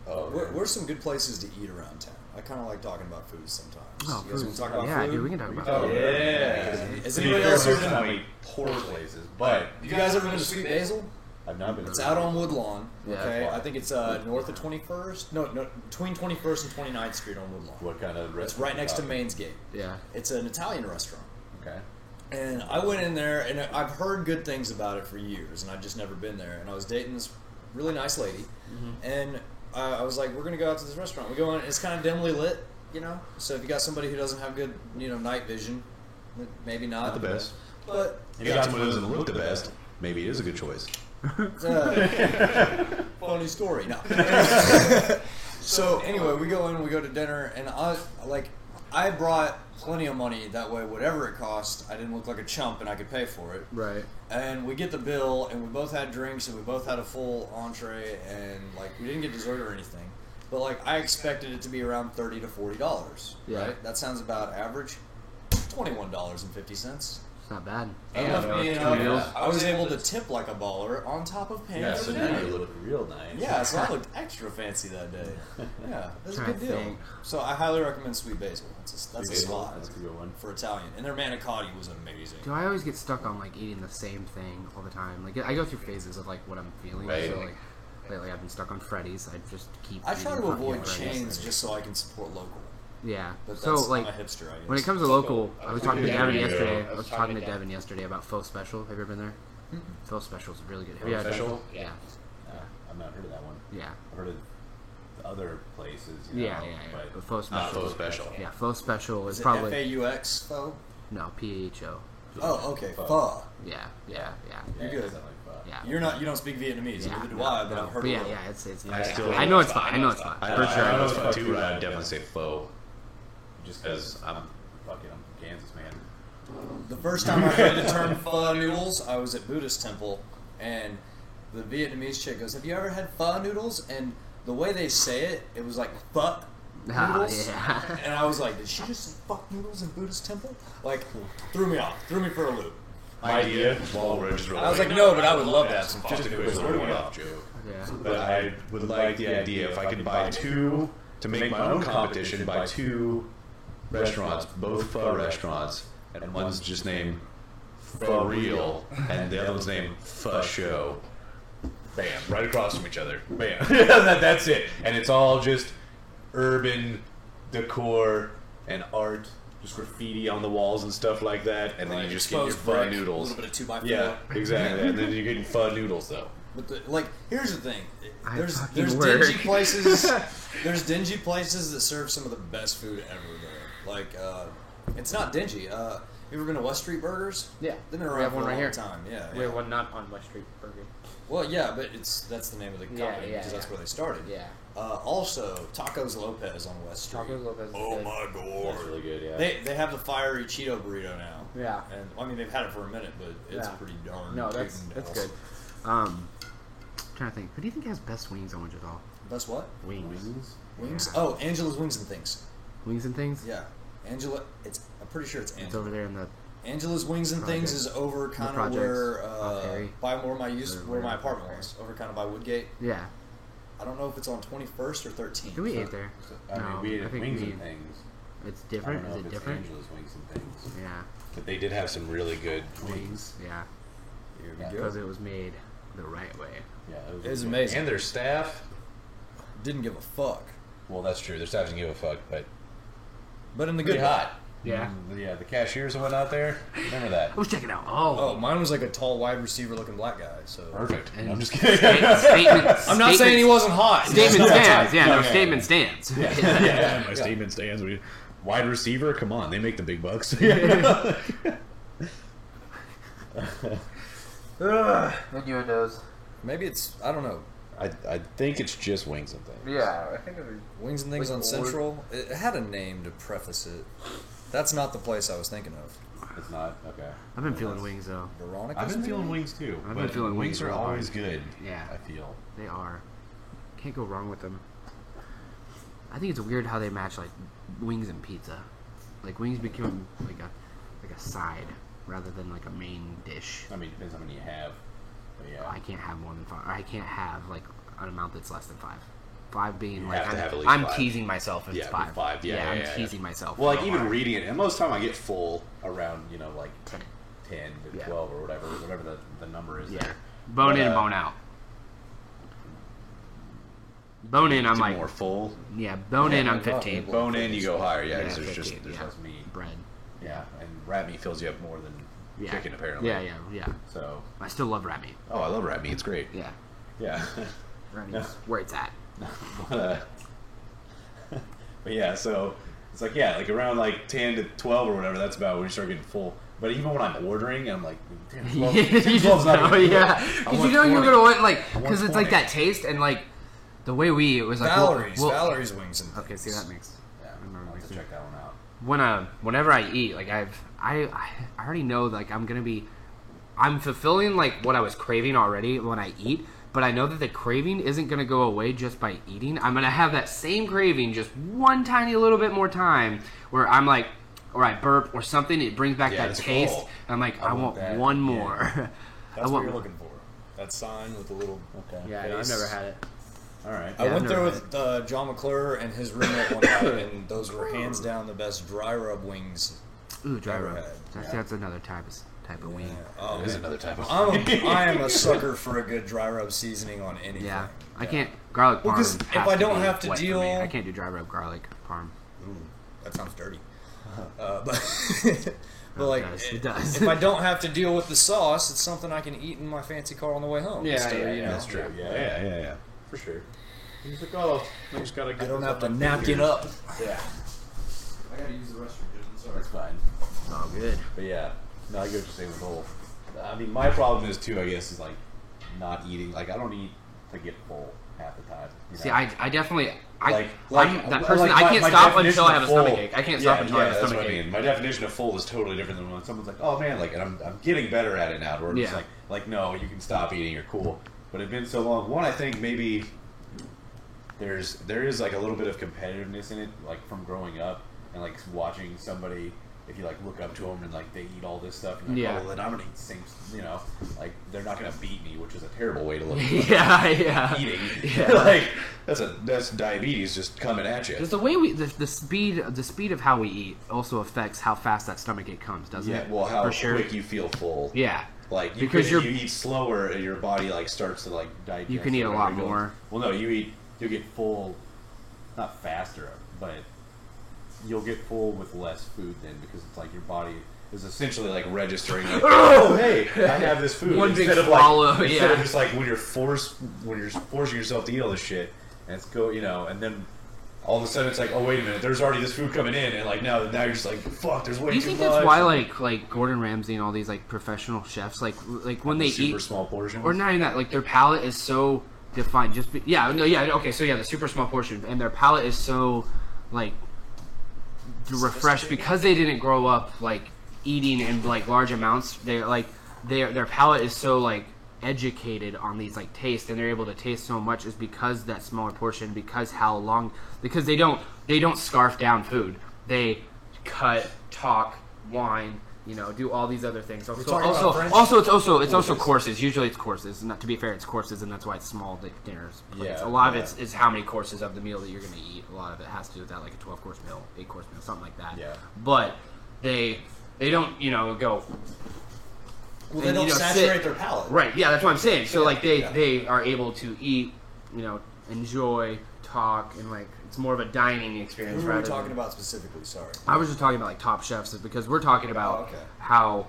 Where's some good places to eat around town? I kind of like talking about food sometimes. Oh, you guys want to talk about yeah, food? dude, we can talk about Oh, food. yeah. Has To be anybody fair, else most of ever the time been? we poor places, but You guys ever been to Sweet Basil? I've not been. It's out on Woodlawn. Yeah. Okay, I think it's north of 21st. No, between 21st and 29th Street on Woodlawn. What kind of restaurant? It's right next to Maine's Gate. Yeah. It's an Italian restaurant. Okay. And I went in there, and I've heard good things about it for years, and I've just never been there. And I was dating this really nice lady, and I was like, "We're gonna go out to this restaurant." We go in, it's kind of dimly lit, you know. So if you got somebody who doesn't have good, night vision, maybe not. Not the best. But If you got someone who doesn't look the best, maybe it is a good choice. funny story. No. So anyway, we go in, we go to dinner, and I brought plenty of money. That way, whatever it cost, I didn't look like a chump, and I could pay for it. Right. And we get the bill, and we both had drinks, and we both had a full entree, and we didn't get dessert or anything. But I expected it to be around $30 to $40. Yeah. Right? That sounds about average. $21.50. It's not bad. I was able to tip like a baller on top of paying Yeah, for so dinner. now you look real nice. Yeah, so I looked extra fancy that day. Yeah, that's a good deal. think. So I highly recommend Sweet Basil. That's a spot That's a good one. for Italian. And their manicotti was amazing. Do I always get stuck on eating the same thing all the time? I go through phases of what I'm feeling. Right. So lately I've been stuck on Freddy's. I just keep. I try eating to fucking avoid Freddy's. chains just so I can support local. Yeah. But So that's, I'm a hipster, I guess. when it comes to local, I was talking to Yeah, Devin yeah. yesterday. I was talking to Devin yesterday about Faux Special. Have you ever been there? Faux Special is really good. Have you had that? Special? Yeah. I've not heard of that one. Yeah. I've heard of the other places. Yeah. But Faux Special. Faux Special. Yeah. Faux Special is Is it probably F-A-U-X, faux? no PHO. Oh, okay, pho. Yeah. You're good. Yeah. You don't speak Vietnamese, Yeah, neither do no, I, but no. I've heard But of yeah, it. yeah, it's I still- I know it's fine. I know it's fine. I For sure. I know it's fun too, but I'd definitely say faux. Just because I'm Kansas, man. The first time I heard the term pho noodles, I was at Buddhist temple, and the Vietnamese chick goes, "Have you ever had pho noodles?" And the way they say it, it was like pho, noodles. yeah. And I was like, did she just say fuck noodles in Buddhist temple? Like, threw me off. Threw me for a loop. My idea, while we're just I was like, no, but I would love to have some just fucking a quick noodles. little one-off joke. Yeah. But I would like the idea if I could buy two, to make my own competition, buy two restaurants, both pho restaurants, and one's just named Pho Real, and the other one's named Pho Show. Bam, right across from each other. Bam. That's it. And it's all just urban decor and art, just graffiti on the walls and stuff like that, and then you just get your Exposed pho brick, noodles. A little bit of 2x4. Yeah, exactly. And then you're getting pho noodles, though. But like, here's the thing. I There's fucking dingy work. places. There's dingy places that serve some of the best food ever. There, like, it's not dingy. You ever been to West Street Burgers? Yeah. They've been We around have for one a right long here. time. Yeah. We have one not on West Street Burger. Well, yeah, but that's the name of the company Yeah, yeah, because that's yeah. where they started. Yeah. Also, Tacos Lopez on West Street. Tacos Lopez is Oh good. my god. That's really good, yeah. They have the fiery Cheeto burrito now. Yeah. And I mean they've had it for a minute, but it's Yeah. pretty darn. No, that's freaking good. awesome. Trying to think. Who do you think has best wings on Wichita? That's what? Wings. Wings? Yeah. Oh, Angela's Wings and Things. Wings and things. Yeah, Angela. I'm pretty sure it's It's Angela. over there in the. Angela's Wings and Things is over kind of projects where off Harry. by where Or my where- apartment was, over kind of by Woodgate. Yeah. I don't know if it's on 21st or 13th. Who we ate there? I mean, No, we I ate think wings we- and things. It's I different. don't know Is if it it's different? Angela's Wings and Things. Yeah. But they did have some really good Wings. Yeah. Here Yeah. we Because go. it was made the right way. Yeah, It was amazing. And their staff. Didn't give a fuck. Well, that's true. Their staff didn't give a fuck, but But in the pretty good way. hot. Yeah. Yeah, the cashiers that went out there. Remember that? I was checking out. Oh, mine was like a tall wide receiver looking black guy. So Perfect. And- I'm just kidding. Statement. I'm not saying he wasn't hot. Statement stands. Yeah, no, Yeah. statement stands. Yeah, my statement stands. Wide receiver, come on, they make the big bucks. Innuendos. Maybe it's I don't know. I think it's just wings and things. Yeah, I think it was. Wings and Things Like on old- Central. It had a name to preface it. That's not the place I was thinking of. It's not okay. I've been feeling wings though. Veronica's. I've been maybe? feeling wings too. I've been but feeling wings wings are real hard. always good. Yeah. I feel. They are. Can't go wrong with them. I think it's weird how they match like wings and pizza. Like wings become like a side rather than like a main dish. I mean, it depends how many you have. But yeah. I can't have more than 5. I can't have like an amount that's less than 5. 5 being You like have to I'm, have at least I'm 5. teasing myself if Yeah, it's 5. 5, yeah, I'm yeah. teasing myself. Well, like real even hard. reading it, and most of the time I get full around, like 10. 10 to Yeah. 12 or whatever the number is Yeah. there. Bone But, in and bone out. Bone in, I'm Get like, more full. yeah, bone in, I'm Yeah, 15. Bone in, you go higher, yeah, Yeah, because there's 15, there's yeah. less meat. Bread. Yeah, and rat meat fills you up more than Yeah. chicken, apparently. Yeah. So, I still love rat meat. oh, I love rat meat. It's great. Yeah. Yeah. Rat meat's where it's at. But yeah, so it's like, yeah, like around like 10 to 12 or whatever, that's about when you start getting full. But even when I'm ordering, I'm like, damn, 12, 10, You 12 is just not know, gonna do it. yeah. I Because want you know you're 20. gonna want like, I want because it's like 20. that taste and like the way we eat, it was like Valerie's. well- Valerie's Wings and Okay, see Things. that makes. Yeah, I remember I'll have to mixing. check that one out. Whenever I eat, like I already know like I'm fulfilling like what I was craving already when I eat, but I know that the craving isn't gonna go away just by eating. I'm gonna have that same craving just one tiny little bit more time where I'm like, or I burp or something. It brings back Yeah, that it's taste. full. I'm like, I I want want that. one Yeah. more. That's I what want. you're looking for. That sign with the little. Okay. Yeah, no, I've face. never had it. All right. I Yeah, went I've there never with John McClure and his roommate one night, and those were hands down the best dry rub wings. Ooh, dry Never rub. had. That's another type of wing. Oh, It is man. another type of. I am a sucker for a good dry rub seasoning on anything. Yeah, I can't garlic Well, parm. 'cause if has I don't be have to wet for deal- me. I can't do dry rub garlic parm. Ooh, that sounds dirty. But but It like, does, it does. if I don't have to deal with the sauce, it's something I can eat in my fancy car on the way home. Yeah, instead of, yeah, you yeah. know, That's true. Yeah. For sure. He's like, oh, I just gotta get. I don't this have to up my napkin fingers. up. Yeah, I gotta use the restroom, dude. I'm sorry. that's fine. It's all good. But yeah, no, I get what you're saying with the whole. I mean, my problem is too. I guess is like not eating. Like I don't eat to get full half the time. You know? See, I definitely, I'm that like person. my- I can't my stop definition until I have of a stomach full- ache. I can't stop until I have a that's stomach what I ache. mean. My definition of full is totally different than when someone's like, "Oh man," like, and I'm getting better at it now. Where it's Yeah. like, no, you can stop eating. You're cool. But it's been so long. One, I think maybe there is like a little bit of competitiveness in it, like from growing up and like watching somebody. If you like look up to them and like they eat all this stuff, and you're like, Yeah. oh, then I'm gonna eat the same. You know, like they're not gonna beat me, which is a terrible way to look. yeah. Eating, Yeah. like that's diabetes just coming at you. Because the way the speed of how we eat also affects how fast that stomach ache comes, doesn't Yeah, it? well, how For sure. quick you feel full. Yeah. Like Because if you're- you eat slower, your body like starts to like digest. You can eat a whatever lot you're going- more. Well, no, you get full, not faster, but you'll get full with less food then because it's like your body is essentially like registering. Like, oh, hey, I have this food. One big instead of swallow, like, instead of yeah. just like when you're forcing yourself to eat all this shit, and it's and then. All of a sudden, it's like, oh wait a minute, there's already this food coming in, and like now you're just like, fuck, there's way Do you too think much. that's why like Gordon Ramsay and all these like professional chefs like when they super eat small portions, or not even that, like their palate is so defined. Okay, so yeah, the super small portion, and their palate is so like refreshed because they didn't grow up like eating in like large amounts. They're like their palate is so like educated on these like tastes, and they're able to taste so much is because that smaller portion, because they don't scarf down food. They cut, talk, wine, do all these other things. talking about French? It's also courses. Usually it's courses. Not to be fair, it's courses, and that's why it's small dinners. Yeah, A lot of it is how many courses of the meal that you're going to eat. A lot of it has to do with that, like a 12-course meal, 8-course meal, something like that. Yeah. But they don't go. Well, they and, don't sit- saturate their palate. Right. Yeah, that's what I'm saying. So like Yeah. they are able to eat, enjoy, talk, and like it's more of a dining experience. Who are we rather talking than- about specifically? Sorry. I was just talking about like top chefs because we're talking about Oh, okay. how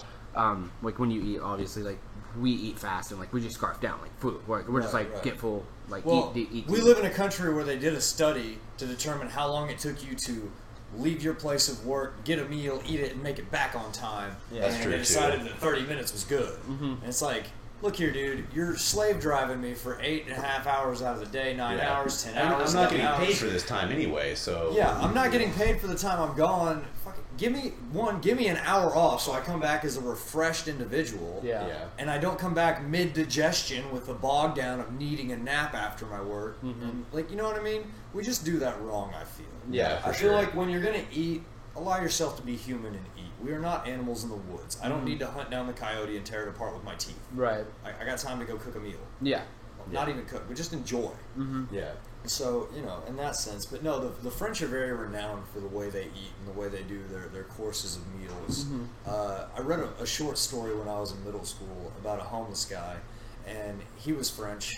like when you eat, obviously like we eat fast and like we just scarf down like food. We're just Right, like right. get full, like Well, eat. we live in a country where they did a study to determine how long it took you to leave your place of work, get a meal, eat it, and make it back on time. That's and true, they too. decided that 30 minutes was good. And it's like, look here, dude, you're slave driving me for 8.5 hours out of the day, 9 Yeah. hours, 10 I'm hours. not 11 getting hours. paid for this time anyway, so Yeah, I'm not getting paid for the time I'm gone. Fucking, give me an hour off so I come back as a refreshed individual. Yeah. Yeah. And I don't come back mid-digestion with the bog down of needing a nap after my work. And, like, you know what I mean? We just do that wrong, I feel. Yeah, for I feel sure. like when you're going to eat, allow yourself to be human and eat. We are not animals in the woods. I don't need to hunt down the coyote and tear it apart with my teeth. Right. I got time to go cook a meal. Yeah. Well, not even cook, but just enjoy. yeah. So, in that sense. But no, the French are very renowned for the way they eat and the way they do their courses of meals. I read a short story when I was in middle school about a homeless guy, and he was French,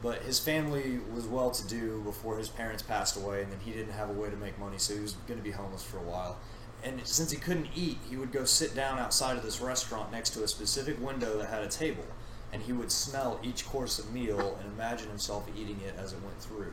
but his family was well-to-do before his parents passed away, and then he didn't have a way to make money, so he was going to be homeless for a while. And since he couldn't eat, he would go sit down outside of this restaurant next to a specific window that had a table, and he would smell each course of meal and imagine himself eating it as it went through.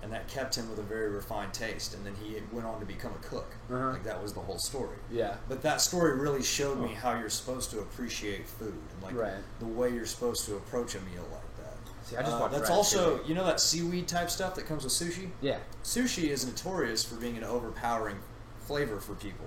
And that kept him with a very refined taste. And then he went on to become a cook. Like, that was the whole story. Yeah. But that story really showed me how you're supposed to appreciate food and like Right. the way you're supposed to approach a meal like that. See, I just watched that's Ratatouille. also, that seaweed type stuff that comes with sushi? Yeah. Sushi is notorious for being an overpowering flavor for people.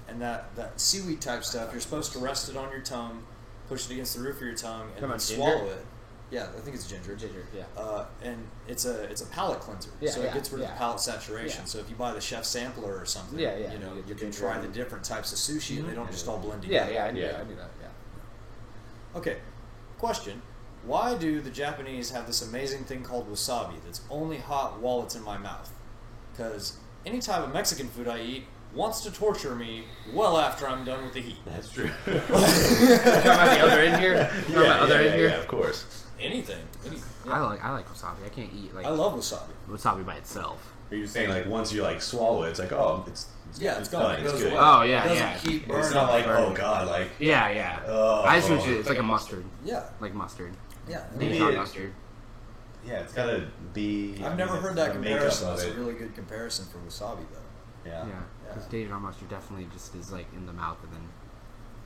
And that seaweed type stuff, you're supposed to rest it on your tongue, push it against the roof of your tongue, and Come then on, swallow ginger? it. Yeah, I think it's ginger. Ginger, yeah. And it's a palate cleanser, Yeah, so yeah, it gets rid of yeah. the palate saturation. Yeah. So if you buy the chef sampler or something, Yeah, yeah. you You get can ginger try and- the different types of sushi, and they don't just all blend Yeah, together. yeah, I knew Yeah. that. I knew that. Yeah. Okay, question: why do the Japanese have this amazing thing called wasabi that's only hot while it's in my mouth? Because any type of Mexican food I eat wants to torture me well after I'm done with the heat. That's true. Talking about the other end here. Talking about other end here. yeah, of course. Anything. I like wasabi. I can't eat like I love wasabi. wasabi by itself. Are you saying like once you like swallow it, it's like it's Yeah, it's gone. done, It it's goes good. away. Oh, yeah, It doesn't yeah. keep burning. It's not like burning. oh god, like Yeah, yeah. Oh. I just want you. It's like a mustard, Yeah, like mustard. yeah. Maybe Dijon it- mustard. yeah, it's gotta be. I've never heard that the makeup comparison. of That's a it. really good comparison for wasabi, though. Yeah. Yeah, because Dijon mustard definitely just is like in the mouth and then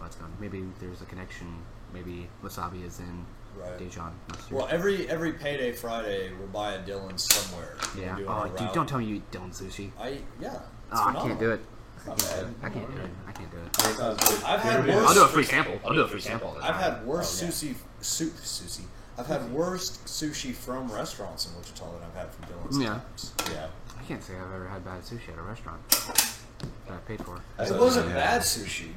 it's gone. Maybe there's a connection. Maybe wasabi is in Right. Dijon mustard. Well, every payday Friday, we'll buy a Dylan's somewhere. yeah. We're doing Oh, a dude, route. don't tell me you eat Dylan sushi. Yeah. It's Oh, I can't do it. It's not bad. I can't do it. I can't do it. It sounds good. I've had Never been- worse- I'll do a free sample. I'll do a free sample. I've had worse Oh, yeah. sushi. I've had worse sushi from restaurants in Wichita than I've had from Dylan's Yeah. times. Yeah. I can't say I've ever had bad sushi at a restaurant that I paid for. That's It what wasn't I'm bad saying. sushi,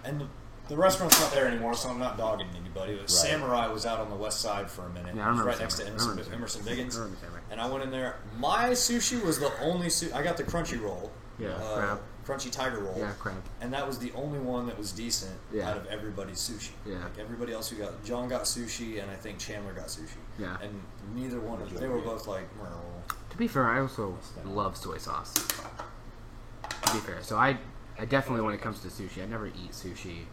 and the restaurant's not there anymore, so I'm not dogging anybody. But Samurai was out on the west side for a minute. Yeah, I It was remember right next to Samurai. I Emerson, remember Emerson Samurai. Biggins. I remember Samurai. And I went in there. My sushi was the only sushi. I got the crunchy roll. Yeah, crab. Crunchy tiger roll. Yeah, crab. And that was the only one that was decent Yeah. out of everybody's sushi. Yeah. Like everybody else who got, John got sushi, and I think Chandler got sushi. Yeah. And neither one of them, they were both like, "Meh." To be fair, I also love soy sauce. To be fair, so I definitely, when it comes to sushi, I never eat sushi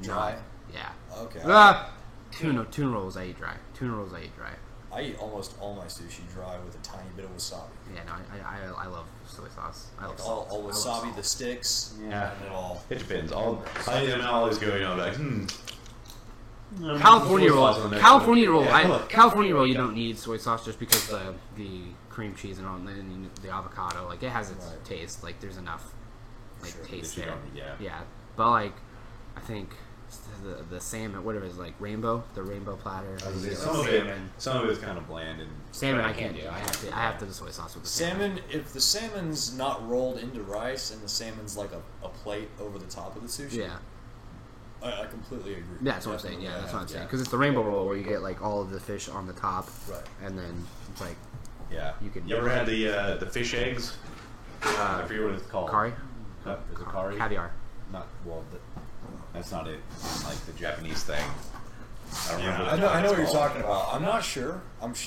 Dry? Yeah. Okay. Tuna rolls I eat dry. Tuna rolls I eat dry. I eat almost all my sushi dry with a tiny bit of wasabi. Yeah, no, I love soy sauce. I love Like all salt. I love wasabi, salt. the sticks, Yeah. and it all. It depends. I am always going on like, California Soy roll. sauce on the next California roll. one. California roll. You don't need soy sauce just because the cream cheese and all, and then the avocado. Like it has its Right. taste. Like there's enough Sure, taste that you there. don't need, yeah. Yeah, but like I think the salmon, whatever it is, like the rainbow platter. Some of it's kind of bland and Salmon I can't do. I have to do soy sauce with the Salmon, if the salmon's not rolled into rice and the salmon's like a plate over the top of the sushi, Yeah. I completely agree. Yeah, that's what I'm saying. Yeah, that's what I'm saying. Yeah. Because it's the rainbow roll where you get like all of the fish on the top, Right. and then it's like yeah. You could- ever had the fish eggs? I forget what it's called. kari, Is it kari? caviar. Not well. That's not it. It's like the Japanese thing. I don't remember. I know what you're called. talking about. I'm not sure.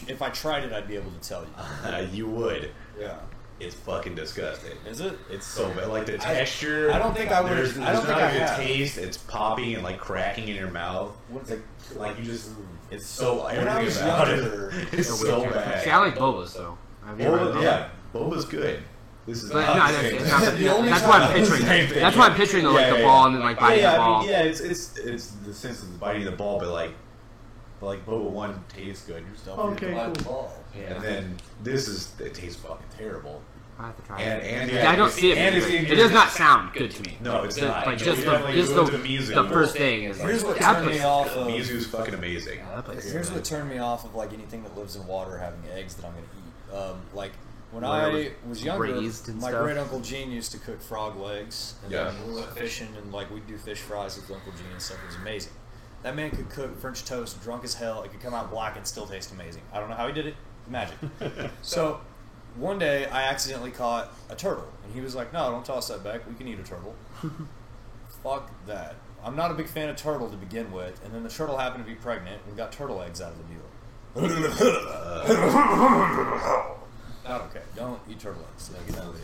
If I tried it, I'd be able to tell you. You would. Yeah. It's fucking disgusting. Is it? It's so bad. Like the texture. I don't think I would- There's I don't think not I a good have. taste. It's popping and like cracking in your mouth. What's Like you just. It's so When I was everything about younger, it. It's so bad. See, I like bobas though. Have you ever had Boba, boba? yeah, Boba's good. This is But not no, the that's, same it's thing. not The only that's time- why I'm It's the picturing. same thing, That's why I'm yeah. picturing the Yeah, the yeah, ball yeah. and then like biting yeah, the ball. it's the sense of biting the ball, but like Boba one tastes good. You're just okay, cool. And then it tastes fucking terrible. I have to try And it. yeah, I don't see it. and it's It does not sound good to me. No, it's The- not. Like You just definitely the go to Mizu. the first thing is like Here's what that turned me place- off of. Mizu's fucking amazing. That place is Here's good. what turned me off of like anything that lives in water having eggs that I'm gonna eat. Like when Where I it was younger, braised and my stuff? great uncle Gene used to cook frog legs, and Yeah. then we went fishing and like we'd do fish fries with Uncle Gene and stuff. It was amazing. That man could cook French toast drunk as hell. It could come out black and still taste amazing. I don't know how he did it. Magic. So one day I accidentally caught a turtle, and he was like, "No, don't toss that back. We can eat a turtle." Fuck that. I'm not a big fan of turtle to begin with, and then the turtle happened to be pregnant and got turtle eggs out of the deal. Not okay. Don't eat turtle eggs.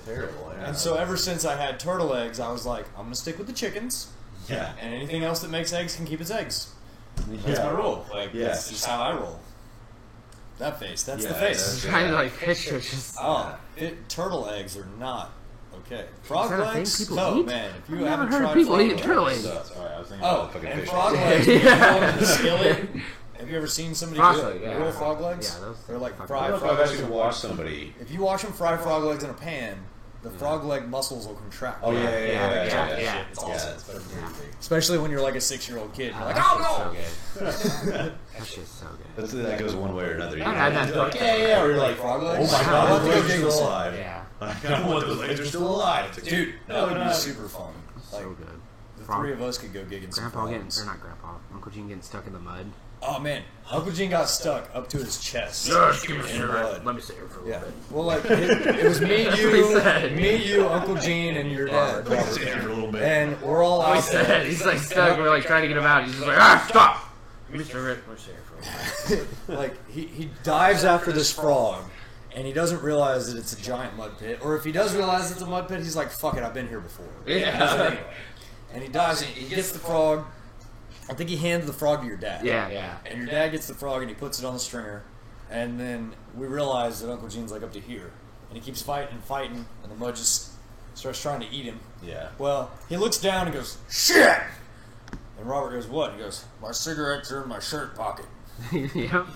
Terrible. Yeah. And so ever since I had turtle eggs, I was like, I'm gonna stick with the chickens, yeah. and anything else that makes eggs can keep its eggs. That's my rule. Like Yeah. that's just how I roll. That face. That's the Yeah, face. I'm trying to like picture just. Oh, turtle eggs are not okay. Frog that a thing legs? people No, eat? man. If you I've never haven't heard of tried people frog eating legs- turtle eggs. Sorry, I was thinking Oh, about fucking and fish. frog legs. You Yeah. throw them in the skillet. Have you ever seen somebody Frog do leg, yeah. real frog legs? Yeah, those They're like fucking- I fried don't know frog if I've legs. actually watched somebody. If you watch them fry frog legs in a pan, the frog leg muscles will contract. Oh yeah, Yeah. It's awesome. It's fucking crazy. Especially when you're like a 6-year-old kid. You're like, That oh shit's no! so good. That shit's so good. That goes one way or another. I've had that. You're like, yeah, or you're like, Frog oh legs? my I'll god, have to those go legs are Google still some. alive. Yeah. I don't want those legs are still alive. It's like, Dude, that would be super fun. Like, So good. the Frog- three of us could go gigging some Grandpa getting, frogs. or not Grandpa, Uncle Gene getting stuck in the mud. Oh man, Uncle Gene got stuck up to his chest. Just give me a in cigarette. blood. Let me sit here for a Yeah. little bit. Well, like it was me, what he said. you, Uncle Gene, and your dad, sit here for a little bit. and we're all He out there. said, he's like stuck. We're like trying to get him out. He's just like, stop! Give me a cigarette. Let me sit here for a little bit. Like he dives after this frog, and he doesn't realize that it's a giant mud pit. Or if he does realize it's a mud pit, he's like, "Fuck it, I've been here before." Yeah. And he dives. And he gets the frog. I think he hands the frog to your dad. Yeah. And your dad gets the frog and he puts it on the stringer, and then we realize that Uncle Gene's like up to here, and he keeps fighting, and the mud just starts trying to eat him. Yeah. Well, he looks down and goes, "Shit!" And Robert goes, "What?" He goes, "My cigarettes are in my shirt pocket." Yep.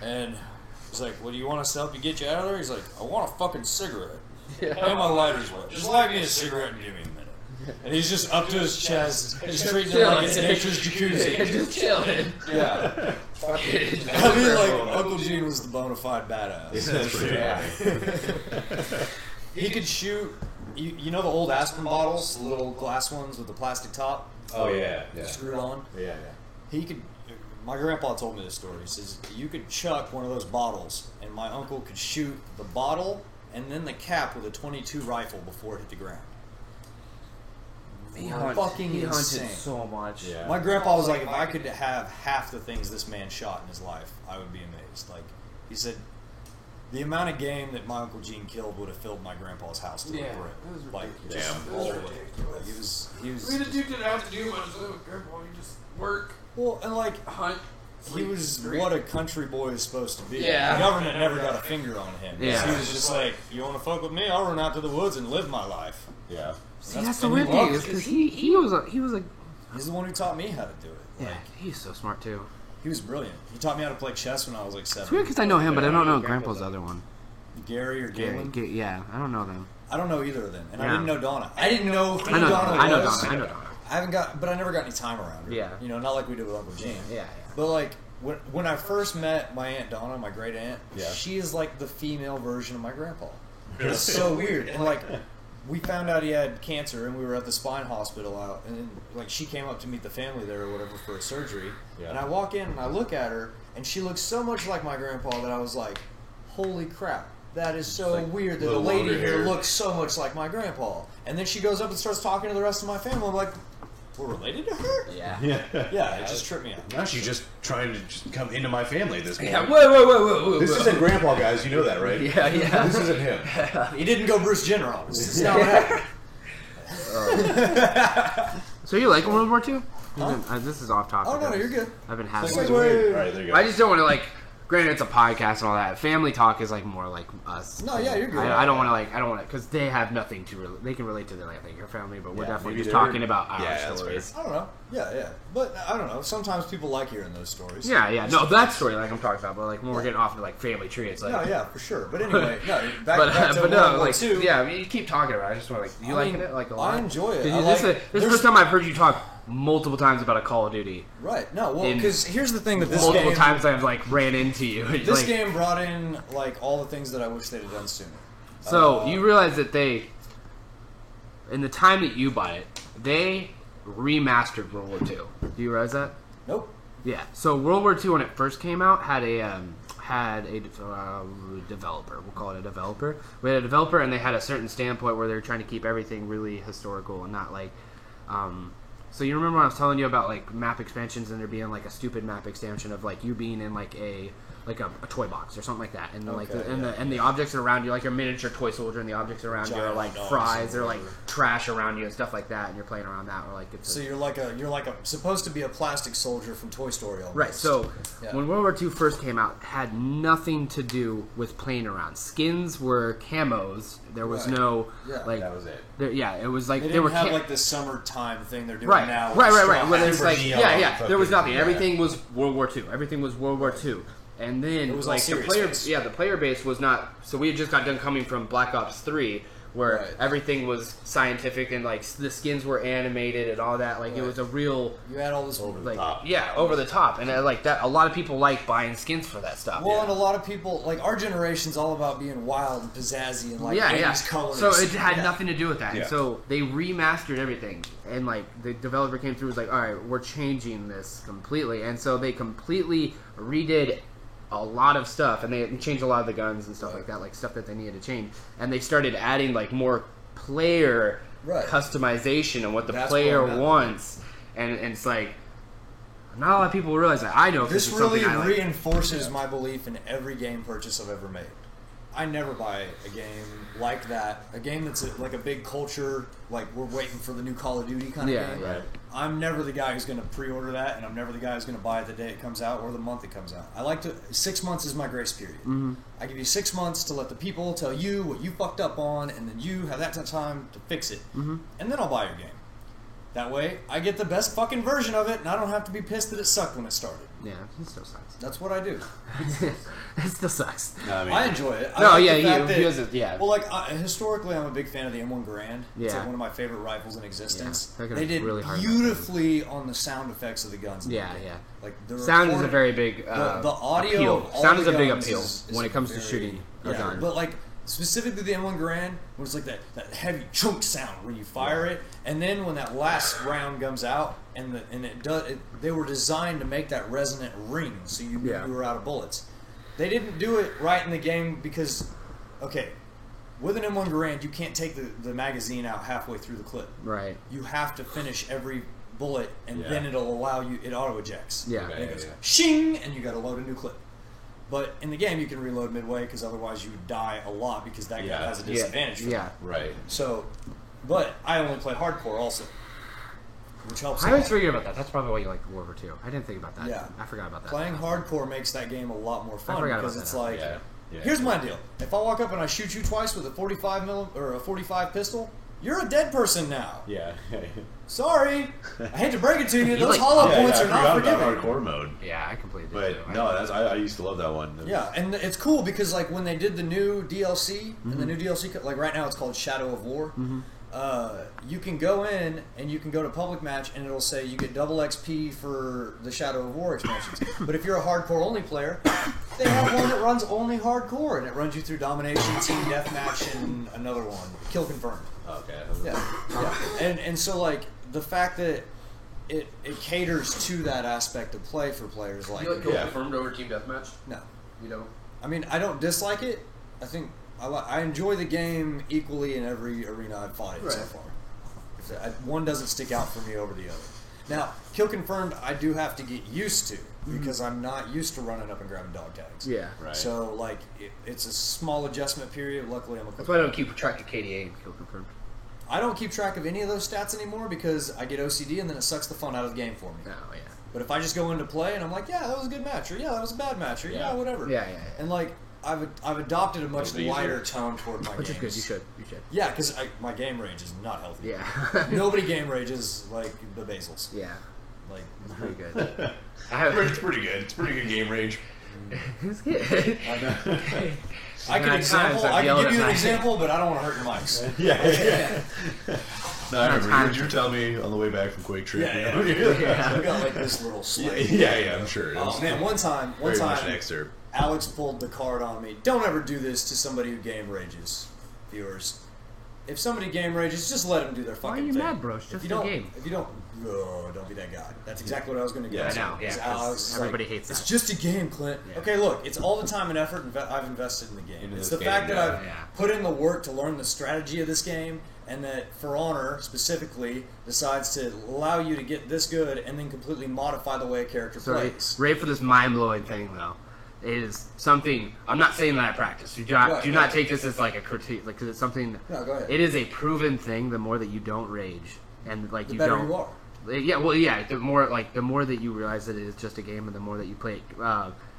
And he's like, "Well, do you want us to help you get you out of there?" He's like, "I want a fucking cigarette. And my lighter's wet. Just light me a cigarette and give me a minute." And he's just up to his chest, just treating it like it's nature's jacuzzi. Just chilling. Yeah. Fucking. I mean, like, Uncle Gene was the bona fide badass. He could shoot, you know the old aspirin bottles, the little glass ones with the plastic top? Oh yeah, yeah, Screwed on? yeah. He could. My grandpa told me this story. He says you could chuck one of those bottles, and my uncle could shoot the bottle and then the cap with a .22 rifle before it hit the ground. He Fucking hunted insane. so much. Yeah. My grandpa was like, if I could have half the things this man shot in his life, I would be amazed. Like he said, the amount of game that my Uncle Gene killed would have filled my grandpa's house to the Yeah, brim. that was Like ridiculous. just all the way. Like, he was. I mean, the dude didn't have to do much. Grandpa, you just work, Well, and like hunt. he was what a country boy is supposed to be. Yeah. The government never got a finger on him. Yeah. He was just like, you want to fuck with me? I'll run out to the woods and live my life. Yeah. See, that's the and weird he thing loved is it. because he was a He's the one who taught me how to do it. yeah, Like, he's so smart too. he was brilliant. He taught me how to play chess when I was like It's 7. weird because I know him, but I don't know Grandpa's other one. Gary or Galen? Yeah, I don't know them. I don't know either of them, and I Yeah. didn't know Donna. I didn't know who I know Donna Donna. I know was. Donna. I know Donna. I haven't got, but I never got any time around her. Yeah. You know, not like we did with Uncle Gene. Yeah, But like when I first met my Aunt Donna, my great aunt, Yeah. she is like the female version of my grandpa. It's so weird. And like we found out he had cancer, and we were at the spine hospital out, and then, like she came up to meet the family there or whatever for a surgery. Yeah. And I walk in and I look at her, and she looks so much like my grandpa that I was like, "Holy crap." That is so Like, weird that the little lady longer here hair. looks so much like my grandpa. And then she goes up and starts talking to the rest of my family. I'm like, we're related to her? yeah. Yeah. Yeah, it just tripped me out. Now she's just trying to just come into my family at this point. Yeah, whoa. This isn't Grandpa, guys. You know that, right? Yeah, yeah. This isn't him. He didn't go Bruce Jenner on us. This is not what happened. So you like World War II? This is off topic. Oh, no, you're good. I've been having. Segue. All right, there you go. I just don't want to like. Granted, it's a podcast and all that. Family talk is like more like us. No, yeah, you're good. I don't want to like. I don't want to because they have nothing to. They can relate to their like your family, but we're Yeah, definitely maybe just they're- talking about our yeah, that's stories. I don't know. Yeah. But I don't know. Sometimes people like hearing those stories. Yeah. No, that story like I'm talking about, but like when we're getting off into like family tree, it's like. No, yeah, for sure. But anyway, no, back to but World no, War like II. yeah, I mean, you keep talking about it. I just want to like you I liking mean, it like a lot. I enjoy it. 'Cause I this like- is the there's- first time I've heard you talk multiple times about a Call of Duty. Right. No, well, In because here's the thing that this Multiple game, times I've like ran into you. this like, game brought in like all the things that I wish they'd have done sooner. So you realize that they, in the time that you bought it, they remastered World War II. Do you realize that? Nope. Yeah. So World War II, when it first came out, had a developer. We'll call it a developer. We had a developer, and they had a certain standpoint where they were trying to keep everything really historical and not like. So you remember when I was telling you about like map expansions and there being like a stupid map expansion of like you being in like a toy box or something like that, and like Okay, and the objects around you, like a miniature toy soldier, and the objects around you are Giant like dogs fries or or like whatever. trash around you and stuff like that, and you're playing around that, or like it's So you're like a supposed to be a plastic soldier from Toy Story almost. right. So Yeah. when World War II first came out, it had nothing to do with playing around. Skins were camos. There was Right. no Yeah. like That was it. it was like They they didn't were have cam- like the summertime thing they're doing right, now. with right. straw Where there's hats. like neon there was nothing. fucking- Everything was World War II. Everything was World War II. And then It was all like the serious player, face. the player base was not. So we had just got done coming from Black Ops 3, where Right. everything was scientific and like the skins were animated and all that. Like it Right. was a real You had all this like top. over the top, and like that. A lot of people like buying skins for that stuff. Well, and a lot of people like our generation's all about being wild and pizzazzy and like 80s colors. So it had Yeah. nothing to do with that. Yeah. And so they remastered everything, and like the developer came through and was like, "All right, we're changing this completely." And so they completely redid a lot of stuff, and they changed a lot of the guns and stuff like that, like stuff that they needed to change. And they started adding like more player Right. customization and what the That's player what I'm at. wants, and it's like not a lot of people realize that. I know if This is really something I like. reinforces my belief in every game purchase I've ever made. I never buy a game like that. A game that's like a big culture, like we're waiting for the new Call of Duty kind of Yeah, game. right. I'm never the guy who's going to pre-order that, and I'm never the guy who's going to buy it the day it comes out or the month it comes out. I like to. 6 months is my grace period. Mm-hmm. I give you 6 months to let the people tell you what you fucked up on, and then you have that time to fix it, Mm-hmm. and then I'll buy your game. That way, I get the best fucking version of it, and I don't have to be pissed that it sucked when it started. Yeah, it still sucks. That's what I do. It still sucks. No, I mean, I enjoy it. I No, like yeah, the fact he that- does it, yeah. Well, like historically, I'm a big fan of the M1 Garand. It's Yeah. like one of my favorite rifles in existence. Yeah, they're They did really hard beautifully on the sound effects of the guns. in Yeah, that game. yeah. Like the Sound is a recording- very big the audio. appeal. Of all Sound the is a big guns appeal is when it comes to very- shooting a yeah, gun. But like specifically the M1 Garand, when it's like that heavy chunk sound when you fire it, and then when that last round comes out, and it does. They were designed to make that resonant ring, so you knew Yeah. you were out of bullets. They didn't do it right in the game because, okay, with an M1 Garand, you can't take the magazine out halfway through the clip. Right. You have to finish every bullet, and Yeah. then it'll allow you. It auto ejects. Yeah. And it goes Yeah. shing, and you got to load a new clip. But in the game, you can reload midway because otherwise you would die a lot because that Yeah. guy has a disadvantage. for Yeah. that. right. So, but I only play hardcore also, which helps. I a always lot. forget about that. That's probably why you like World War II. I didn't think about that. Yeah. I forgot about that. Playing hardcore makes that game a lot more fun forgot because about it's that. like, Yeah. Yeah. here's my deal: if I walk up and I shoot you twice with a 45 pistol, you're a dead person now. Yeah. Sorry, I hate to break it to you. You Those like- hollow Yeah, points I are not forgot about forgiven. hardcore mode. Yeah, I completely did But too. no, I used to love that one. Yeah, and it's cool because like when they did the new DLC, and Mm-hmm. the new DLC, like right now it's called Shadow of War. You can go in and you can go to public match, and it'll say you get double XP for the Shadow of War expansions. But if you're a hardcore only player, they have one that runs only hardcore, and it runs you through domination, team deathmatch, and another one, kill confirmed. Okay. Yeah. And so like the fact that it caters to that aspect of play for players like You like Yeah. confirmed over Team Deathmatch? no. You don't? I mean, I don't dislike it. I think I enjoy the game equally in every arena I've fought it so Right. far. One doesn't stick out for me over the other. Now, kill confirmed, I do have to get used to because I'm not used to running up and grabbing dog tags. Yeah. Right. So, like, it's a small adjustment period. Luckily, I'm a That's why I don't keep track of KDA and kill confirmed. I don't keep track of any of those stats anymore because I get OCD and then it sucks the fun out of the game for me. Oh, yeah. But if I just go into play and I'm like, yeah, that was a good match, or yeah, that was a bad match, or yeah, whatever. Yeah, yeah, yeah. And like, I've adopted a much Those are easier. lighter tone toward my Which is games. good. You should. You should. Yeah, because my game rage is not healthy. Yeah. Nobody game rages like the Basils. Yeah. Like, Pretty good. It's pretty good. It's pretty good game range. It's good. I can Times I've I yelled can give at you an my- example, but I don't want to hurt your mics. No, I remember times- you were telling me on the way back from Quake Trip. Yeah, you know? yeah. I've got like this little slight. yeah, I'm sure. It Oh was man, one time, very much an excerpt. Alex pulled the card on me. Don't ever do this to somebody who game rages, viewers. If somebody game rages, just let them do their Why fucking are you thing. mad, bro? It's If just you a don't, game. if you don't, don't be that guy. That's exactly what I was going to get. Yeah, I to. know, yeah, Is 'cause Alex is everybody like, hates It's that. just a game, Clint. Yeah. Okay, look, it's all the time and effort I've invested in the game. Into It's this the fact game, that yeah. I've Yeah. put in the work to learn the strategy of this game, and that For Honor specifically decides to allow you to get this good and then completely modify the way a character So, plays. right for this mind blowing thing, though, is something. I'm not saying that I practice. Do not, Right, do not right. take this as like a critique, like because it's something. No, go ahead. It is a proven thing. The more that you don't rage, and like The you better don't. you are. Yeah, well, yeah. The more that you realize that it is just a game, and the more that you play it.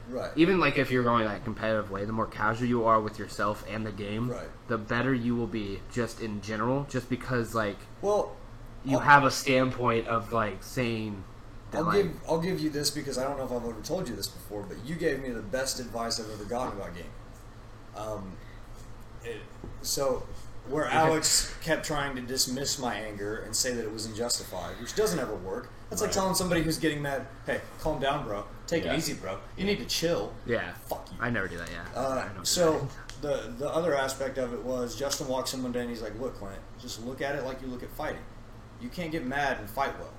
Right. Even like if you're going that competitive way, the more casual you are with yourself and the game, Right. the better you will be just in general. Just because like Well, you I'll- have a standpoint of like saying that like I'll give you this because I don't know if I've ever told you this before, but you gave me the best advice I've ever gotten about gaming. So where Alex kept trying to dismiss my anger and say that it was unjustified, which doesn't ever work. That's like Right. telling somebody who's getting mad, "Hey, calm down, bro. Take Yeah. it easy, bro. You need to chill." yeah, Fuck you. I never do that. Yeah. I don't do So the other aspect of it was Justin walks in one day and he's like, "Look, Clint, just look at it like you look at fighting. You can't get mad and fight well.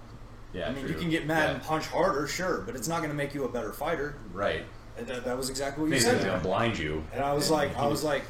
Yeah, I mean, true. you can get mad Yeah. and punch harder, sure, but it's not going to make you a better fighter." Right. And that was exactly what you Basically, said. it's gonna blind you. And I was like,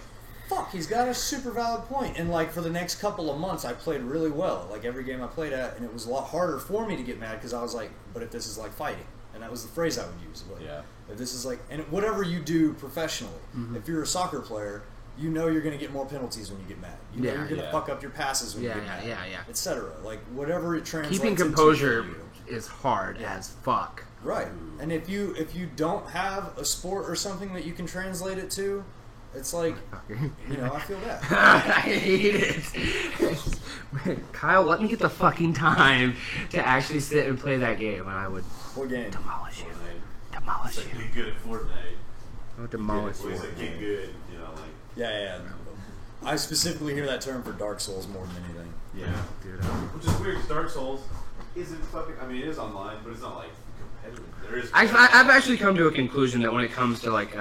fuck, he's got a super valid point. And like for the next couple of months, I played really well. Like every game I played at, and it was a lot harder for me to get mad because I was like, but if this is like fighting, and that was the phrase I would use. Like, Yeah. If this is like, and whatever you do professionally, if you're a soccer player, you know you're going to get more penalties when you get mad. You know Yeah, you're going to yeah. fuck up your passes when Yeah, you get yeah, mad. yeah, yeah. Etc. Like whatever it translates. Keeping into composure for you. is hard as fuck. Right. And if you don't have a sport or something that you can translate it to, it's like, you know, I feel bad. I hate it. Kyle, let me get the fucking time to actually sit and play that game, and I would What game? demolish you. Fortnite. Demolish It's like you. be good at Fortnite. I would demolish It's always you. like get good, you know, like Yeah. I specifically hear that term for Dark Souls more than anything. yeah. Dude, Which is weird. 'Cause Dark Souls isn't fucking. I mean, it is online, but it's not like competitive. There is. I've actually come to a conclusion that when it comes to like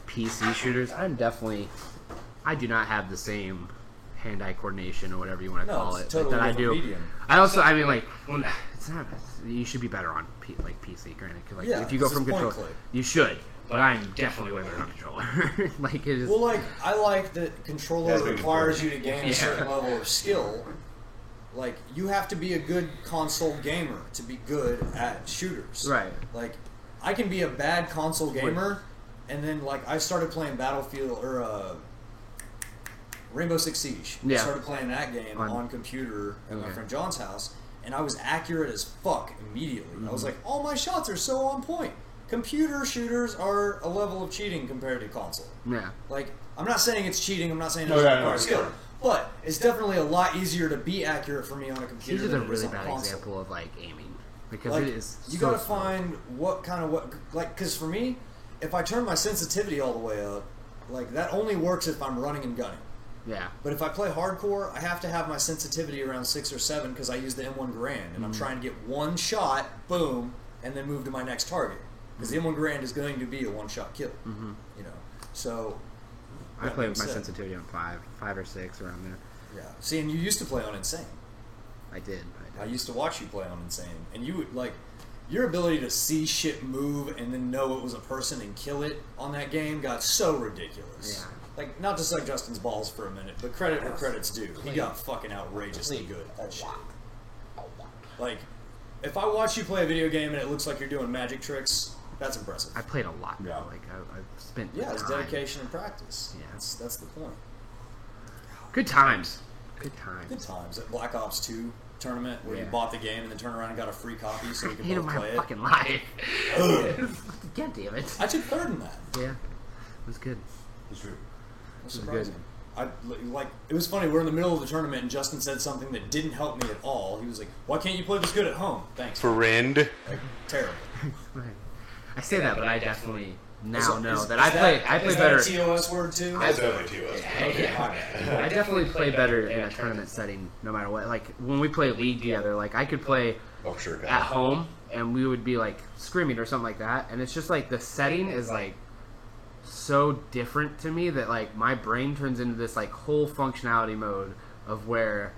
PC shooters, I do not have the same hand-eye coordination or whatever you want to No, call it's it totally that I do. different medium. I mean, like when it's not. You should be better on PC, granted. 'Cause, like Yeah, if you go it's from just point control, click. you should. But I'm definitely way better on controller. Like it is. Well, like I like that controller That's been requires you to gain Yeah. a certain level of skill. Like you have to be a good console gamer to be good at shooters. Right. Like I can be a bad console gamer, and then like I started playing Battlefield or Rainbow Six Siege. I Yeah. started playing that game on computer at my Okay. friend John's house, and I was accurate as fuck immediately. I Mm-hmm. was like, all my shots are so on point. Computer shooters are a level of cheating compared to console. Yeah. Like, I'm not saying it's cheating. I'm not saying No, it's yeah, required no, skill. sure. But it's definitely a lot easier to be accurate for me on a computer Siege is a than it is really on a bad console. example of like aiming because Like, it is. you so gotta slow. find because for me, if I turn my sensitivity all the way up, like that only works if I'm running and gunning. Yeah. But if I play hardcore, I have to have my sensitivity around 6 or 7 because I use the M1 Garand, and I'm trying to get one shot, boom, and then move to my next target. Because the M1 Garand is going to be a one-shot kill. You know, so I that play being with my said- sensitivity on 5 or 6 around there. Yeah. See, and you used to play on Insane. I did. I used to watch you play on Insane, and you would like your ability to see shit move and then know it was a person and kill it on that game got so ridiculous. Yeah. Like, not to suck Justin's balls for a minute, but credit where credit's due. He got fucking outrageously good at that shit. Like, if I watch you play a video game and it looks like you're doing magic tricks, that's impressive. I played a lot. Yeah. Like I've spent. Yeah, it's time. dedication and practice. Yeah. That's the point. Good times. Good times. Good times at Black Ops 2 tournament where you Yeah. bought the game and then turned around and got a free copy so you could Hate both my play it. fucking life. God damn it. I took third in that. Yeah. It was good. It's true. That's was surprising. Like it was funny. We're in the middle of the tournament, and Justin said something that didn't help me at all. He was like, "Why can't you play this good at home?" Thanks. Friend. Like, terrible. I say that, but I definitely now know Is that I play is better. That a TOS word too? That's definitely TOS. Okay, my bad. I definitely play better in a tournament setting, no matter what. Like when we play League together, like I could play Oh, sure. at home, and we would be like scrimming or something like that, and it's just like the setting is like so different to me that like my brain turns into this like whole functionality mode of where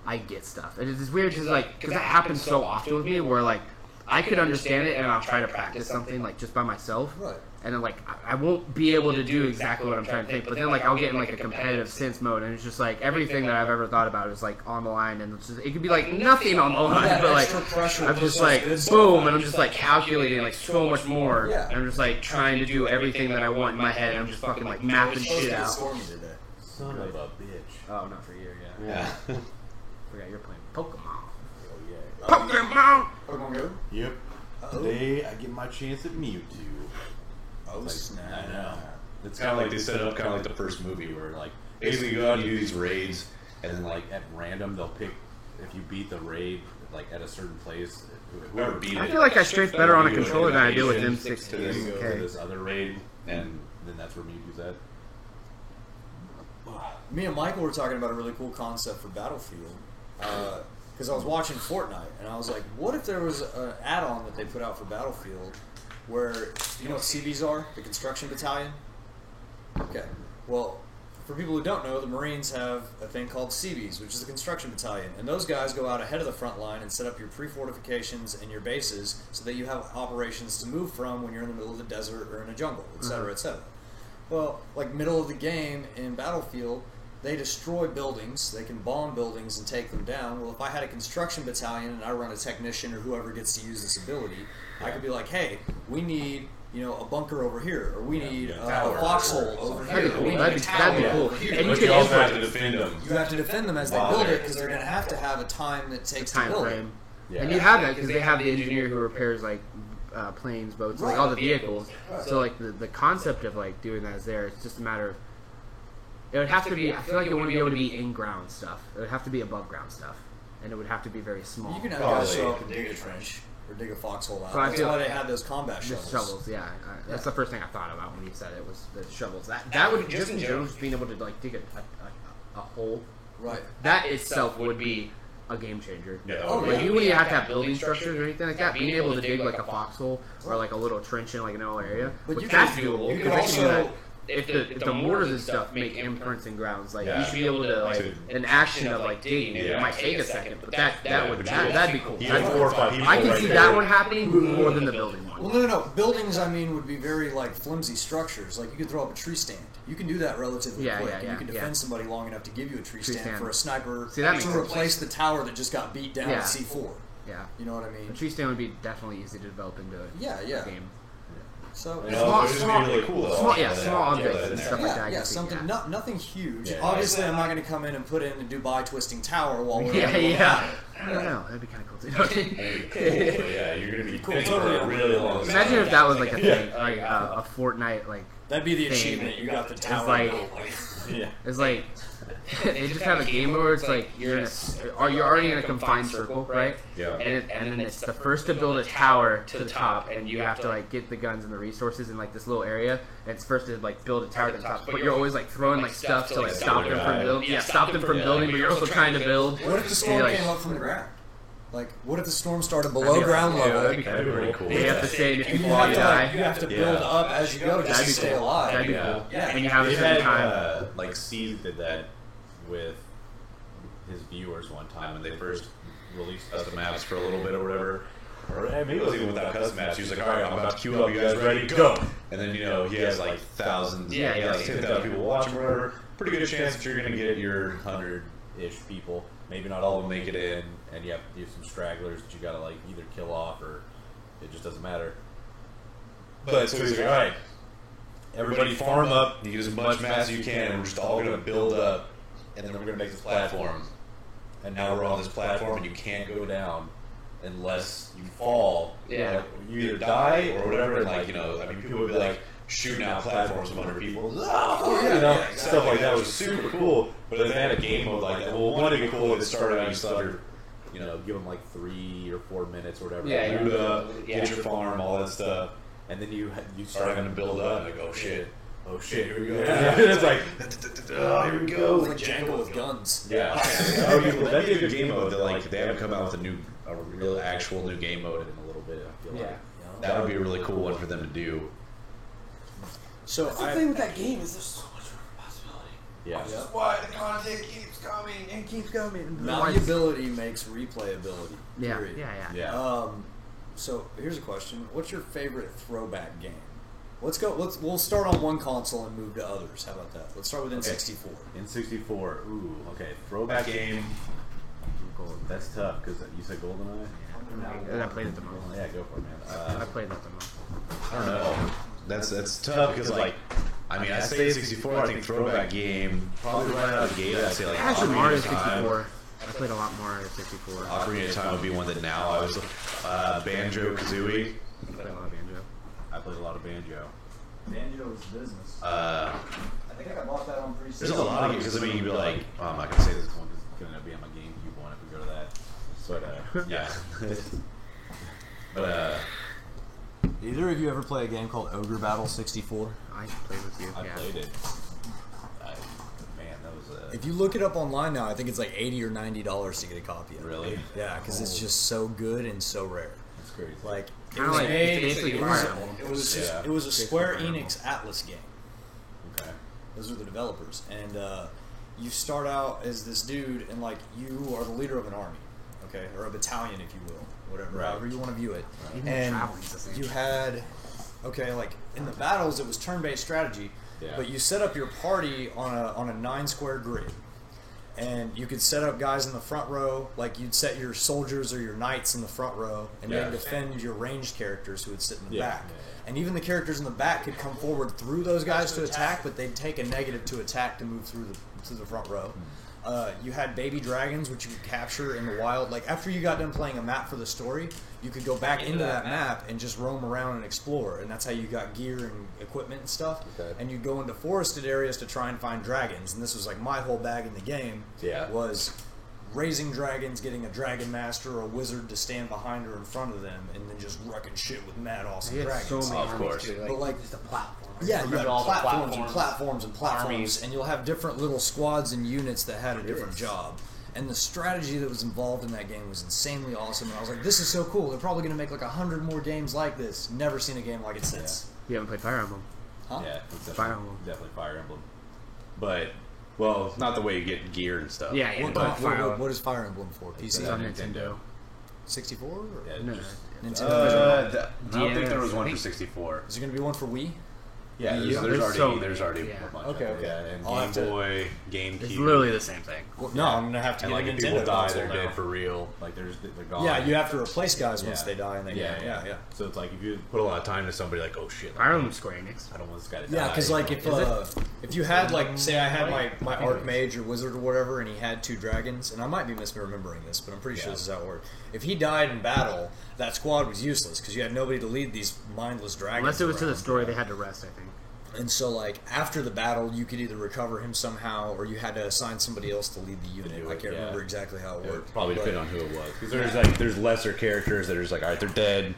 I get stuff. And it's weird because that happens so often with me where like I could understand it and I'll try to practice something like just by myself. Right. And then like I won't be able to do exactly what I'm trying to think, but then like I'll get in like a competitive sense mode, and it's just like everything that I've ever thought about is like on the line, and it's just, it could be like nothing on the line, That but like extra pressure I'm just puts like good stuff boom, on. and I'm just like calculating like so much more, Yeah. and I'm just like trying to do everything that I want in my head, and I'm just fucking like mapping shit out. Score me today. Son of a bitch. Oh, not for you, yeah. Yeah. Forgot you're playing Pokemon. Oh yeah. Pokemon. Pokemon Go. Yep. Uh-oh. Today I get my chance at Mewtwo. Oh Like, snap! I know. It's kind of like they set it up kind of like the first movie where like basically you go out and you do these raids And then like at random they'll pick if you beat the raid like at a certain place. Whoever beat I it. feel like I strafe better on a you go controller than I do with to M16. to this, go to Okay. this other raid, and then that's where Mewtwo's at. Me and Michael were talking about a really cool concept for Battlefield because I was watching Fortnite and I was like, what if there was an add-on that they put out for Battlefield where you know what CBs are, the construction battalion? Okay, well, for people who don't know, the Marines have a thing called CBs, which is the construction battalion, and those guys go out ahead of the front line and set up your pre-fortifications and your bases so that you have operations to move from when you're in the middle of the desert or in a jungle, etc., etc. Well, like middle of the game in Battlefield, they destroy buildings, they can bomb buildings and take them down. Well, if I had a construction battalion and I run a technician or whoever gets to use this ability, I could be like, hey, we need, you know, a bunker over here, or we need a foxhole over here. That'd be or we cool. need That'd a be tower cool. over here. And you but could you also have input to defend them. You have to defend them as they Wow. build it because they're going to have a time that takes to time build it. frame. Yeah. And you have that because they have the engineer who repairs like planes, boats, like all the vehicles. So like the concept of like doing that is there. It's just a matter of It would have to be. I feel like it wouldn't be able to be in ground stuff. It would have to be above ground stuff, and it would have to be very small. You can have Probably. guys show up and dig a trench or dig a foxhole out. So I That's feel- why they had those combat The shovels. shovels, yeah. That's the first thing I thought about when you said it was the shovels. That would just in general, just being able to like dig a hole. Right. That itself would be a game changer. Yeah. Oh, Like, yeah. even when you have to have building structures or anything like that, being able to dig like a foxhole or like a little trench in like an area, But which you that's can- doable. you can because they do also- that. If the mortars and stuff make imprints in grounds, like Yeah. you should be able to like an action of like digging. It Yeah. might take a second, but that'd be cool. You have 4 or 5 people I can right see there. that one happening more than the building one. Well, no. Buildings, I mean, would be very like flimsy structures. Like you could throw up a tree stand. You can do that relatively Yeah, quick. yeah, and you can yeah. defend somebody long enough to give you a tree stand stand. for a sniper See, that makes to sense. replace the tower that just got beat down Yeah. at C4. Yeah. You know what I A mean? tree stand would be definitely easy to develop into a Yeah. game. So You know, it would just be really cool. though. small Yeah, objects yeah, and yeah. stuff like that. I yeah, can see, something yeah. nothing huge. Yeah. Obviously, I'm not going to come in and put in a Dubai twisting tower while we're Yeah, in the yeah. I don't know. That'd be kind of cool too. Cool. Yeah, you're gonna be cool for a really long time. Imagine if that was like a thing, like a Fortnite, like That'd be the thing. achievement. You got the It's tower. like- built. Yeah. it's like they just have a game where it's like you're already in a confined circle, right? Yeah. And then it's the first to build a tower to the top, and you have to like get the guns and the resources in like this little area. And it's first to like build a tower to the top, but you're always like throwing like stuff to like stop them from building. Yeah, stop them from building, but you're also trying to build. What if the storm like- came up from the ground? Like, what if the storm started below ground level? That'd be That'd be really cool. They have to say if you You fall, have you to die. you have to build Yeah. up as you go just That'd to be stay cool. alive. That'd be Yeah. cool. Yeah. And you have a They certain had, time. like Steve did that with his viewers one time when they first released custom maps for a little bit or whatever. Or maybe it was even without custom maps. He was like, all right, I'm about to queue up. You guys ready? Go! And then, you know, he has like thousands, Yeah, he has yeah. 10,000 people watching or whatever. Pretty good chance that you're going to get your 100-ish people. Maybe not all of them make it in, and you have to do some stragglers that you got to like either kill off or it just doesn't matter. But so he's like, all right, everybody farm up, you get as much mass as you can, and we're just all going to build up, and then we're going to make this platform. And now we're on this platform, and you can't go down unless you fall. Yeah. Like, you either die or whatever, and like, you know, I mean, people would be like shooting out platforms of 100 people. Oh, you know, stuff like that was super cool. But if they had a game mode like that, well, one, it'd be cool if it started out, you still have your, you know, give them like 3 or 4 minutes or whatever. Yeah, Loot up, yeah. get your farm, all that stuff. And then you start having to build up, and like, oh shit, here we go. It's like, oh, here we go. Like Django with guns. Yeah, that'd be a good game mode. That like they haven't come out with a real actual new game mode in a little bit. I feel like Yeah. that would be a really cool one for them to do. So The thing with that game is there's so much possibility. Yeah, Why the content keeps coming and keeps coming. malleability makes replayability. Yeah, Period. yeah. yeah. So here's a question: what's your favorite throwback game? We'll start on one console and move to others. How about that? Let's start with N64. N64. Ooh, okay. Throwback game. That's tough because you said GoldenEye. And I played it the most. Yeah, go for it, man. I played that the most. I don't know. That's tough because like, I mean, I say 64. I think throwback game probably right out of the gate. I'd say like Actually, Ocarina Mario of Time. 64. I played a lot more at 64. Ocarina of Time would be one that now I was Banjo Kazooie. I played a lot of Banjo. I played a lot of Banjo. Banjo is business. Uh, I think I bought that on pre-sale. there's a lot of games because I mean you'd be like, oh, I'm not gonna say this one because it's gonna be on my GameCube one if we go to that. But yeah. But Either of you ever play a game called Ogre Battle 64? I played with you. I Yeah. played it. Man, that was If you look it up online now, I think it's like $80 or $90 to get a copy of it. really. Yeah, because it's just so good and so rare. That's crazy. Like, it Kinda was like- made. it's basically It was, Fire Emblem. Yeah. it was a Square Enix Atlas game. Okay. Those are the developers, and you start out as this dude, and like you are the leader of an army, okay, or a battalion, if you will, whatever, Right. however you want to view it. Even And traveling's the same. you had, okay, like in the battles, it was turn-based strategy, Yeah. but you set up your party on a 9-square grid. And you could set up guys in the front row, like you'd set your soldiers or your knights in the front row, and Yeah. they'd defend your ranged characters who would sit in the Yeah. back. Yeah, yeah. And even the characters in the back could come forward through those guys to attack, but they'd take a negative to attack to move through the front row. you had baby dragons, which you could capture in the wild. Like, after you got done playing a map for the story, you could go back into that map and just roam around and explore. And that's how you got gear and equipment and stuff. Okay. And you'd go into forested areas to try and find dragons. And this was like my whole bag in the game. Yeah. Was raising dragons, getting a dragon master or a wizard to stand behind or in front of them, and then just wrecking shit with mad awesome He had dragons. so many Of armies, course. too, But, like, just a platform. Yeah, you Remember have all the platforms and platforms, armies. and you'll have different little squads and units that had a different job. And the strategy that was involved in that game was insanely awesome. And I was like, this is so cool. They're probably going to make like 100 more games like this. Never seen a game like it since. You haven't played Fire Emblem. Huh? Yeah, it's Fire Emblem. definitely Fire Emblem. But, well, not the way you get gear and stuff. Yeah, yeah. What, but what- Fire what- Emblem. what is Fire Emblem for? It's PC? on Nintendo. 64? Or Yeah, No, just- Nintendo? I don't think there was one for DS, 64. Is there going to be one for Wii? Yeah, Yeah, there's there's already yeah. a bunch. Okay, of them, okay. Yeah, and I'll have Game to- Boy, GameCube. It's literally the same thing. Well, no, I'm going to have to And get like a if Nintendo people die, console they're now. dead for real. Like they're gone. Yeah, you have to replace guys once Yeah. they die in the game. Yeah. So it's like if you put a lot of time to somebody, like, oh shit, Fire Emblem's Square Enix. I don't want this guy to die. Yeah, because like if you had like say I had my Anyways. Archmage or Wizard or whatever, and he had 2 dragons, and I might be misremembering this, but I'm pretty sure this is how it worked. If he died in battle, that squad was useless because you had nobody to lead these mindless dragons. Unless it was to the around. story, they had to rest, I think. And so like after the battle, you could either recover him somehow, or you had to assign somebody else to lead the unit. do I it, can't yeah. remember exactly how it worked. probably but- depend on who it was. Because there's lesser characters that are just like, all right, they're dead.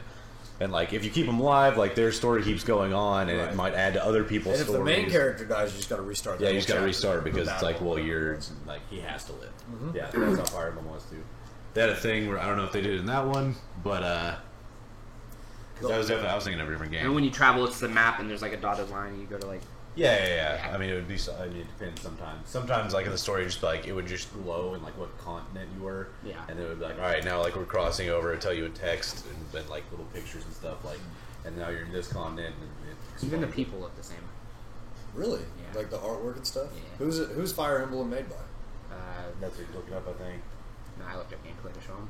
And like if you keep them alive, like their story keeps going on, and Right. it might add to other people's And if stories. the main character dies, you just got to restart. Yeah, that you just whole got to chapter restart of the because it's battle. like, well, you're like he has to live. Yeah, that's how Fire Emblem was too. They had a thing where I don't know if they did it in that one, but that was definitely I was thinking of a different game. And when you travel, it's the map, and there's like a dotted line, and you go to like. Yeah. I mean, it would be. I mean, it depends sometimes. Sometimes, like in the story, just like it would just glow and like what continent you were. Yeah. And then it would be like, all right, now like we're crossing over. It'd tell you in text and then like little pictures and stuff like, and now you're in this continent. And it Even the explains it. people look the same. Really? Yeah. Like the artwork and stuff? Yeah. Who's Fire Emblem made by? That's what you're looking up, I think. No, I looked up gameplay to show them.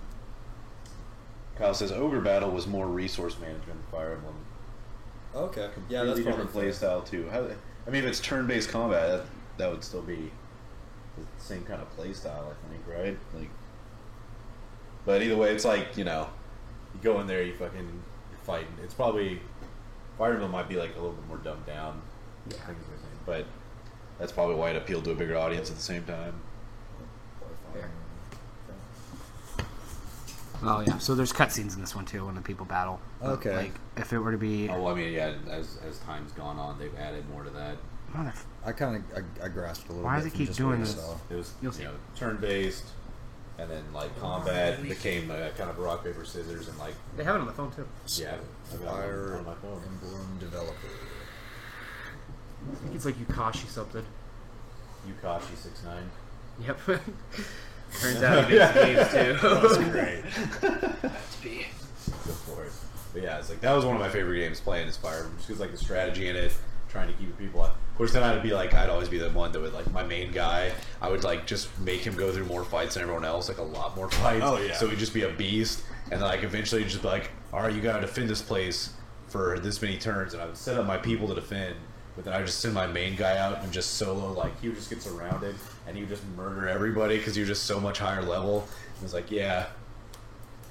Kyle says Ogre Battle was more resource management than Fire Emblem. Okay. Yeah, Completely that's different probably play style too. I mean, if it's turn-based combat, that would still be the same kind of play style, I think, right? Like, but either way, it's like you go in there, you're fighting. It's probably Fire Emblem might be like a little bit more dumbed down. Yeah. Things like that. But that's probably why it appealed to a bigger audience at the same time. Oh yeah. So there's cutscenes in this one too when the people battle. Okay. Like if it were to be. Oh, well, I mean, yeah. As time's gone on, they've added more to that. Motherf- I kind of I grasped a little Why bit. does it from keep just doing what I this? saw. It was You'll see. turn-based, and then like combat became kind of rock paper scissors, and like They have it on the phone too. yeah, I've got Fire one on my phone. Emblem developer. I think it's like Yukashi something. Yukashi 6'9". Yep. Turns out he makes games too. That's great. To be. Go for it. But yeah, it's like that was one of my favorite games playing is Fire Emblem, just because like the strategy in it, trying to keep people. Of course, then I'd always be the one that would like my main guy. I would like just make him go through more fights than everyone else, like a lot more fights. Oh, yeah. So he'd just be a beast, and like eventually just be like, all right, you gotta defend this place for this many turns, and I would set up my people to defend. But then I would just send my main guy out and just solo, like, he would just get surrounded, and he would just murder everybody because he was just so much higher level. It was like, yeah,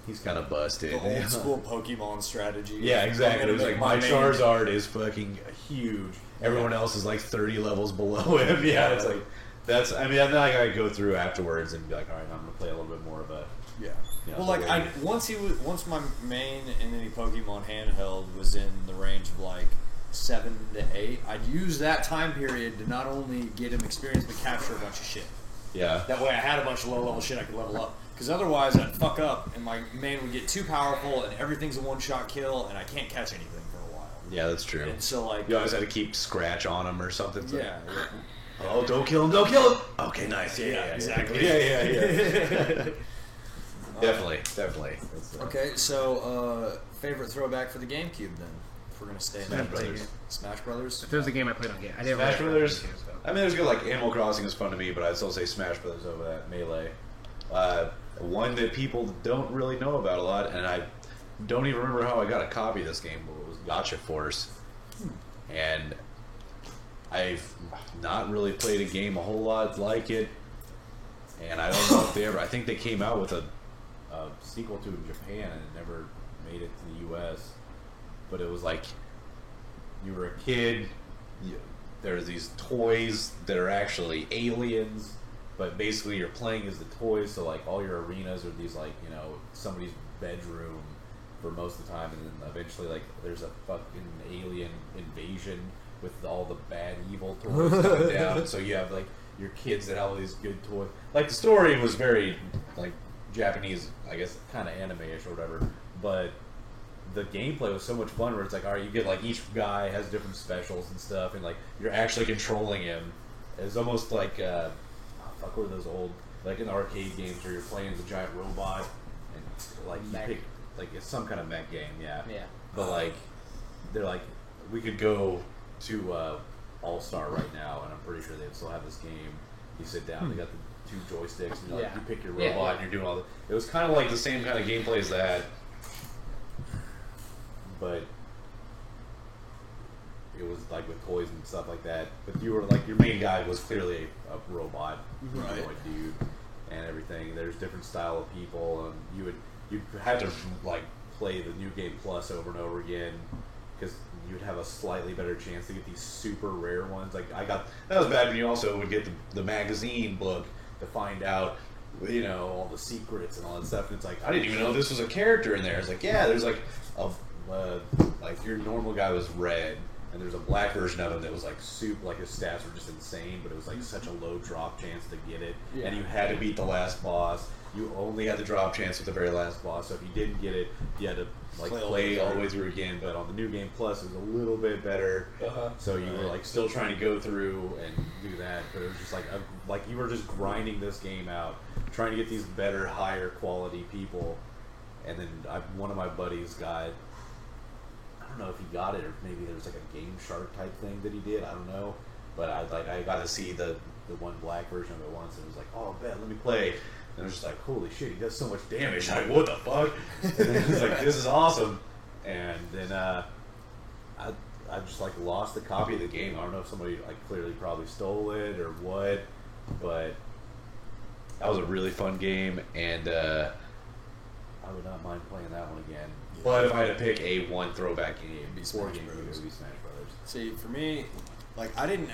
he's kind of busted. The old school Pokemon strategy. Yeah, exactly. It was like, my main- Charizard is fucking huge. Everyone else is like 30 levels below him. Yeah, it's like, that's, I mean, then I go through afterwards and be like, all right, I'm going to play a little bit more of a, Yeah. you know, Well, the like way- once my main in any Pokemon handheld was in the range of like 7 to 8, I'd use that time period to not only get him experience but capture a bunch of shit. yeah. That way, I had a bunch of low level shit I could level up. Because otherwise, I'd fuck up and my main would get too powerful and everything's a one shot kill and I can't catch anything for a while. Yeah, that's true. And so like, You always had to keep scratch on him or something. It's like, yeah, oh, don't kill him, don't kill him. Okay, nice. Yeah, exactly. Yeah. Definitely. That's, Okay, so favorite throwback for the GameCube then? If we're gonna stay in Smash that Brothers. vein. Smash Brothers. If it was a game I played on game, I didn't Smash really Brothers. play games, so. I mean, there's good like Animal Crossing is fun to me, but I'd still say Smash Brothers over that Melee. One that people don't really know about a lot, and I don't even remember how I got a copy of this game, but it was Gotcha Force. And I've not really played a game a whole lot like it. And I don't know if they ever. I think they came out with a sequel to it in Japan, and it never made it to the U.S. But it was like you were a kid. There's these toys that are actually aliens, but basically you're playing as the toys. So like all your arenas are these like somebody's bedroom for most of the time, and then eventually like there's a fucking alien invasion with all the bad evil toys coming down. So you have like your kids that have all these good toys. Like the story was very like Japanese, I guess, kind of anime-ish or whatever, but the gameplay was so much fun where it's like, all right, you get like each guy has different specials and stuff, and like you're actually controlling him. It's almost like fuck, what are those old like in arcade games where you're playing as a giant robot and like you pick like it's some kind of mech game, yeah. But like they're like we could go to All Star right now, and I'm pretty sure they still have this game. You sit down, they got the 2 joysticks, and you pick your robot, and you're doing all the. It was kind of like the same kind of gameplay as that. But it was like with toys and stuff like that. But you were like your main guy was clearly a robot, humanoid dude, and everything. There's different style of people, and you had to like play the New Game Plus over and over again because you'd have a slightly better chance to get these super rare ones. Like that was bad when you also would get the magazine book to find out. All the secrets and all that stuff. And it's like I didn't even know this was a character in there. It's like there's like a like your normal guy was red, and there's a black version of him that was like soup. Like his stats were just insane, but it was like such a low drop chance to get it, and you had to beat the last boss. You only had the drop chance with the very last boss, so if you didn't get it, you had to like play all the way through again. But on the New Game Plus, it was a little bit better. So you were like still trying to go through and do that, but it was just like you were just grinding this game out, trying to get these better, higher quality people. And then one of my buddies got. I don't know if he got it or maybe there was like a Game Shark type thing that he did. I don't know, but I got to see the one black version of it once, and it was like, oh, bet, let me play. And I was just like, holy shit, he does so much damage. Like, what the fuck? And then it was like, this is awesome. And then I just like lost the copy of the game. I don't know if somebody like clearly probably stole it or what, but that was a really fun game, and I would not mind playing that one again. But if I had to pick one throwback game, it would be Smash Brothers. See, for me, like I didn't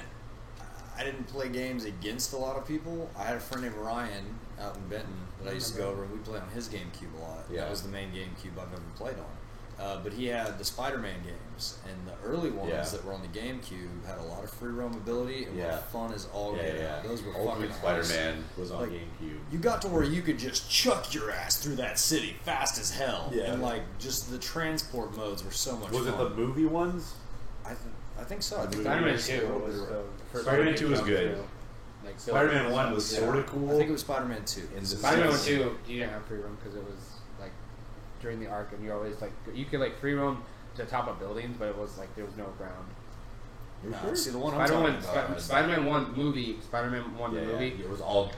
play games against a lot of people. I had a friend named Ryan out in Benton that I used to go over, and we'd play on his GameCube a lot. Yeah. That was the main GameCube I've ever played on. But he had the Spider-Man games, and the early ones that were on the GameCube had a lot of free roam ability and were fun as all get out. Those were Ultimate fucking Spider-Man was on like, GameCube. You got to where you could just chuck your ass through that city fast as hell, and like just the transport modes were so much fun. Was it the movie ones? I think so. I think Spider-Man the 2 was Spider-Man 2 was good. Like, Spider-Man 1 was sort of cool. I think it was Spider-Man 2. Spider-Man 2, you didn't have free roam because it was like during the arc, and you always like you could like free roam to top of buildings, but it was like there was no ground. No, see the one I'm talking about. Spider-Man 1 movie, Spider-Man 1 movie. It was all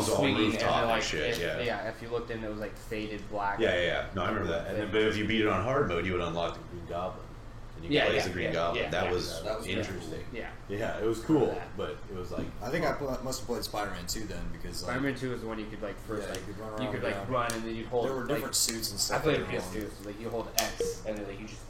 swinging rooftop and like shit. if you looked in, it was like faded black. No, I remember that. And then, but if you beat it on hard mode, you would unlock the Green Goblin. And you could play as the Green Goblin. That was interesting. Yeah, it was cool, but it was like I think I must have played Spider-Man 2 then because like, Spider-Man 2 is the one you could like first you could like run and then you hold. There were different suits and I stuff. played PS2, so like you hold X and then like you just.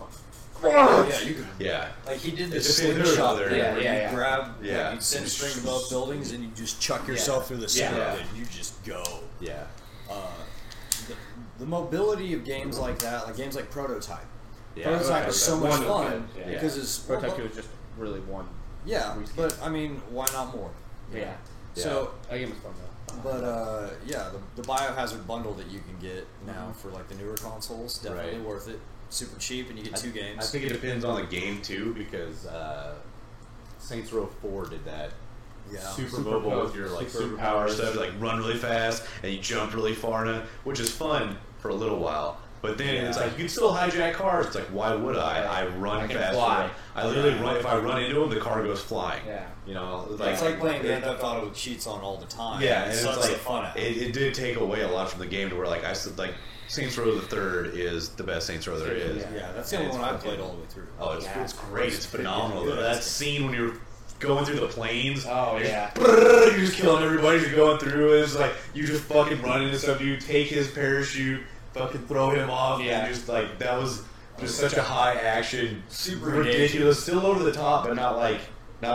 You could. Yeah. Like he did It this depends slingshot where there. they're- Yeah. You grab. Yeah. You'd send string above buildings and you just chuck yourself through the center of it. And you just go. Yeah. The mobility of games like that, like games like Prototype. Yeah. Prototype was so much One was fun good, because it's Prototype 2 was just really one. Yeah, but I mean, why not more? Yeah. So, That game was fun though. but the Biohazard bundle that you can get now for like the newer consoles, definitely worth it. Super cheap, and you get 2 games. I think it depends on the game too, because Saints Row 4 did that. Yeah. Super mobile with your like superpower stuff, like run really fast and you jump really far, which is fun for a little while. But then it's like you can still hijack cars. It's like, why would I? I run faster. Fly. I literally run. If I run into them, the car goes flying. Yeah. You know, It's like playing Grand Theft Auto with cheats on all the time. Yeah, and it it's sucks like the fun out. it did take away a lot from the game to where like I said, like Saints Row the Third is the best Saints Row there is. Yeah, that's the only one I played all the way through. Oh, it's great. It's phenomenal. That scene when you're going through the plains. Oh, yeah. You're just killing everybody. You're going through. And it's like you just fucking running and stuff. You take his parachute, fucking throw him off. Yeah. And just like that was just such a high action, Super ridiculous, still over the top, but not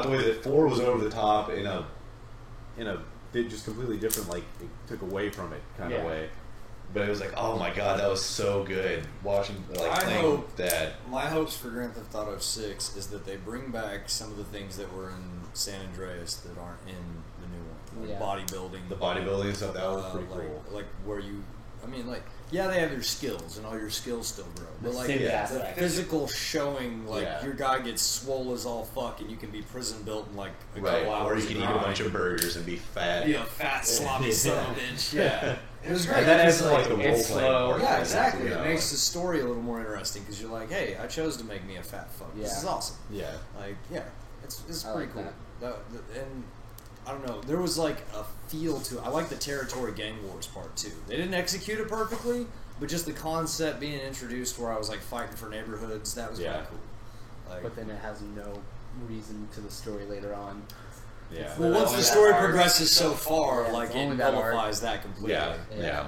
the way that 4 was over the top in a just completely different, like it took away from it kind of way. But it was like, oh my god, that was so good watching I playing hope that. My hopes for Grand Theft Auto 6 is that they bring back some of the things that were in San Andreas that aren't in the new one. Like bodybuilding. The bodybuilding and stuff, that was pretty cool. Like where you, I mean, like, yeah, they have your skills and all your skills still grow. But like Sim the aspect. physical showing, like your guy gets swole as all fuck and you can be prison built in like a Right, couple hours. or you can eat a bunch of burgers and be fat. Be a fat sloppy son of a bitch. Yeah. It was great. And that is like the It's role playing slow. part. Yeah, exactly. You know? It makes the story a little more interesting because you're like, hey, I chose to make me a fat fuck. This is awesome. Yeah. Like, yeah, it's I pretty like cool. that. And I don't know, there was like a feel to it. I like the territory gang wars part too. They didn't execute it perfectly, but just the concept being introduced where I was like fighting for neighborhoods, that was kind of cool. Like, But then it has no reason to the story later on. Yeah. well, once the story progresses so far, Yeah, like it's it only that arc. nullifies that completely. Yeah.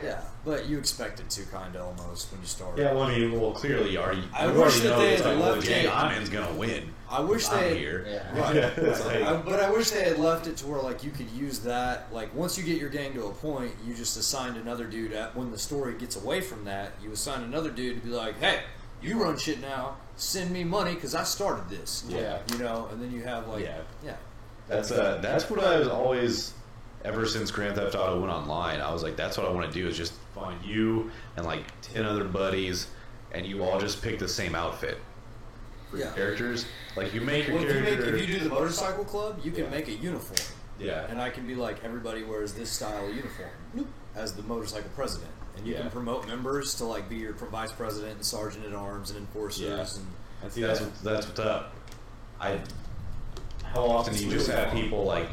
Yeah, but you expect it to kind of almost when you start. Yeah, well, I mean, clearly you already. I you wish already that know they it's had like, well, left Jay it- Amon's gonna win. I wish I'm they here. Yeah. Right. It's like- But I wish they had left it to where like you could use that. Like once you get your gang to a point, you just assigned another dude. When the story gets away from that, you assign another dude to be like, "Hey, you run shit now. Send me money because I started this." Yeah. You know, and then you have like, Yeah. That's what I was always. Ever since Grand Theft Auto went online, I was like, that's what I want to do is just find you and like 10 other buddies, and you all just pick the same outfit for your characters. Like you make your Well, character. if you do the motorcycle club, you can make a uniform. Yeah. And I can be like, everybody wears this style of uniform as the motorcycle president. And you can promote members to like be your vice president and sergeant at arms and enforcers. And see, that's what's up. How often do you just have people like?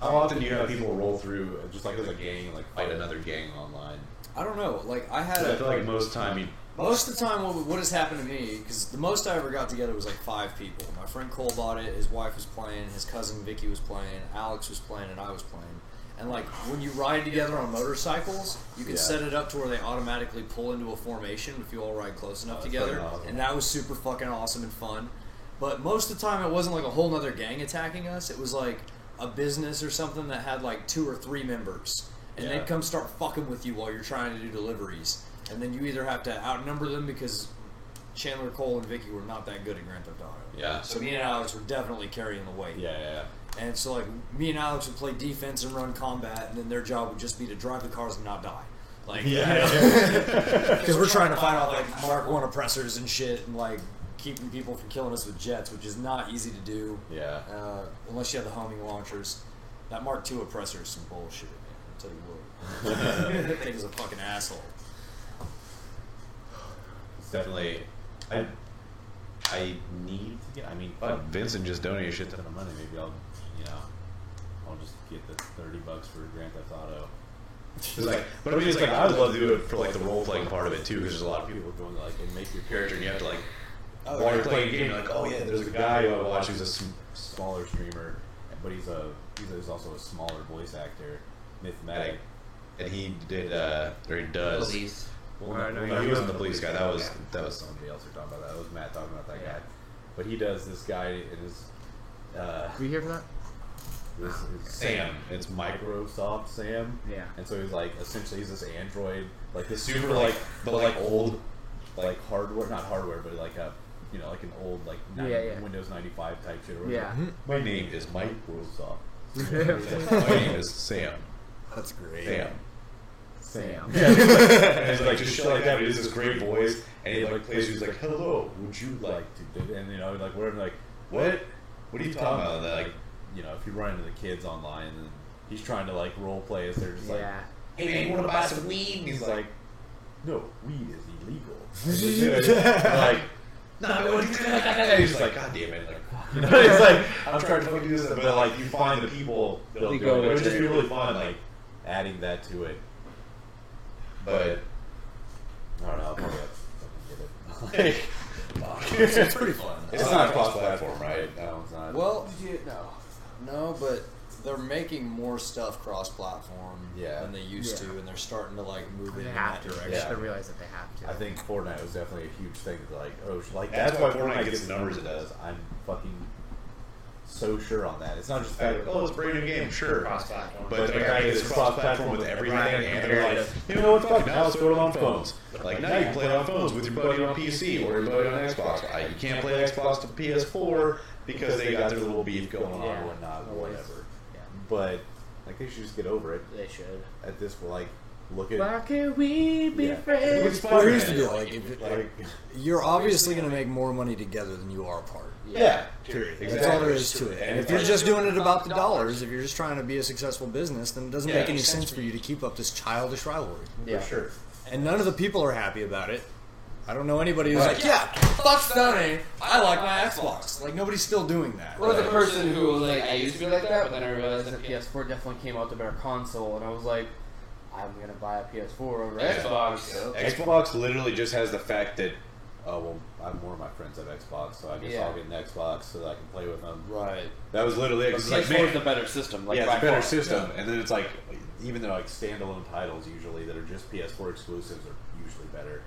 How often do you have people roll through just like as a gang, like fight another gang online? I don't know. Like I had I feel like most time you. most of the time, what has happened to me, because the most I ever got together was like 5 people. My friend Cole bought it, his wife was playing, his cousin Vicky was playing, Alex was playing, and I was playing. And like when you ride together on motorcycles, you can set it up to where they automatically pull into a formation if you all ride close enough together. awesome. And that was super fucking awesome and fun. But most of the time, it wasn't like a whole nother gang attacking us. It was like a business or something that had like 2 or 3 members. And they'd come start fucking with you while you're trying to do deliveries. And then you either have to outnumber them because Chandler, Cole, and Vicky were not that good at Grand Theft Auto. Yeah. So me and Alex were definitely carrying the weight. Yeah. And so like me and Alex would play defense and run combat, and then their job would just be to drive the cars and not die. Like, because we're trying to find out like Mark 1 oppressors and shit, and like keeping people from killing us with jets, which is not easy to do. Yeah. Unless you have the homing launchers. That Mark 2 oppressor is some bullshit, man. I'll tell you what. That thing is a fucking asshole. It's definitely. I need to get. I mean, fuck, Vincent just donated a shit ton of money. Maybe I'll just get the $30 for Grand Theft Auto. It's like, but I mean, it's like I would love to do it for like the role playing part of it too, because there's a lot of people going to like and make your character, and you have to like while you're playing a game, you're like, oh yeah, there's a guy who I watch who's a smaller streamer, but he's also a smaller voice actor, Mythmatic, and he did or he does. Police. Well, no, he wasn't the police guy. That was somebody else who talking about that. That was Matt talking about that guy. But he does this guy. It is. Were you here for that? It's Sam. It's Microsoft Sam. Yeah. And so he's like essentially he's this android, like this super like but like old, like hardware, not hardware, but like a like an old like Windows 95 type shit. Or whatever. Yeah. My name is Microsoft. My name is Sam. That's great. Sam. And he's like just shit like that, but he has this great voice, and he like plays. He's like, "Hello, would you like to?" And like whatever, like what? What are you talking about? And then, like if you run into the kids online, and he's trying to like role play as they're just like, "Hey man, you want to buy some weed?" And he's like, "No, weed is illegal." Like, no, he's just like, "God damn it!" Like, it's like I'm trying to fucking do this, but like you find the people they'll do it. It would just be really fun, like adding that to it. But I don't know. I'll probably have to fucking get it. It's pretty fun. It's not cross-platform, right? No, it's not. Well, no, but they're making more stuff cross-platform Yeah. than they used to, and they're starting to like move They in have that to. direction. They have to realize that they have to. I think Fortnite was definitely a huge thing. Like, oh, like That's why Fortnite gets the numbers it does. I'm fucking so sure on that. It's not just the fact that, oh, it's a brand new game, sure. Cross-platform. But the fact that it's cross-platform with everything, and they're like, you know what, fuck, now let's go it on phones. Like, now you can play it on phones with your buddy on PC or your buddy on Xbox. You can't play Xbox to PS4 because they got their little beef going on Yeah. or whatnot, Always. whatever. Yeah. But, like, they should just get over it They should. at this, like, look at... Why can't we be Yeah. friends? Well, here's the deal: like, Like, you're obviously going to make more money together than you are apart. yeah, period. That's all there is to it. And if you're just doing it about the dollars, if you're just trying to be a successful business, then it doesn't make any sense for you to keep up this childish rivalry. Yeah. For sure. And none of the people are happy about it. I don't know anybody who's like, yeah, fuck Sony, I like my Xbox. Like, nobody's still doing that. Or the person who was like, I used to be like that, but then I realized that PS4 definitely came out to better console, and I was like, I'm gonna buy a PS4 over Xbox. Xbox literally just has the fact that, oh, well, more of my friends have Xbox, so I guess Yeah. I'll get an Xbox so that I can play with them. Right. That was literally it. But 'Cause it's like, PS4 man, is the better system. Like, yeah, it's by a better far. system. And then it's like, even though like standalone titles usually that are just PS4 exclusives are usually better.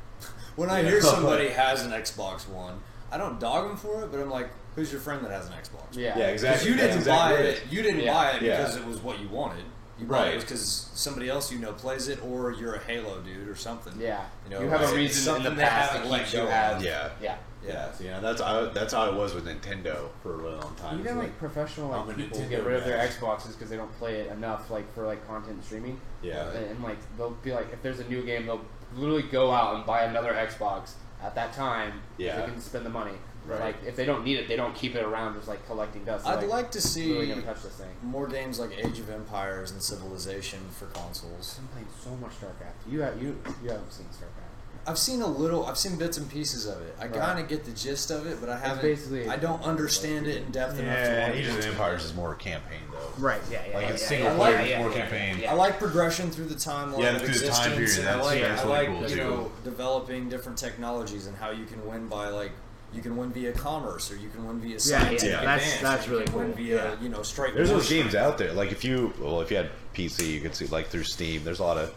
When I Yeah. hear somebody has an Xbox One, I don't dog them for it, but I'm like, who's your friend that has an Xbox? Yeah. Yeah, exactly. Because you That's didn't exactly buy right. it. You didn't Yeah. buy it Yeah. because it was what you wanted. You bought Right. it because somebody else you know plays it, or you're a Halo dude or something. Yeah. You know, You have a it's reason in something the they past haven't that let keeps you go have. of. Yeah. Yeah. Yeah, so that's how it was with Nintendo for a really long time. Even It's like professional I'm like a people Nintendo get rid of their guy. Xboxes because they don't play it enough, like for like content streaming. Yeah. And like they'll be like, if there's a new game, they'll literally go out and buy another Xbox at that time. Yeah. They can spend the money. Right. Like if they don't need it, they don't keep it around just like collecting dust. They're I'd like to really see gonna touch this thing. more games like Age of Empires and Civilization for consoles. I'm playing so much StarCraft. You haven't seen StarCraft. I've seen bits and pieces of it. I Right. kind of get the gist of it, but I haven't. basically- I don't understand it in depth enough to Yeah, want to Age get of into Empires is more campaign though. Right. Yeah. Yeah. Like yeah, it's yeah, single yeah, player, yeah, more yeah, campaign. yeah. I like progression through the timeline Yeah, of through the existence. time period, And that's- I that's like, really cool, you too. know, developing different technologies and how you can win by like you can win via commerce or you can win via scientific yeah, that's- advance, that's or you really can win cool. via you know straight. There's those warfare. games out there. Like if you had PC, you could see like through Steam. There's a lot of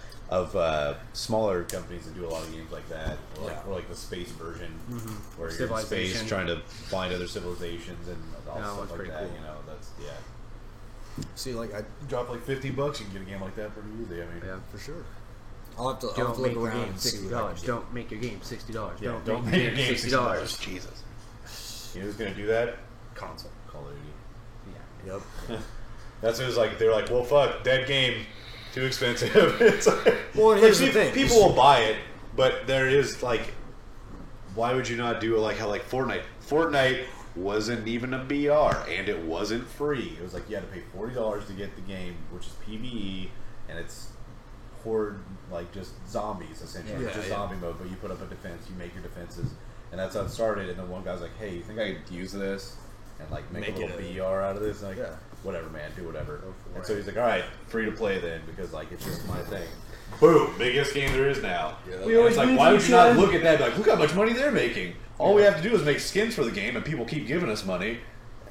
smaller companies that do a lot of games like that, or like the space version, where you're in space Civilization. trying to find other civilizations and all No, stuff it's like pretty that. cool. You know, that's See, like I drop like $50, you can get a game like that pretty easy. I mean, Yeah. for sure. I'll have to Don't look make your around game and see $60. what I can get. Don't make your game $60. Yeah, Don't make your game $60. Jesus. You know who's gonna do that? Console, Call of Duty. Yeah. Yep. That's what it was like. They're like, well, fuck, that game, too expensive. It's like, Well, like, here's the thing. people will buy it, but there is like, why would you not do it like how like Fortnite? Fortnite wasn't even a BR, and it wasn't free. It was like you had to pay $40 to get the game, which is PvE, and it's horde like just zombies essentially, Yeah, just yeah. zombie mode. But you put up a defense, you make your defenses, and that's how it started. And then one guy's like, "Hey, you think I could use this and like make a Make little it BR out of this?" And like, Yeah. whatever, man, do whatever. for And it. so he's like, "All right, free to play then, because like it's just my thing." Boom, biggest game there is now. Yeah, And it's like, why would you not look at that? Like, look how much money they're making. All we have to do is make skins for the game, and people keep giving us money.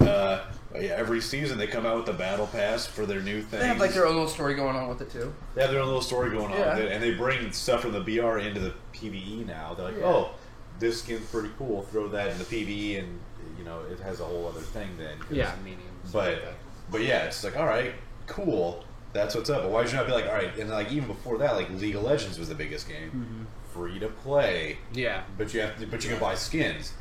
Yeah, every season they come out with the battle pass for their new things. They have like their own little story going on with it too. They have their own little story going on Yeah. with it, and they bring stuff from the BR into the PvE now. They're like, Yeah. oh, this skin's pretty cool. Throw that in the PvE, and you know it has a whole other thing then. 'cause- but yeah, it's like, all right, cool. That's what's up. But why should I be like, all right? And like even before that, like League of Legends was the biggest game, free to play. Yeah. But you can buy skins,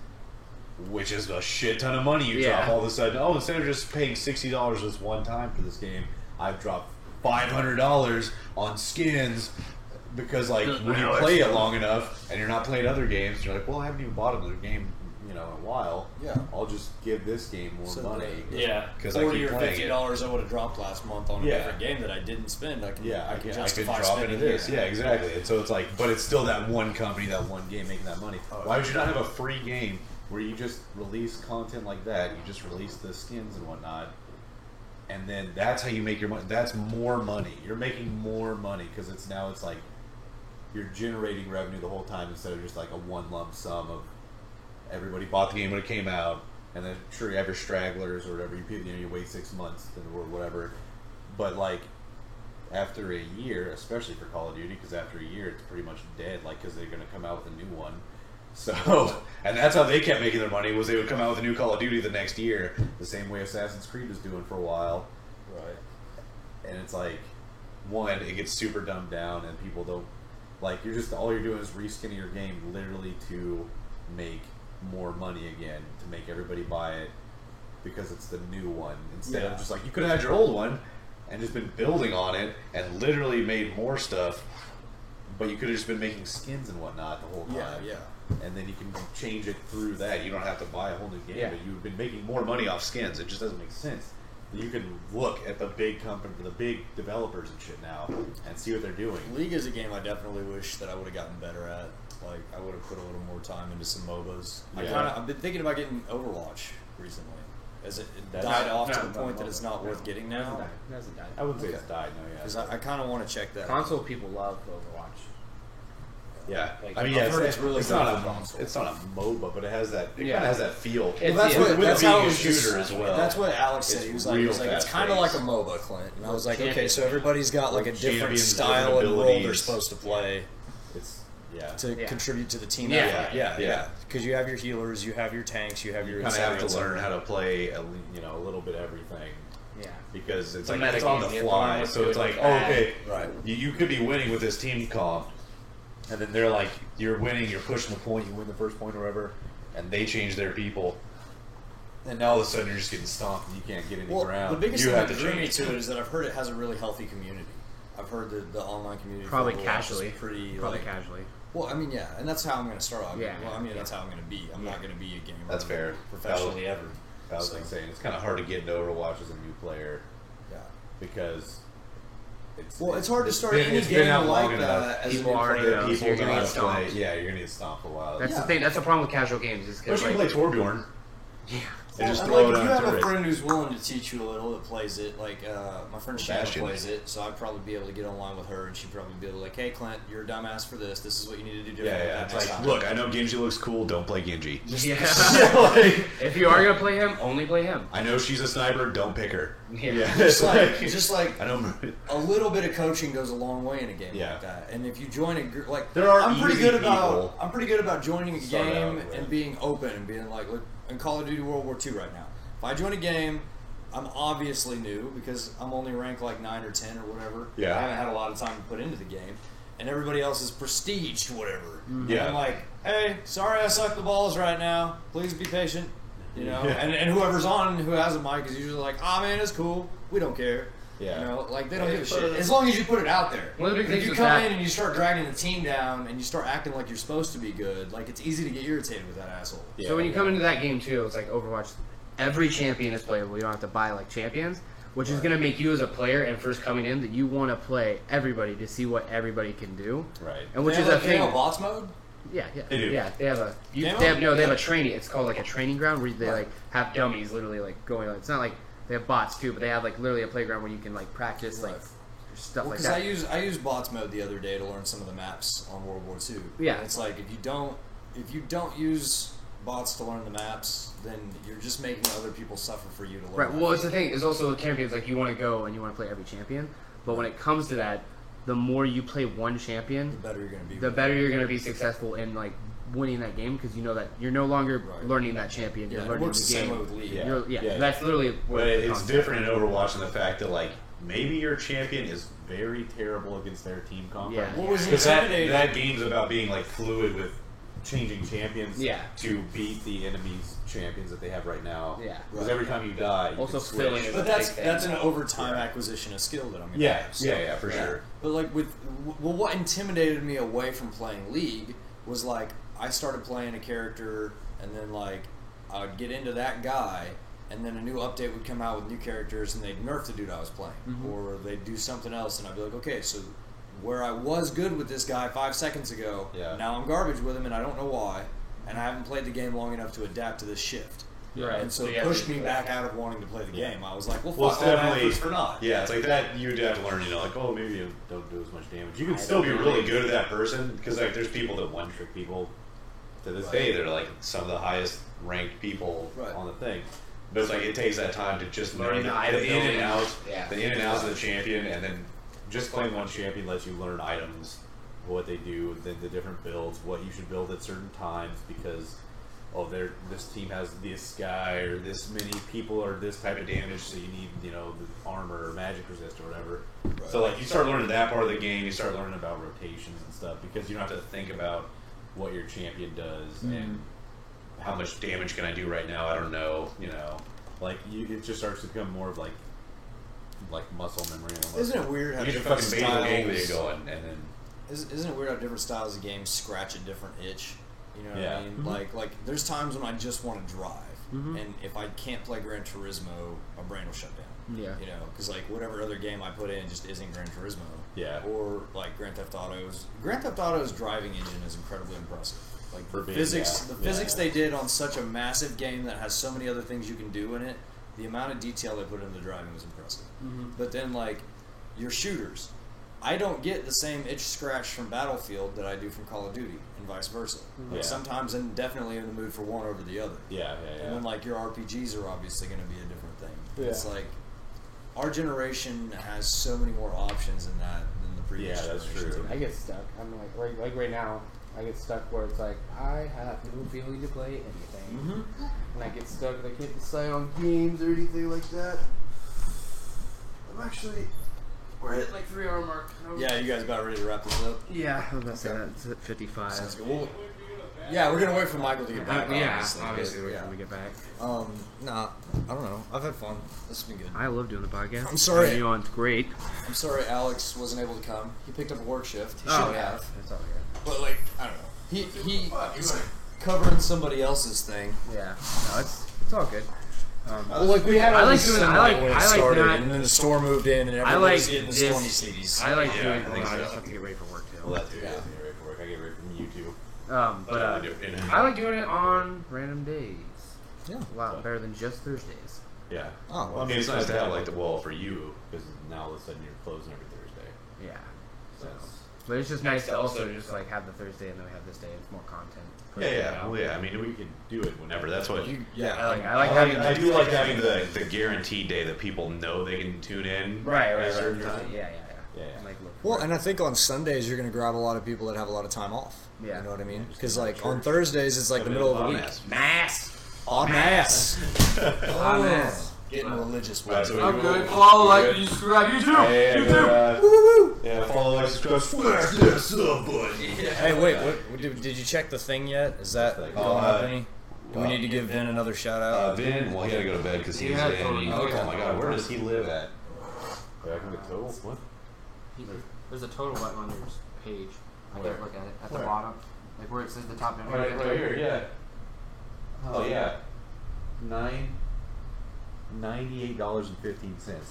which is a shit ton of money. You Yeah. drop all of a sudden. Oh, instead of just paying $60 this one time for this game, I've dropped $500 on skins because like when you play it long enough and you're not playing other games, you're like, well, I haven't even bought another game, you know, in a while. Yeah. I'll just give this game more So money. Yeah. Because I $40 keep or playing it. $50 I would have dropped last month on a Yeah. different game that I didn't spend. I can Yeah, I can I could justify drop into spending this. here. Yeah, exactly. And so it's like, but it's still that one company, that one game making that money. Why would you not have a free game where you just release content like that? You just release the skins and whatnot, and then that's how you make your money. That's more money. You're making more money because it's like you're generating revenue the whole time instead of just like a one lump sum of everybody bought the game when it came out, and then sure you have your stragglers or whatever. You wait 6 months or whatever, but like after a year, especially for Call of Duty, because after a year it's pretty much dead. Like because they're going to come out with a new one. So, and that's how they kept making their money, was they would come out with a new Call of Duty the next year, the same way Assassin's Creed was doing for a while. Right. And it's like, one, it gets super dumbed down, and people don't, like, all you're doing is reskinning your game literally to make more money again, to make everybody buy it, because it's the new one, instead of just like, you could have had your old one, and just been building on it, and literally made more stuff, but you could have just been making skins and whatnot the whole time. Yeah. And then you can change it through that. You don't have to buy a whole new game, Yeah. but you've been making more money off skins. It just doesn't make sense. You can look at the big company, the big developers and shit now, and see what they're doing. League is a game I definitely wish that I would have gotten better at. Like I would have put a little more time into some MOBAs. Yeah. I've been thinking about getting Overwatch recently. As it That's died not- off to no, the point that it's not worth getting now. It hasn't died. I wouldn't say Okay. it's died, no, yeah. Because I kind of want to check that. Console people love Overwatch. Yeah, Like, I mean, I've yeah, heard it's really it's good not for a console. it's not a MOBA, but it has that. It Yeah. kind of has that feel. It's- That's yeah. what. with That's it being how it a was shooter just, as well. That's what Alex said. It's He was like, real it's fast kind of like a paced. MOBA, Clint. And I was like, okay, Champions. so everybody's got like a different Champions, style different and role they're abilities. supposed to play It's yeah. to Yeah. contribute to the team Yeah. effort. Yeah. Yeah. Because you have your healers, you have your tanks, you have your. You kind of have to etc., learn etc. how to play, a little bit everything. Yeah. Because it's The like it's metagame, on the you have to learn fly, what's so it's good, like, what's oh, bad. okay, Right. you could be winning with this team comp, and then they're like, you're winning, you're pushing the point, you win the first point or whatever, and they change their people, and now all of a sudden you're just getting stomped and you can't get any Well, ground. the biggest you thing have that to drew me change. to it is that I've heard it has a really healthy community. I've heard that the online community for Probably Overwatch is casually. pretty Probably like. casually. Well, I mean, yeah, and that's how I'm going to start off. Yeah. Well, I mean, that's how I'm going to be. I'm not going to be a gamer. That's fair. Professionally ever. I was like saying, it's kind of hard to get into Overwatch as a new player Yeah. because Well, it's hard to start been- any it's been game out long like enough. that as a People new already player. know. people you're know gonna how get to play. stomped. Yeah, you're gonna get stomped for a while. That's Yeah. the thing. That's the problem with casual games. Is But because you can play Torbjorn. yeah. And just And, throw like, it if you on have a turret. friend who's willing to teach you a little that plays it, like my friend Shannon Bastion. plays it, so I'd probably be able to get online with her, and she'd probably be able to like, hey Clint, you're a dumbass for this. This is what you need to do different. Yeah, with yeah. that It's next like, time." look, I know Genji looks cool. Don't play Genji. Yeah. Like, If you are gonna play him, only play him. I know she's a sniper. Don't pick her. Yeah. just like I know. a little bit of coaching goes a long way in a game Yeah. like that. And if you join a group, like There are I'm pretty easy good people about I'm pretty good about joining a start out game with. and being open and being like, look, in Call of Duty World War II right now. If I join a game, I'm obviously new because I'm only ranked like 9 or 10 or whatever. Yeah. I haven't had a lot of time to put into the game, and everybody else is prestiged whatever. Yeah. And I'm like, hey, sorry I suck the balls right now. Please be patient. You know, Yeah. and whoever's on who has a mic is usually like, ah, man, it's cool. We don't care. Yeah. You know, like they don't give a shit as long as you put it out there. One of the big But if things you with come that- in and you start dragging the team down and you start acting like you're supposed to be good, like it's easy to get irritated with that asshole. So when you come into that game too, it's like Overwatch. Every champion is playable. You don't have to buy like champions, which is going to make you as a player and first coming in that you want to play everybody to see what everybody can do. Right. And which They is have, a like, they thing. have bots mode. Yeah, They do. Yeah, they have a. Demo? They have a training. It's called like a training ground where they like have dummies literally like going. It's not like they have bots too, but they have like literally a playground where you can like practice like Right. stuff like Because that. I used bots mode the other day to learn some of the maps on World War II. Yeah. And it's like if you don't use bots to learn the maps, then you're just making other people suffer for you to learn. Right. that. Well, it's the thing. Is also champions like you want to go and you want to play every champion, but when it comes to that, the more you play one the champion, better you're going to be. the better you're going to be successful in like winning that game because you know that you're no longer Right. learning that champion. Yeah, You're it learning works the the same game. way with League. Yeah. Yeah, Yeah. that's literally. what But the it's concept different in Overwatch in the fact that like maybe your champion is very terrible against their team comp. Yeah. What was Because that intimidating? game's about being like fluid with changing champions Yeah. to beat the enemy's champions that they have right now. Yeah. Because every time you die, you Also can switch. filling it But with that's big thing. that's an overtime acquisition of skill that I'm going to Yeah, have. yeah, for sure. But like well, what intimidated me away from playing League was like I started playing a character and then like I would get into that guy and then a new update would come out with new characters and they'd nerf the dude I was playing or they'd do something else and I'd be like, okay, so where I was good with this guy 5 seconds ago, Yeah. now I'm garbage with him and I don't know why, and I haven't played the game long enough to adapt to this shift. Right. And so So it yeah, pushed me it's back out of wanting to play the game. I was like, well, Well, fuck it's all that definitely efforts for not. Yeah, it's like that. You'd have to learn, like, oh, maybe you don't do as much damage. You can still be really good at that person because like there's people that one trick people to this day, they're like some of the highest ranked people on the thing. But it's like it takes that time to just learn the in and outs, the in and outs of the champion, and then just playing one champion lets you learn items, what they do, then the different builds, what you should build at certain times because this team has this guy or this many people or this type of damage, so you need the armor or magic resist or whatever. Right. So like you start learning that part of the game, you start learning about rotations and stuff because you don't have to think about what your champion does and how much damage can I do right now. I don't know, like it just starts to become more of like muscle memory. Isn't it weird how you get different fucking base styles? game get going, and then Isn't it weird how different styles of games scratch a different itch? You know what I mean? Like there's times when I just want to drive, and if I can't play Gran Turismo, my brain will shut down. Yeah. Because like whatever other game I put in just isn't Gran Turismo. Yeah. Or like Grand Theft Auto's driving engine is incredibly impressive. Like For the being- physics, yeah. the physics they did on such a massive game that has so many other things you can do in it. The amount of detail they put into the driving was impressive. But then like your shooters. I don't get the same itch scratch from Battlefield that I do from Call of Duty, and vice versa. Like Yeah. sometimes I'm definitely in the mood for one over the other. yeah. And then like your RPGs are obviously going to be a different thing. Yeah. It's like our generation has so many more options in that than the previous. Yeah, that's generations. true. I get stuck. I'm like right now. I get stuck where it's like I have no feeling to play anything, and I get stuck and I can't decide on games or anything like that. I'm actually we're at like 3 hour mark. Yeah, you guys about ready to wrap this up? Yeah, I was about to say that. It's at 55. Sounds good. Well, yeah, we're gonna wait for Michael to get back. Yeah, obviously, yeah. when we get back. Nah, I don't know. I've had fun. This has been good. I love doing the podcast. I'm sorry. Having you on, it's great. I'm sorry Alex wasn't able to come. He picked up a work shift. He should have. It's all good. But like, I don't know. He's covering somebody else's thing. Yeah, no, it's all good. Well, like we had I all like this doing- sunlight I like- when it I like started, doing- and then the storm moved in, and I everybody's like getting the this- stormy cities. I like Yeah, doing. I think Hold on, I so. just have to get ready for work too. Well, that's it. Yeah. Get ready for work. I get ready from you too. But I like doing it on random days. Yeah. A lot better than just Thursdays. Yeah. Oh, Well, I mean, it's nice to have like the wall for you because now all of a sudden you're closing every Thursday. Yeah. So that's- But it's just nice to also just like have the Thursday and then we have this day. It's more content. Yeah. Well, yeah. I mean, we can do it whenever. That's what. I like having. I do like having the guaranteed day that people know they can tune in. Right. at a certain time. Yeah. Yeah. Like, look Well, for it. and I think on Sundays you're going to grab a lot of people that have a lot of time off. Yeah. You know what I mean? Because like on Thursdays it's like the middle of the week. Mass. En masse. En masse. Getting religious with Right, it. so I'm we good. go- Follow, we're like, good. subscribe, YouTube. Hey, YouTube. yeah, follow, like, subscribe, smash that sub button. Hey, wait, what did you check the thing yet? Is that going up any? Do we need to give Vin another shout out? Vin, well, he gotta go to bed because he's Yeah, in. totally. Oh my god, where does he live at? Back in the total? What? There's a total button on your page. I Where? can't look at it at Where? the bottom, like where it says the top. Right here, yeah. Oh yeah. $98.15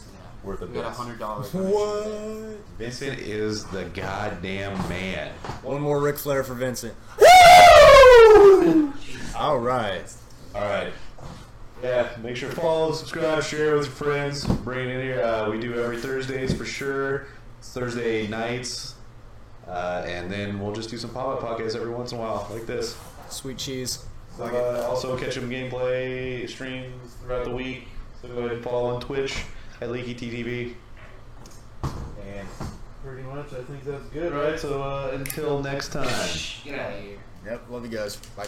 worth of We got bits. $100. What? Vincent is the goddamn man. One more Ric Flair for Vincent. All right. All right. Yeah, make sure to follow, subscribe, share with your friends. Bring it in here. We do every Thursdays for sure. It's Thursday nights. And then we'll just do some pop-up podcasts every once in a while, like this. Sweet cheese. Also, catch some gameplay streams throughout the week. So go ahead and follow on Twitch at LeakyTTV. And pretty much, I think that's good, right? So until next time. Get out of here. Yep, love you guys. Bye.